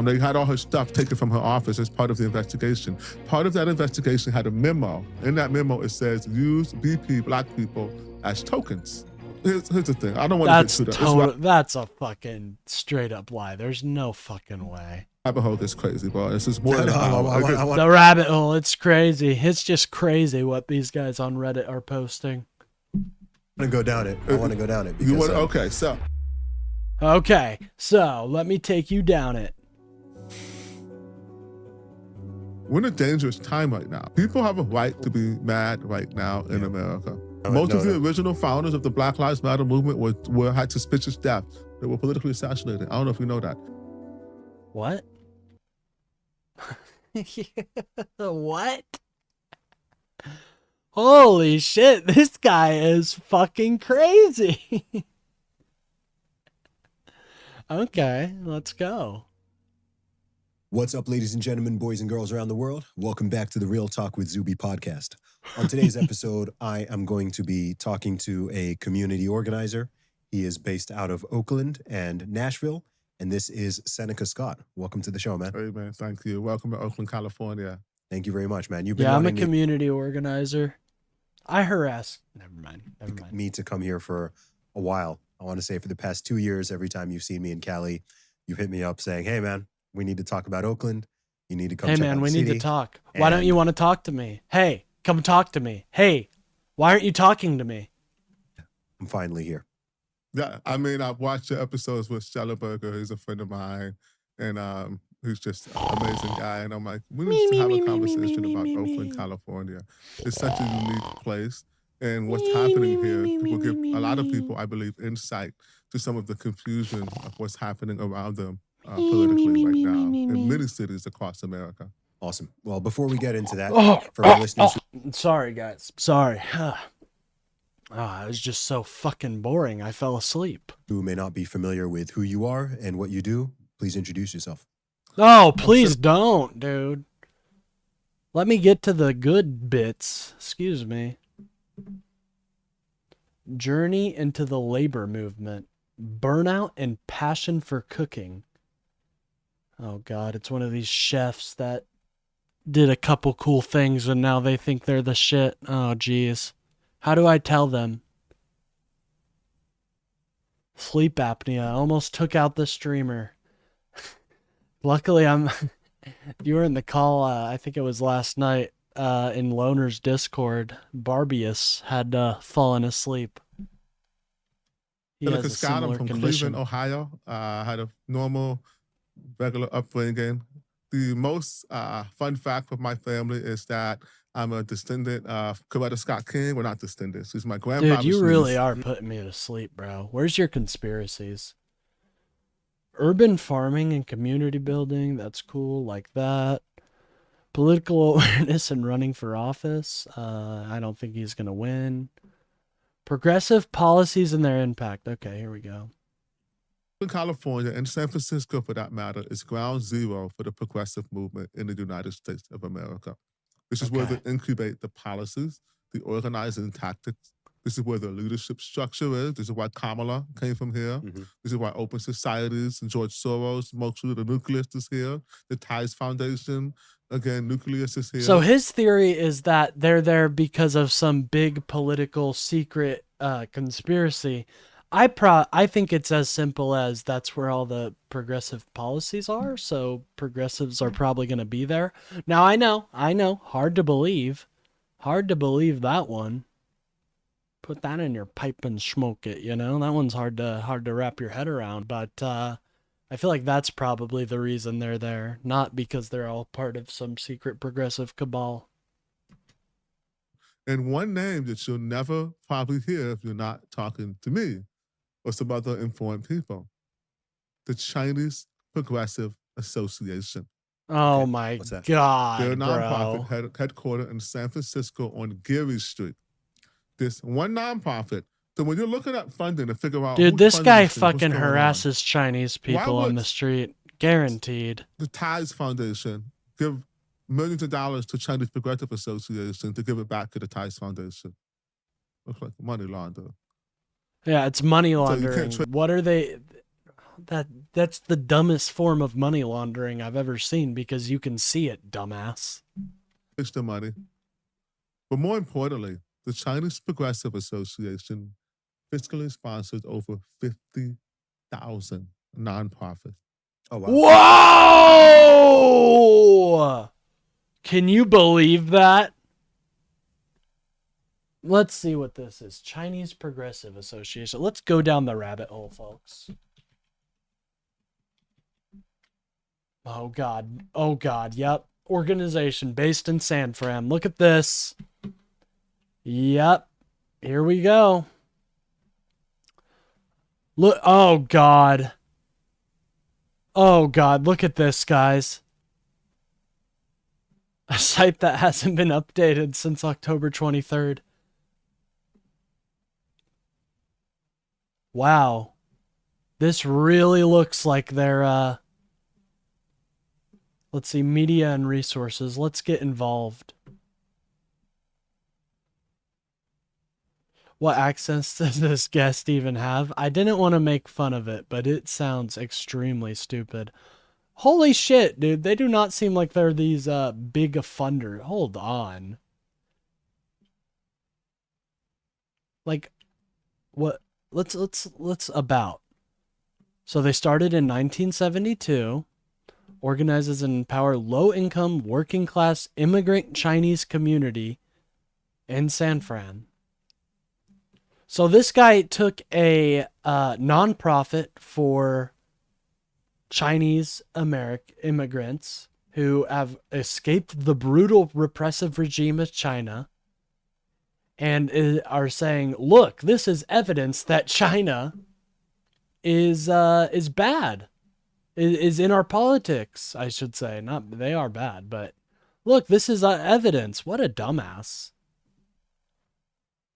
they had all her stuff taken from her office as part of the investigation. Part of that investigation had a memo. In that memo, it says, use BP black people as tokens. Here's the thing. I don't want to get to that. That's a fucking straight up lie. There's no fucking way. Rabbit hole is crazy, bro. This is more than the rabbit hole. It's crazy. It's just crazy what these guys on Reddit are posting. I want to go down it. I want to go down it. Because, Okay, so let me take you down it. We're in a dangerous time right now. People have a right to be mad right now in America. Most of the original founders of the Black Lives Matter movement had suspicious deaths. They were politically assassinated. I don't know if you know that. What? What? Holy shit, this guy is fucking crazy. Okay, let's go. What's up, ladies and gentlemen, boys and girls around the world? Welcome back to the Real Talk with Zuby podcast. On today's episode, I am going to be talking to a community organizer. He is based out of Oakland and Nashville, and this is Seneca Scott. Welcome to the show, man. Hey, man, thank you. Welcome to Oakland, California. Thank you very much, man. You've been I'm a community organizer. I harass. Never mind. Me to come here for a while. I want to say for the past 2 years, every time you've seen me in Cali, you've hit me up saying, hey, man, we need to talk about Oakland. You need to come check out the city. Hey, man, we need to talk. Why don't you want to talk to me? Hey, come talk to me. Hey, why aren't you talking to me? I'm finally here. Yeah, I mean, I've watched the episodes with Schellenberger. He's a friend of mine, and he's just an amazing guy. And I'm like, we need to have a conversation about Oakland, California. It's such a unique place, and what's happening here will give a lot of people, I believe, insight to some of the confusion of what's happening around them politically right now in many cities across America. Awesome. Well, before we get into that, for our listeners, sorry, guys. Sorry. It was just so fucking boring. I fell asleep. Who may not be familiar with who you are and what you do, please introduce yourself. Oh, please don't, dude. Let me get to the good bits. Excuse me. Journey into the labor movement. Burnout and passion for cooking. Oh, God. It's one of these chefs that did a couple cool things and now they think they're the shit. Oh, geez. How do I tell them? Sleep apnea almost took out the streamer. Luckily, if you were in the call, I think it was last night, in Loner's Discord, Barbius had fallen asleep. He Like has a a Scott, I'm similar from condition. Cleveland, Ohio. I had a normal, regular upbringing. The most fun fact of my family is that I'm a descendant of Coretta Scott King. We're not descendants. He's my grandfather's Dude, you really niece. are putting me to sleep, bro. Where's your conspiracies? Urban farming and community building, that's cool, like that. Political awareness and running for office, I don't think he's going to win. Progressive policies and their impact. Okay, here we go. In California and San Francisco, for that matter, is ground zero for the progressive movement in the United States of America. This is where they incubate the policies, the organizing tactics. This is where the leadership structure is. This is why Kamala came from here. This is why Open Societies and George Soros, mostly the nucleus is here. The Ties Foundation, again, nucleus is here. So his theory is that they're there because of some big political secret conspiracy. I think it's as simple as that's where all the progressive policies are, so progressives are probably going to be there. Now, I know, hard to believe that one. Put that in your pipe and smoke it, you know? That one's hard to wrap your head around, but I feel like that's probably the reason they're there, not because they're all part of some secret progressive cabal. And one name that you'll never probably hear if you're not talking to me or some other informed people. The Chinese Progressive Association. Oh my God, They're a bro. nonprofit headquartered in San Francisco on Geary Street. This one nonprofit. So when you're looking at funding to figure out, Dude, who's this funding guy this thing, what's fucking going on, harasses Chinese people on would the street. Guaranteed. the Ties Foundation give millions of dollars to Chinese Progressive Association to give it back to the Ties Foundation? Looks like money laundering. Yeah, it's money you laundering. can't What are they? That's the dumbest form of money laundering I've ever seen because you can see it, dumbass. It's the money. But more importantly, the Chinese Progressive Association fiscally sponsors over 50,000 nonprofits. Oh, wow. Whoa! Can you believe that? Let's see what this is. Chinese Progressive Association. Let's go down the rabbit hole, folks. Oh, God. Oh, God. Yep. Organization based in San Fran. Look at this. Yep. Here we go. Look. Oh, God. Oh, God. Look at this, guys. A site that hasn't been updated since October 23rd. Wow. This really looks like they're, let's see, media and resources. Let's get involved. What accents does this guest even have? I didn't want to make fun of it, but it sounds extremely stupid. Holy shit, dude. They do not seem like they're these big funders. Hold on. Like, what? Let's about. So they started in 1972. Organizes and empower low-income, working-class, immigrant Chinese community in San Fran. So this guy took a nonprofit for Chinese American immigrants who have escaped the brutal repressive regime of China and are saying, look, this is evidence that China is bad. Is in our politics, I should say. Not they are bad, but look, this is evidence. What a dumbass.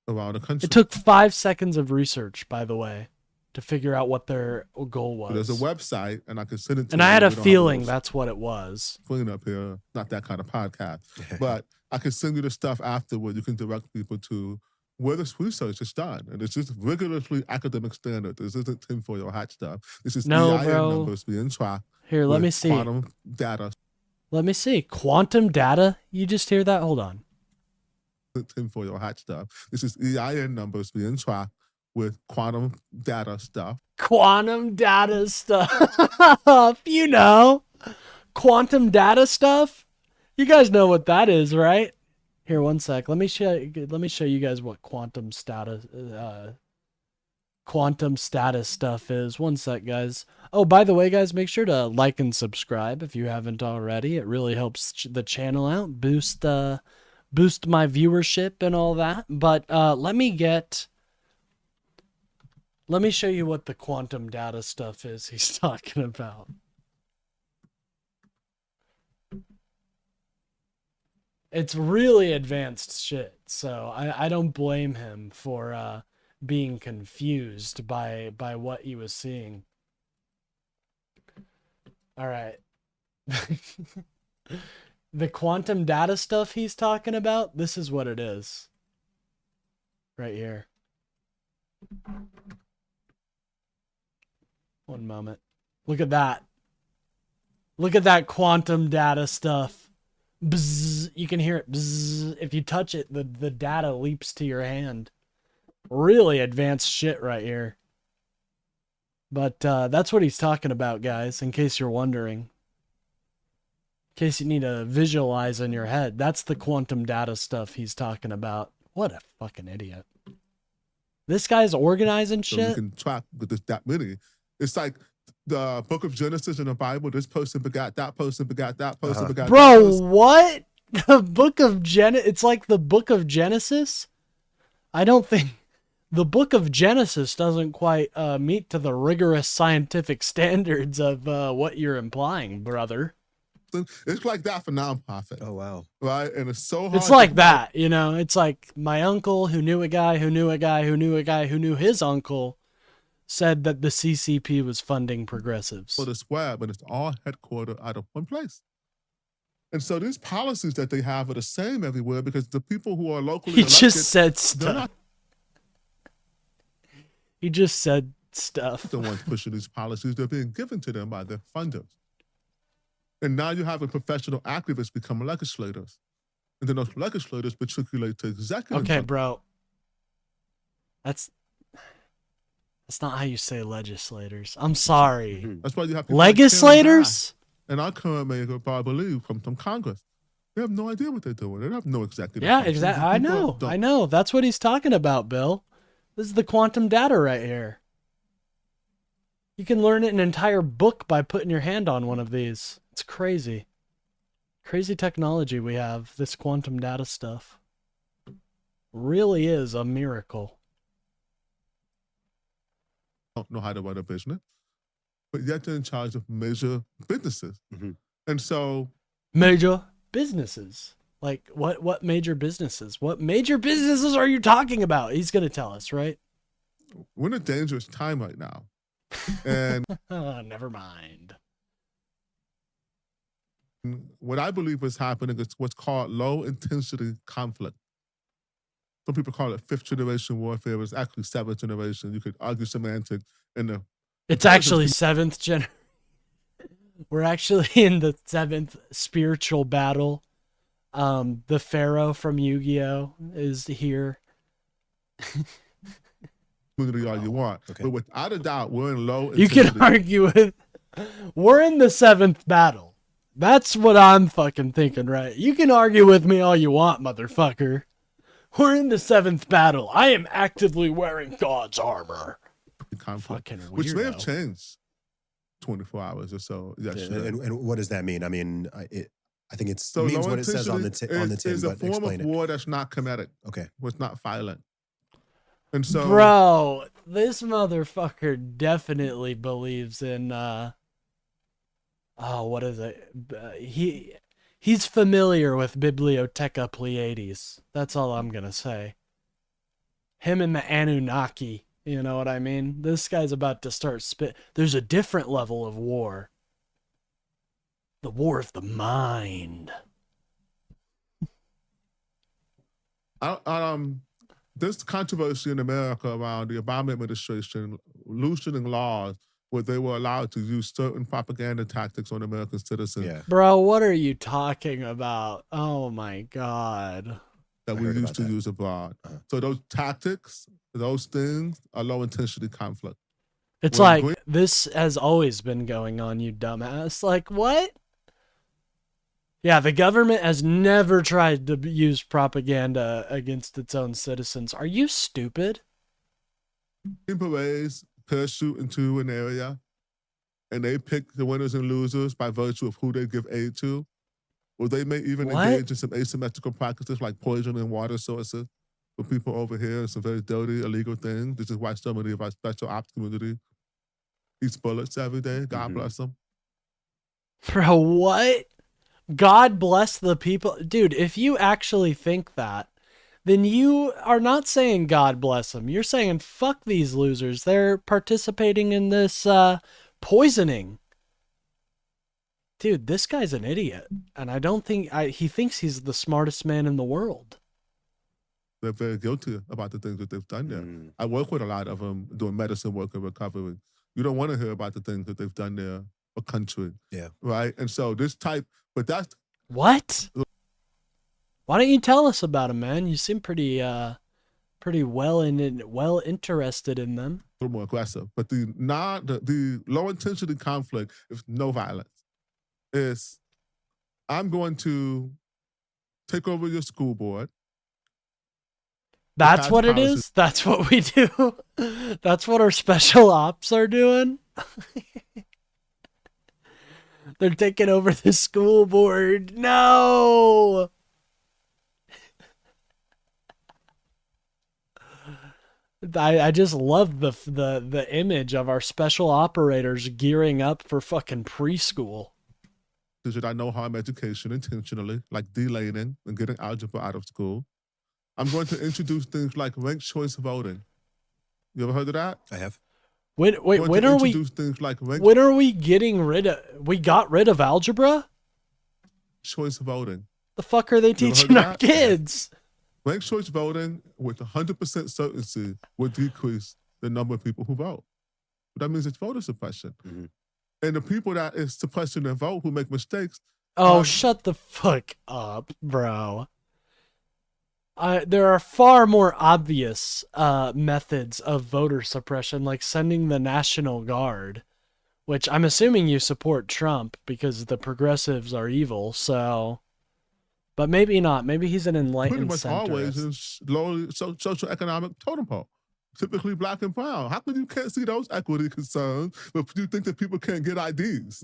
Around the country. It took 5 seconds of research, by the way, to figure out what their goal was. There's a website, and I can send it to and you. I had We a don't have feeling those that's what it was. clean up here, not that kind of podcast. But I can send you the stuff afterward. You can direct people to where this research is done. And it's just rigorously academic standard. This isn't tinfoil hat stuff. This is No, EIN bro. numbers being tracked. Here, let with me see. Quantum data. Let me see. Quantum data? You just hear that? Hold on. Tinfoil hat stuff. This is EIN numbers being tracked with quantum data stuff. Quantum data stuff. You know. Quantum data stuff? You guys know what that is, right? Here, one sec. Let me show you guys what quantum quantum status stuff is. One sec, guys. Oh, by the way, guys, make sure to like and subscribe if you haven't already. It really helps the channel out, boost my viewership and all that. But let me show you what the quantum data stuff is he's talking about. It's really advanced shit, so I don't blame him for being confused by what he was seeing. All right. The quantum data stuff he's talking about, this is what it is. Right here. One moment. Look at that. Look at that quantum data stuff. Bzz, you can hear it. Bzz. If you touch it, the data leaps to your hand. Really advanced shit right here. But that's what he's talking about, guys, in case you're wondering. In case you need to visualize in your head. That's the quantum data stuff he's talking about. What a fucking idiot. This guy's organizing shit. So you can track with that many. It's like the book of Genesis in the Bible. This person begot that person, begot that person, begot that person. Bro, what? The book of it's like the book of Genesis? I don't think the book of Genesis doesn't quite meet to the rigorous scientific standards of what you're implying, brother. It's like that for nonprofit. Oh, wow. Right? And it's so hard. It's like that, you know? It's like my uncle who knew a guy who knew a guy who knew a guy who knew his uncle said that the CCP was funding progressives. For this web, and it's all headquartered out of one place. And so these policies that they have are the same everywhere because the people who are locally He elected, just said they're not stuff. He just said stuff. the ones pushing these policies. They're being given to them by their funders. And now you have a professional activists become legislators. And then those legislators matriculate to executive. Okay, bro. That's not how you say legislators. I'm sorry. That's why you have people like Karen Legislators? Bass and our current mayor, I believe, from Congress. They have no idea what they're doing. They have no executive. Yeah, functions. exactly. These I people know. don't- I know. That's what he's talking about, Bill. This is the quantum data right here. You can learn an entire book by putting your hand on one of these. It's crazy. Crazy technology we have, this quantum data stuff. Really is a miracle. Don't know how to run a business, but yet they're in charge of major businesses. And so Major businesses. Like what major businesses? What major businesses are you talking about? He's going to tell us, right? we're in a dangerous time right now. And never mind. what I believe is happening is what's called low intensity conflict. Some people call it fifth generation warfare. It's actually seventh generation. You could argue semantics in the. It's actually seventh gen. We're actually in the seventh spiritual battle. The Pharaoh from Yu-Gi-Oh is here. All you want, but without a doubt, we're in low. You can argue with. We're in the seventh battle. That's what I'm fucking thinking, right? You can argue with me all you want, motherfucker. We're in the seventh battle. I am actively wearing God's armor. Fucking weirdo. Which may have changed 24 hours or so. And what does that mean? I mean, I think it So means low what it says on the tin. Is a But form explain of war that's not kinetic. Okay, was not violent. And so, Bro, this motherfucker definitely believes in what is it? He's familiar with Bibliotheca Pleiades. That's all I'm gonna say. Him and the Anunnaki, you know what I mean? This guy's about to start spit. There's a different level of war. The war of the mind. there's controversy in America around the Obama administration loosening laws where they were allowed to use certain propaganda tactics on American citizens. Yeah. Bro, what are you talking about? Oh my God. That we used to use abroad. So those tactics, those things are low intensity conflict. It's When like, Green- this has always been going on, you dumbass. Like, what? Yeah, the government has never tried to use propaganda against its own citizens. Are you stupid? Green Berets parachute into an area, and they pick the winners and losers by virtue of who they give aid to. Or they may even engage in some asymmetrical practices like poisoning water sources for people over here. Some very dirty, illegal things. This is why so many of our special ops community eats bullets every day. God bless them. Bro, what? God bless the people. Dude, if you actually think that, then you are not saying God bless them. You're saying, fuck these losers. They're participating in this poisoning. Dude, this guy's an idiot. And I don't think, he thinks he's the smartest man in the world. They're very guilty about the things that they've done there. I work with a lot of them doing medicine work and recovery. You don't want to hear about the things that they've done there for country. Yeah. Right? And so this type, but that's... What? Why don't you tell us about them, man? You seem pretty well interested in them. A little more aggressive. But the low intensity conflict is no violence. Is I'm going to take over your school board. That's what it is? That's what we do? That's what our special ops are doing? They're taking over the school board. No! I just love the image of our special operators gearing up for fucking preschool. Should I know harm education intentionally, like delaning and getting algebra out of school? I'm going to introduce things like ranked choice voting. You ever heard of that? I have. When are we getting rid of? We got rid of algebra? Choice voting. The fuck are they teaching our kids? Ranked choice voting with 100% certainty will decrease the number of people who vote. But that means it's voter suppression. And the people that is suppressing their vote who make mistakes. Oh, shut the fuck up, bro. There are far more obvious methods of voter suppression, like sending the National Guard, which I'm assuming you support Trump because the progressives are evil, so... But maybe not. Maybe he's an enlightened centrist. Pretty much always is low socioeconomic totem pole, typically black and brown. How come you can't see those equity concerns, but you think that people can't get IDs?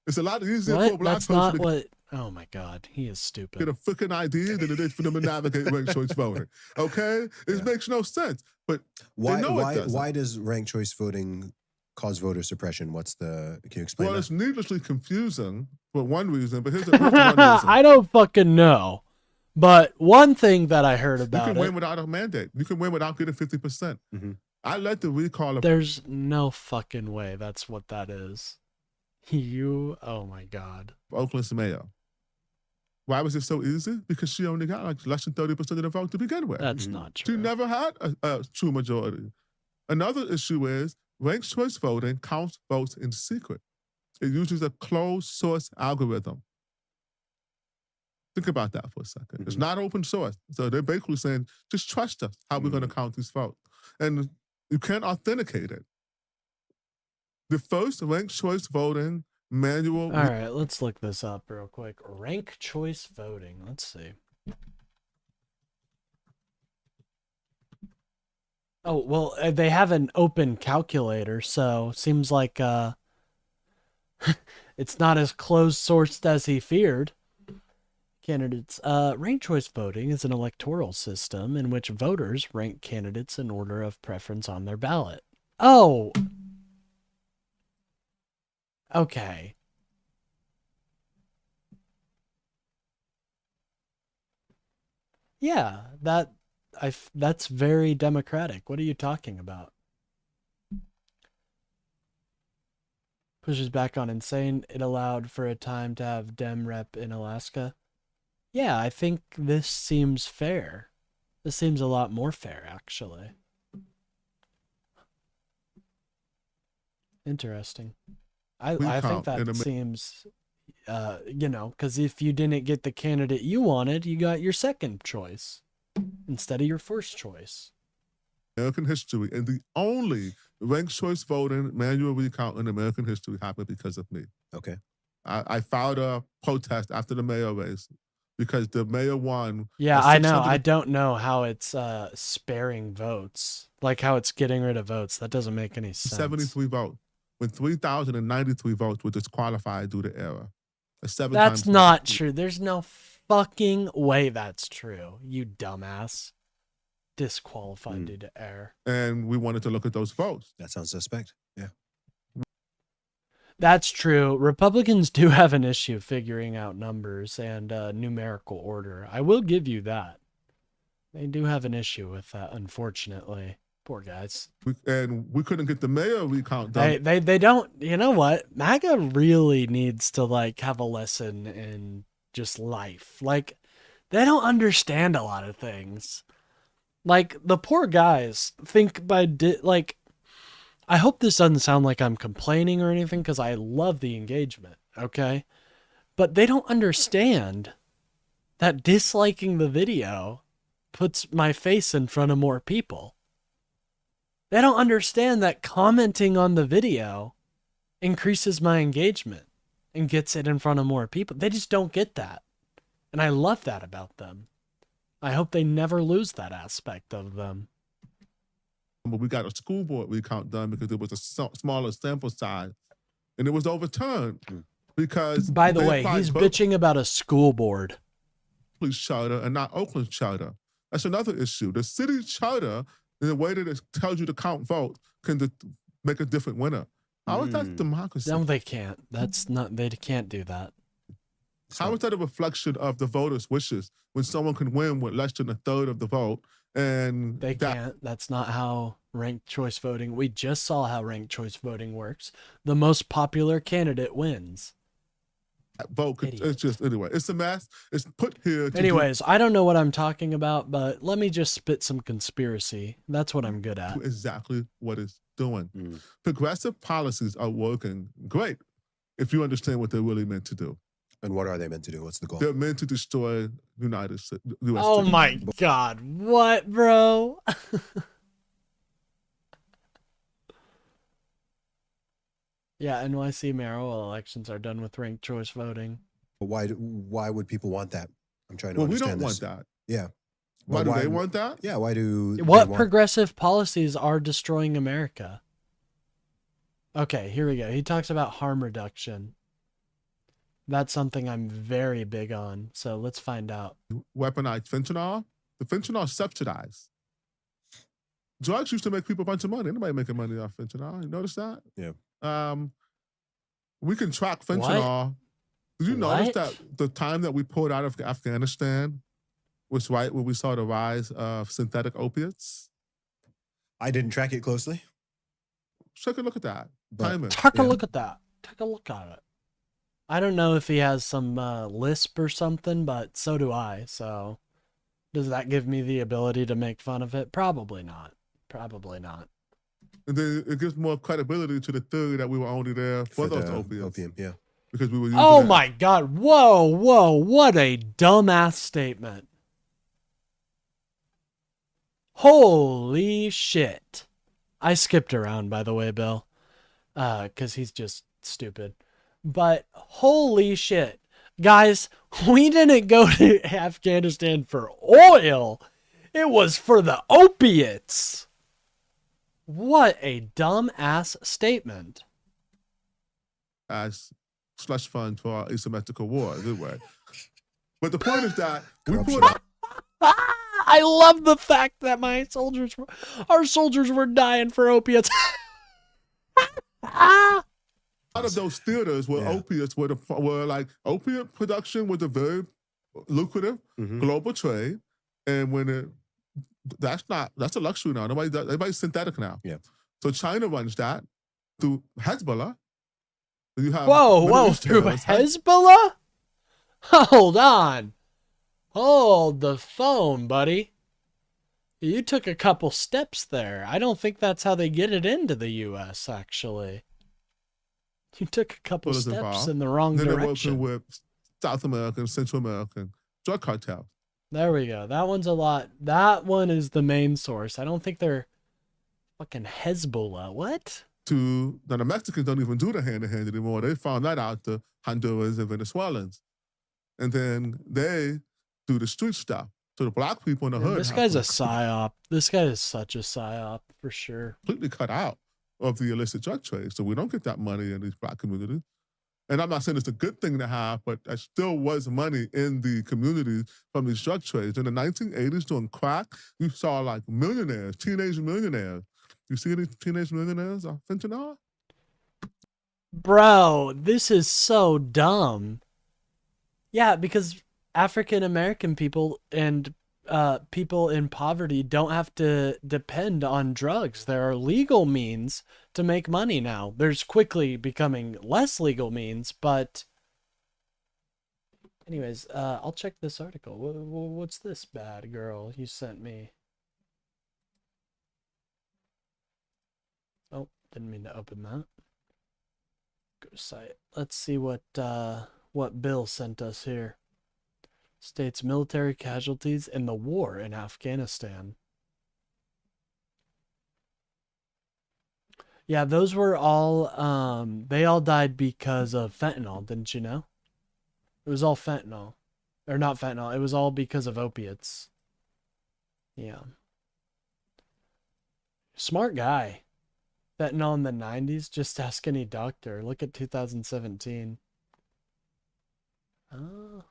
It's a lot easier for a black person not what... Oh my God, he is stupid. Get a freaking ID than it is for them to navigate ranked choice voting. Okay? It makes no sense. But why does ranked choice voting cause voter suppression? Can you explain that? Well, it's needlessly confusing for one reason, but here's one reason. I don't fucking know. But one thing that I heard about you can win without a mandate. You can win without getting 50%. I led the recall of... There's no fucking way that's what that is. Oh my God. Oakland's mayor. Why was it so easy? Because she only got like less than 30% of the vote to begin with. That's not true. She never had a true majority. Another issue is ranked choice voting counts votes in secret. It uses a closed source algorithm. Think about that for a second. It's not open source. So they're basically saying, just trust us how we're going to count these votes. And you can't authenticate it. The first ranked choice voting manual... All right, let's look this up real quick. Ranked choice voting. Let's see. Oh, well, they have an open calculator, so seems like it's not as closed-sourced as he feared. Candidates. Ranked choice voting is an electoral system in which voters rank candidates in order of preference on their ballot. Oh! Okay. Yeah, that's very democratic. What are you talking about? Pushes back on insane. It allowed for a time to have Dem rep in Alaska. Yeah, I think this seems fair. This seems a lot more fair, actually. Interesting. I think that seems, because if you didn't get the candidate you wanted, you got your second choice instead of your first choice. American history, and the only ranked choice voting manual recount in American history happened because of me. Okay. I filed a protest after the mayor race because the mayor won. Yeah, I know. I don't know how it's sparing votes, like how it's getting rid of votes. That doesn't make any sense. 73 votes, when 3,093 votes were disqualified due to error. That's not true. There's no fucking way that's true. You dumbass. Disqualified due to error. And we wanted to look at those votes. That sounds suspect. Yeah. That's true. Republicans do have an issue figuring out numbers and numerical order. I will give you that. They do have an issue with that, unfortunately. Poor guys. We couldn't get the mayor recount done. They don't. You know what? MAGA really needs to like have a lesson in just life. Like, they don't understand a lot of things. Like, the poor guys think like, I hope this doesn't sound like I'm complaining or anything, because I love the engagement, okay? But they don't understand that disliking the video puts my face in front of more people. They don't understand that commenting on the video increases my engagement and gets it in front of more people. They just don't get that. And I love that about them. I hope they never lose that aspect of them. But we got a school board recount done because it was a smaller sample size, and it was overturned because. By the way, he's bitching about a school board. Police charter and not Oakland's charter. That's another issue. The city charter, in the way that it tells you to count votes, can make a different winner. How is that democracy? No, they can't. That's not. They can't do that. How is that a reflection of the voters' wishes when someone can win with less than a third of the vote? And they can't. That's not how ranked choice voting. We just saw how ranked choice voting works. The most popular candidate wins. Vote. It's just anyway. It's a mess. It's put here. Anyways, I don't know what I'm talking about, but let me just spit some conspiracy. That's what I'm good at. Exactly what it's doing. Progressive policies are working great if you understand what they're really meant to do. And what are they meant to do? What's the goal? They're meant to destroy United States. Oh my God. What, bro? Yeah, NYC mayoral elections are done with ranked choice voting. But why would people want that? I'm trying to we understand don't this. want that. Yeah. Why do they want that? Yeah, why do What progressive policies are destroying America? Okay, here we go. He talks about harm reduction. That's something I'm very big on. So let's find out. Weaponized fentanyl. The fentanyl is subsidized. Drugs used to make people a bunch of money. Anybody making money off fentanyl? You notice that? Yeah. We can track fentanyl. Did you notice that the time that we pulled out of Afghanistan was right when we saw the rise of synthetic opiates? I didn't track it closely. Take a look at that. Take a look at that. Take a look at it. I don't know if he has some lisp or something, but so do I. So does that give me the ability to make fun of it? Probably not. Probably not. And then it gives more credibility to the theory that we were only there for those opiates. Opium, yeah. Because we were using Oh my God. Whoa, whoa. What a dumbass statement. Holy shit. I skipped around, by the way, Bill. Because he's just stupid. But holy shit. Guys, we didn't go to Afghanistan for oil. It was for the opiates. What a dumbass statement. As slush fund for our asymmetrical war, anyway. But the point is that we pulled out. I love the fact that our soldiers were dying for opiates. A lot of those theaters where opiates were like opiate production was a very lucrative global trade, and when that's a luxury now. Everybody's synthetic now. Yeah. So China runs that through Hezbollah. You have whoa, through Hezbollah? Hold on. Hold the phone, buddy. You took a couple steps there. I don't think that's how they get it into the U.S., actually. You took a couple steps in the wrong direction. They're working with South American, Central American drug cartels. There we go. That one's a lot. That one is the main source. I don't think they're fucking Hezbollah. What? Now the Mexicans don't even do the hand-to-hand anymore. They found that out, the Honduras and Venezuelans. And then they do the street stuff. So the black people in the Man, hood this have guy's a been psyop. This guy is such a psyop for sure. completely cut out of the illicit drug trade. So we don't get that money in these black communities. And I'm not saying it's a good thing to have, but there still was money in the communities from these drug trades. In the 1980s, doing crack, you saw like millionaires, teenage millionaires. You see any teenage millionaires on fentanyl? Bro, this is so dumb. Yeah, because African American people and people in poverty don't have to depend on drugs. There are legal means to make money now. There's quickly becoming less legal means, but anyways, I'll check this article. What's this bad girl you sent me? Oh, didn't mean to open that. Go to site. Let's see what Bill sent us here. States military casualties in the war in Afghanistan. Yeah, those were all they all died because of fentanyl, didn't you know? It was all fentanyl. Or not fentanyl, it was all because of opiates. Yeah. Smart guy. Fentanyl in the 90s, just ask any doctor. Look at 2017. Oh.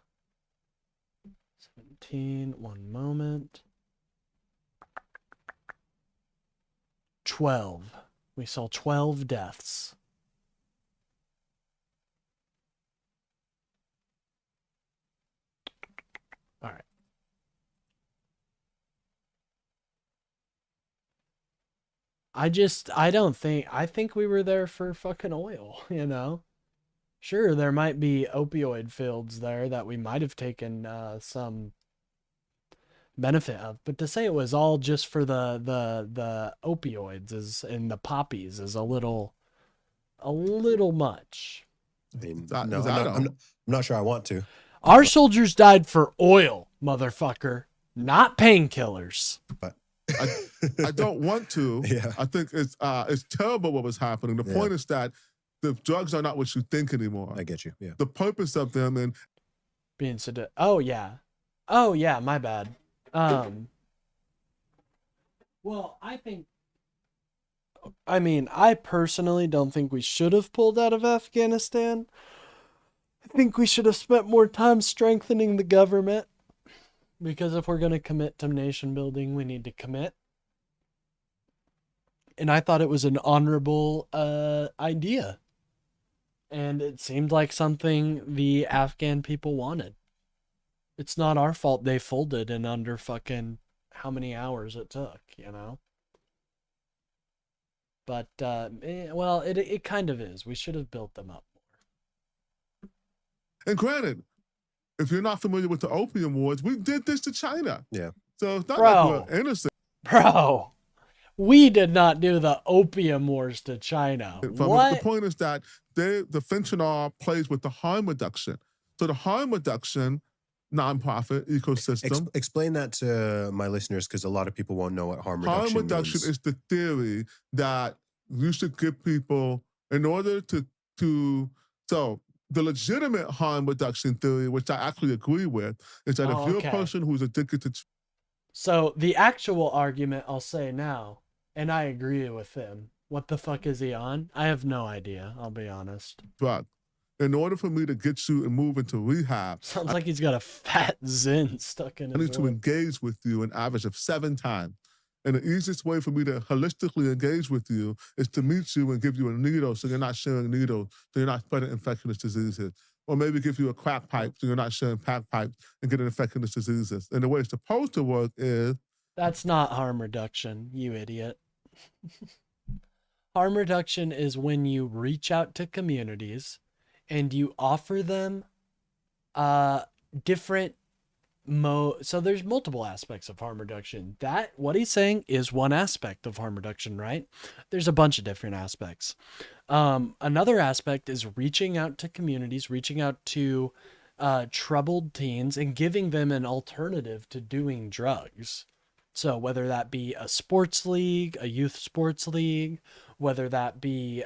17, one moment. 12. We saw 12 deaths. All right. I think we were there for fucking oil, you know? Sure, there might be opioid fields there that we might have taken some benefit of, but to say it was all just for the opioids is and the poppies is a little much. I mean, no, I'm not sure I want to. Our soldiers died for oil, motherfucker, not painkillers. But I don't want to. Yeah. I think it's terrible what was happening. The point is that the drugs are not what you think anymore. I get you. Yeah. The purpose of them and being sedated. Oh yeah, my bad. Well, I personally don't think we should have pulled out of Afghanistan. I think we should have spent more time strengthening the government. Because if we're going to commit to nation building, we need to commit. And I thought it was an honorable idea. And it seemed like something the Afghan people wanted. It's not our fault they folded in under fucking how many hours it took, you know? But, well, it kind of is. We should have built them up more. And granted, if you're not familiar with the Opium Wars, we did this to China. Yeah. So it's not like we're innocent. Bro, we did not do the Opium Wars to China. What? The point is that the fentanyl plays with the harm reduction. So the harm reduction nonprofit ecosystem. Explain that to my listeners, because a lot of people won't know what harm reduction means. Harm reduction is the theory that you should give people in order to so the legitimate harm reduction theory, which I actually agree with, is that if you're a person who's addicted to... So the actual argument I'll say now, and I agree with him. What the fuck is he on? I have no idea, I'll be honest. Drug. In order for me to get you and move into rehab... Sounds like he's got a fat Zin stuck in his I need to engage with you an average of 7 times. And the easiest way for me to holistically engage with you is to meet you and give you a needle so you're not sharing needles, so you're not spreading infectious diseases. Or maybe give you a crack pipe so you're not sharing crack pipes and getting infectious diseases. And the way it's supposed to work is... That's not harm reduction, you idiot. Harm reduction is when you reach out to communities and you offer them different so there's multiple aspects of harm reduction. That, what he's saying, is one aspect of harm reduction, right? There's a bunch of different aspects. Another aspect is reaching out to communities, reaching out to troubled teens and giving them an alternative to doing drugs. So whether that be a sports league, a youth sports league, whether that be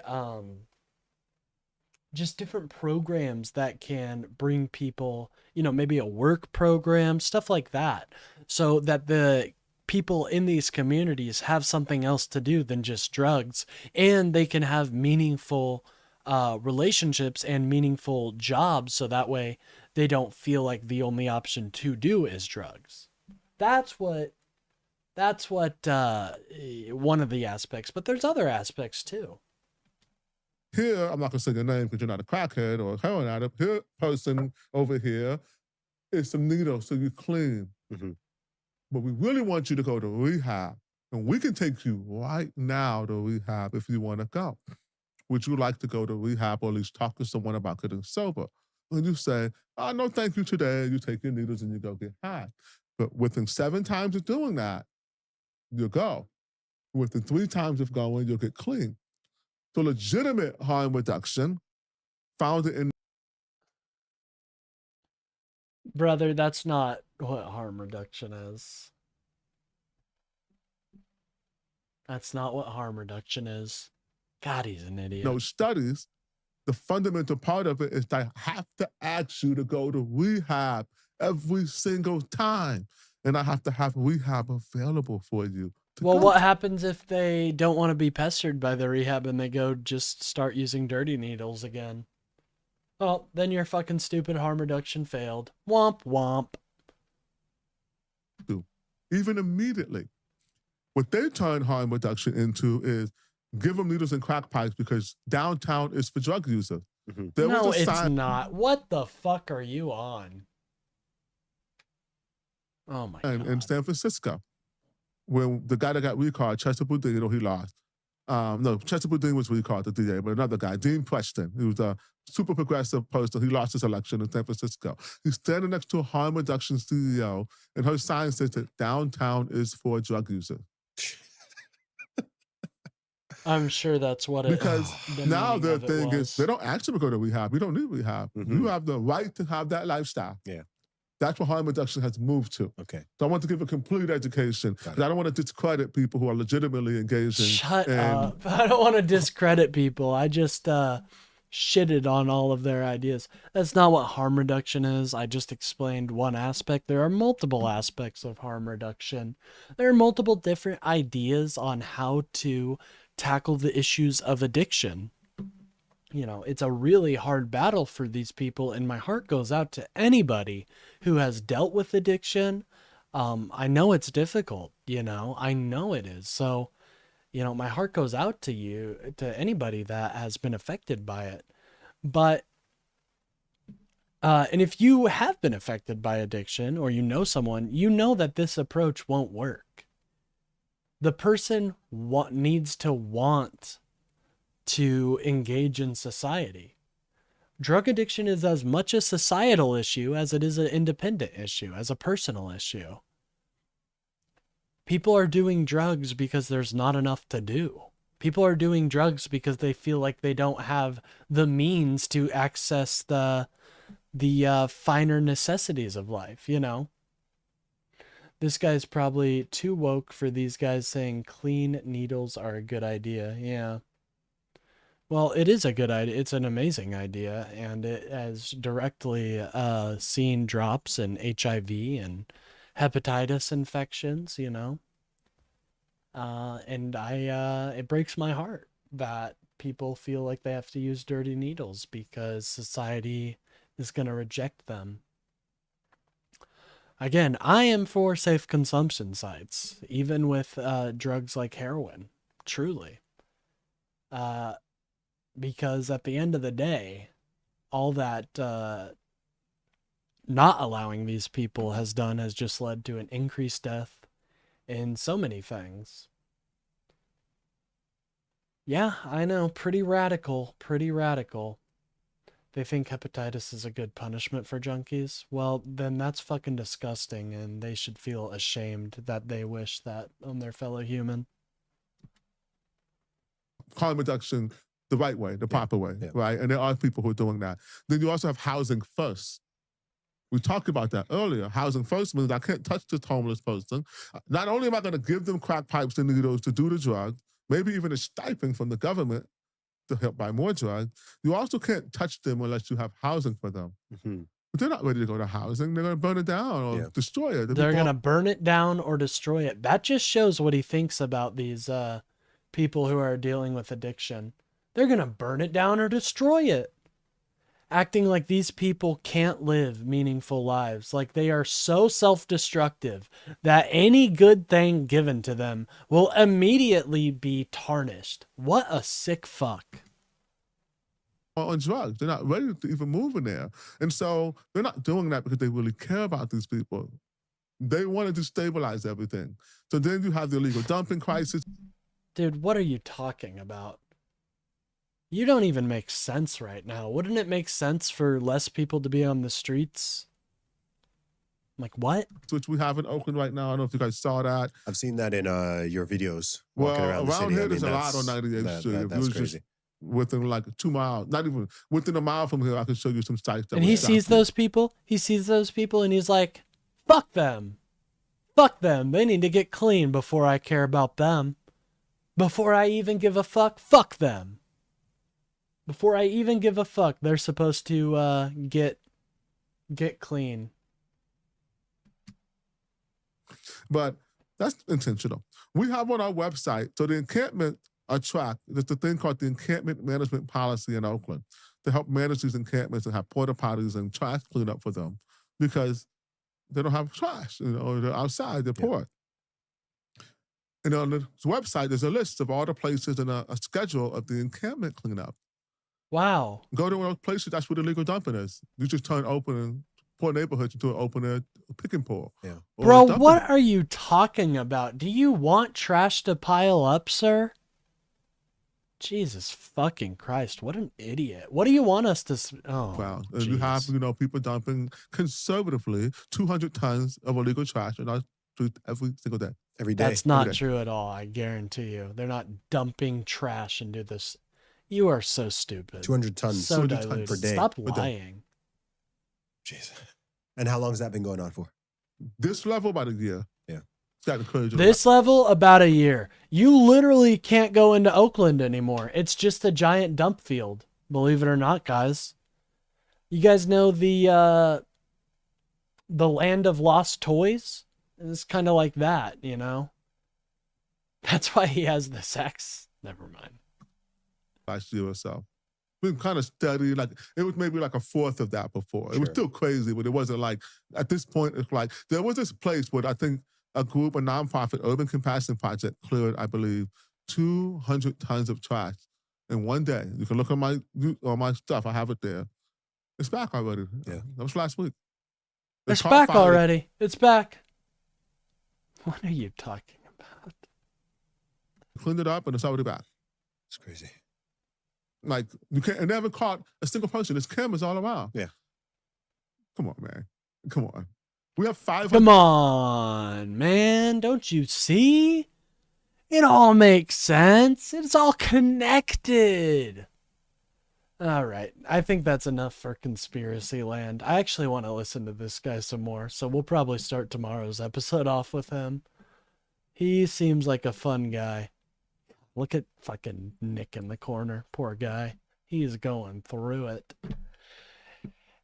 just different programs that can bring people, maybe a work program, stuff like that, so that the people in these communities have something else to do than just drugs, and they can have meaningful relationships and meaningful jobs, so that way they don't feel like the only option to do is drugs. That's what one of the aspects, but there's other aspects too. Here, I'm not gonna say your name because you're not a crackhead or a heroin addict. Here, person over here is some needles so you clean. But we really want you to go to rehab, and we can take you right now to rehab if you want to go. Would you like to go to rehab or at least talk to someone about getting sober? And you say, oh, no, thank you today. You take your needles and you go get high. But within 7 times of doing that, you'll go. Within 3 times of going, you'll get clean. So legitimate harm reduction found it in. Brother, that's not what harm reduction is. That's not what harm reduction is. God, he's an idiot. No studies. The fundamental part of it is they have to ask you to go to rehab every single time. And I have to have rehab available for you. Well, what happens if they don't want to be pestered by the rehab and they go just start using dirty needles again? Well, then your fucking stupid harm reduction failed. Womp womp. Even immediately. What they turn harm reduction into is give them needles and crack pipes because downtown is for drug users. No, it's not. What the fuck are you on? Oh my God. In San Francisco, when the guy that got recalled, Chester Boudin, he lost. No, Chester Boudin was recalled, the DA, but another guy, Dean Preston, he was a super progressive person. He lost his election in San Francisco. He's standing next to a harm reduction CEO, and her sign says that downtown is for drug users. I'm sure that's what it is. Because now the thing is, they don't actually go to rehab. You don't need rehab. You have the right to have that lifestyle. Yeah. That's what harm reduction has moved to. Okay. So I want to give a complete education. I don't want to discredit people who are legitimately engaged in. Shut up. I don't want to discredit people. I just shitted on all of their ideas. That's not what harm reduction is. I just explained one aspect. There are multiple aspects of harm reduction. There are multiple different ideas on how to tackle the issues of addiction. It's a really hard battle for these people, and my heart goes out to anybody who has dealt with addiction. I know it's difficult, I know it is. So, my heart goes out to you, to anybody that has been affected by it. But, and if you have been affected by addiction, or someone, that this approach won't work. The person needs to want to engage in society. Drug addiction is as much a societal issue as it is an independent issue, as a personal issue. People are doing drugs because there's not enough to do. People are doing drugs because they feel like they don't have the means to access the finer necessities of life, This guy's probably too woke for these guys saying clean needles are a good idea. Yeah. Well, it is a good idea. It's an amazing idea, and it has directly seen drops in HIV and hepatitis infections, and it breaks my heart that people feel like they have to use dirty needles because society is going to reject them. Again, I am for safe consumption sites, even with drugs like heroin, truly. Because at the end of the day, all that not allowing these people has done has just led to an increased death in so many things. Yeah, I know, pretty radical. They think hepatitis is a good punishment for junkies. Well, then that's fucking disgusting, and they should feel ashamed that they wish that on their fellow human. Harm reduction the right way, the proper way, right? And there are people who are doing that. Then you also have housing first. We talked about that earlier. Housing first means I can't touch this homeless person. Not only am I going to give them crack pipes and needles to do the drug, maybe even a stipend from the government, to help buy more drugs. You also can't touch them unless you have housing for them. Mm-hmm. But they're not ready to go to housing. They're going to burn it down or destroy it. They're going to burn it down or destroy it. That just shows what he thinks about these people who are dealing with addiction. They're going to burn it down or destroy it. Acting like these people can't live meaningful lives, like they are so self-destructive that any good thing given to them will immediately be tarnished. What a sick fuck. On drugs. They're not ready to even move in there. And so they're not doing that because they really care about these people. They wanted to destabilize everything. So then you have the illegal dumping crisis. Dude, what are you talking about? You don't even make sense right now. Wouldn't it make sense for less people to be on the streets? Like what? Which we have in Oakland right now. I don't know if you guys saw that. I've seen that in your videos. Well, Walking around the city. here there's a lot on 98th Street. That's crazy. Within like 2 miles, not even within a mile from here, I can show you some sites. And he sees those people. He sees those people and he's like, fuck them. Fuck them. They need to get clean before I care about them. Before I even give a fuck them. Before I even give a fuck, they're supposed to get clean. But that's intentional. We have on our website, so the encampment are tracked. There's a thing called the encampment management policy in Oakland to help manage these encampments and have porta potties and trash cleanup for them because they don't have trash, they're outside, they're poor. And on the website, there's a list of all the places and a schedule of the encampment cleanup. Wow. Go to those places, that's where the illegal dumping is. You just turn open and poor neighborhoods into an open air picking pool. Yeah. Bro, what are you talking about? Do you want trash to pile up, sir? Jesus fucking Christ, what an idiot. What do you want us to... Oh, wow. And you have, people dumping conservatively 200 tons of illegal trash in our streets every single day. Every day. That's not true at all, I guarantee you. They're not dumping trash into this... You are so stupid. 200 tons. So 200 diluted. tons per day. Stop lying. Jeez. And how long has that been going on for? This level, about a year. Yeah. It's got encouraged. This level, about a year. You literally can't go into Oakland anymore. It's just a giant dump field. Believe it or not, guys. You guys know the land of lost toys? It's kind of like that, That's why he has the sex. Never mind. Last year or so. Been kind of steady, like it was maybe like a fourth of that before. It was still crazy, but it wasn't like, at this point, it's like, there was this place where I think a nonprofit, Urban Compassion Project, cleared, I believe, 200 tons of trash in one day. You can look at my stuff, I have it there. It's back already. Yeah. That was last week. It's back already. It's back. What are you talking about? Cleaned it up and it's already back. It's crazy. Like, you can't, it never caught a single person. There's cameras all around. Yeah. Come on, man. Come on. We have 500. Come on, man. Don't you see? It all makes sense. It's all connected. All right. I think that's enough for Conspiracy Land. I actually want to listen to this guy some more, so we'll probably start tomorrow's episode off with him. He seems like a fun guy. Look at fucking Nick in the corner. Poor guy. He is going through it.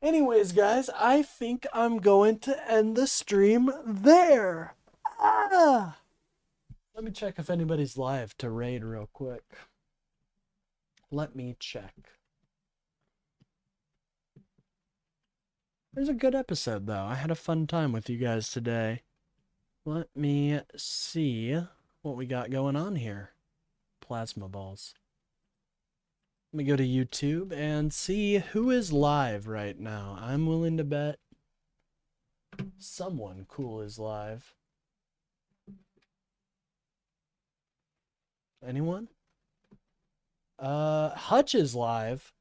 Anyways, guys, I think I'm going to end the stream there. Let me check if anybody's live to raid real quick. Let me check. It was a good episode, though. I had a fun time with you guys today. Let me see what we got going on here. Plasma balls. Let me go to YouTube and see who is live right now. I'm willing to bet someone cool is live. Anyone? Hutch is live.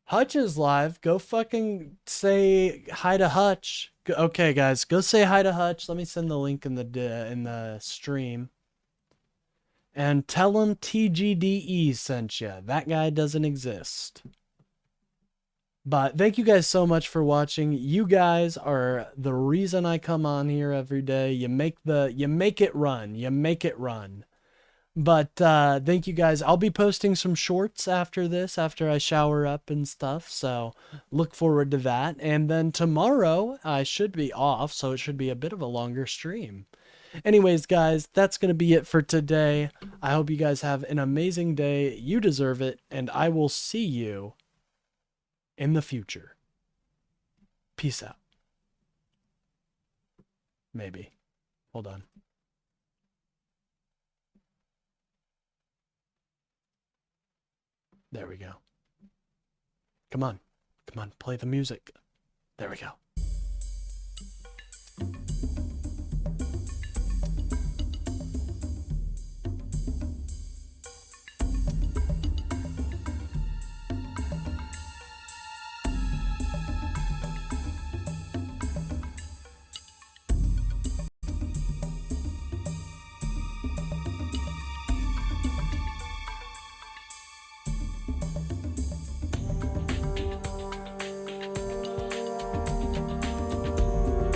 Hutch is live. Go fucking say hi to Hutch. Okay, guys, go say hi to Hutch. Let me send the link in the stream. And tell him TGDE sent you. That guy doesn't exist. But thank you guys so much for watching. You guys are the reason I come on here every day. You make it run. You make it run. But thank you guys. I'll be posting some shorts after this, after I shower up and stuff. So look forward to that. And then tomorrow I should be off, so it should be a bit of a longer stream. Anyways, guys, that's going to be it for today. I hope you guys have an amazing day. You deserve it. And I will see you in the future. Peace out. Maybe. Hold on. There we go. Come on. Come on. Play the music. There we go.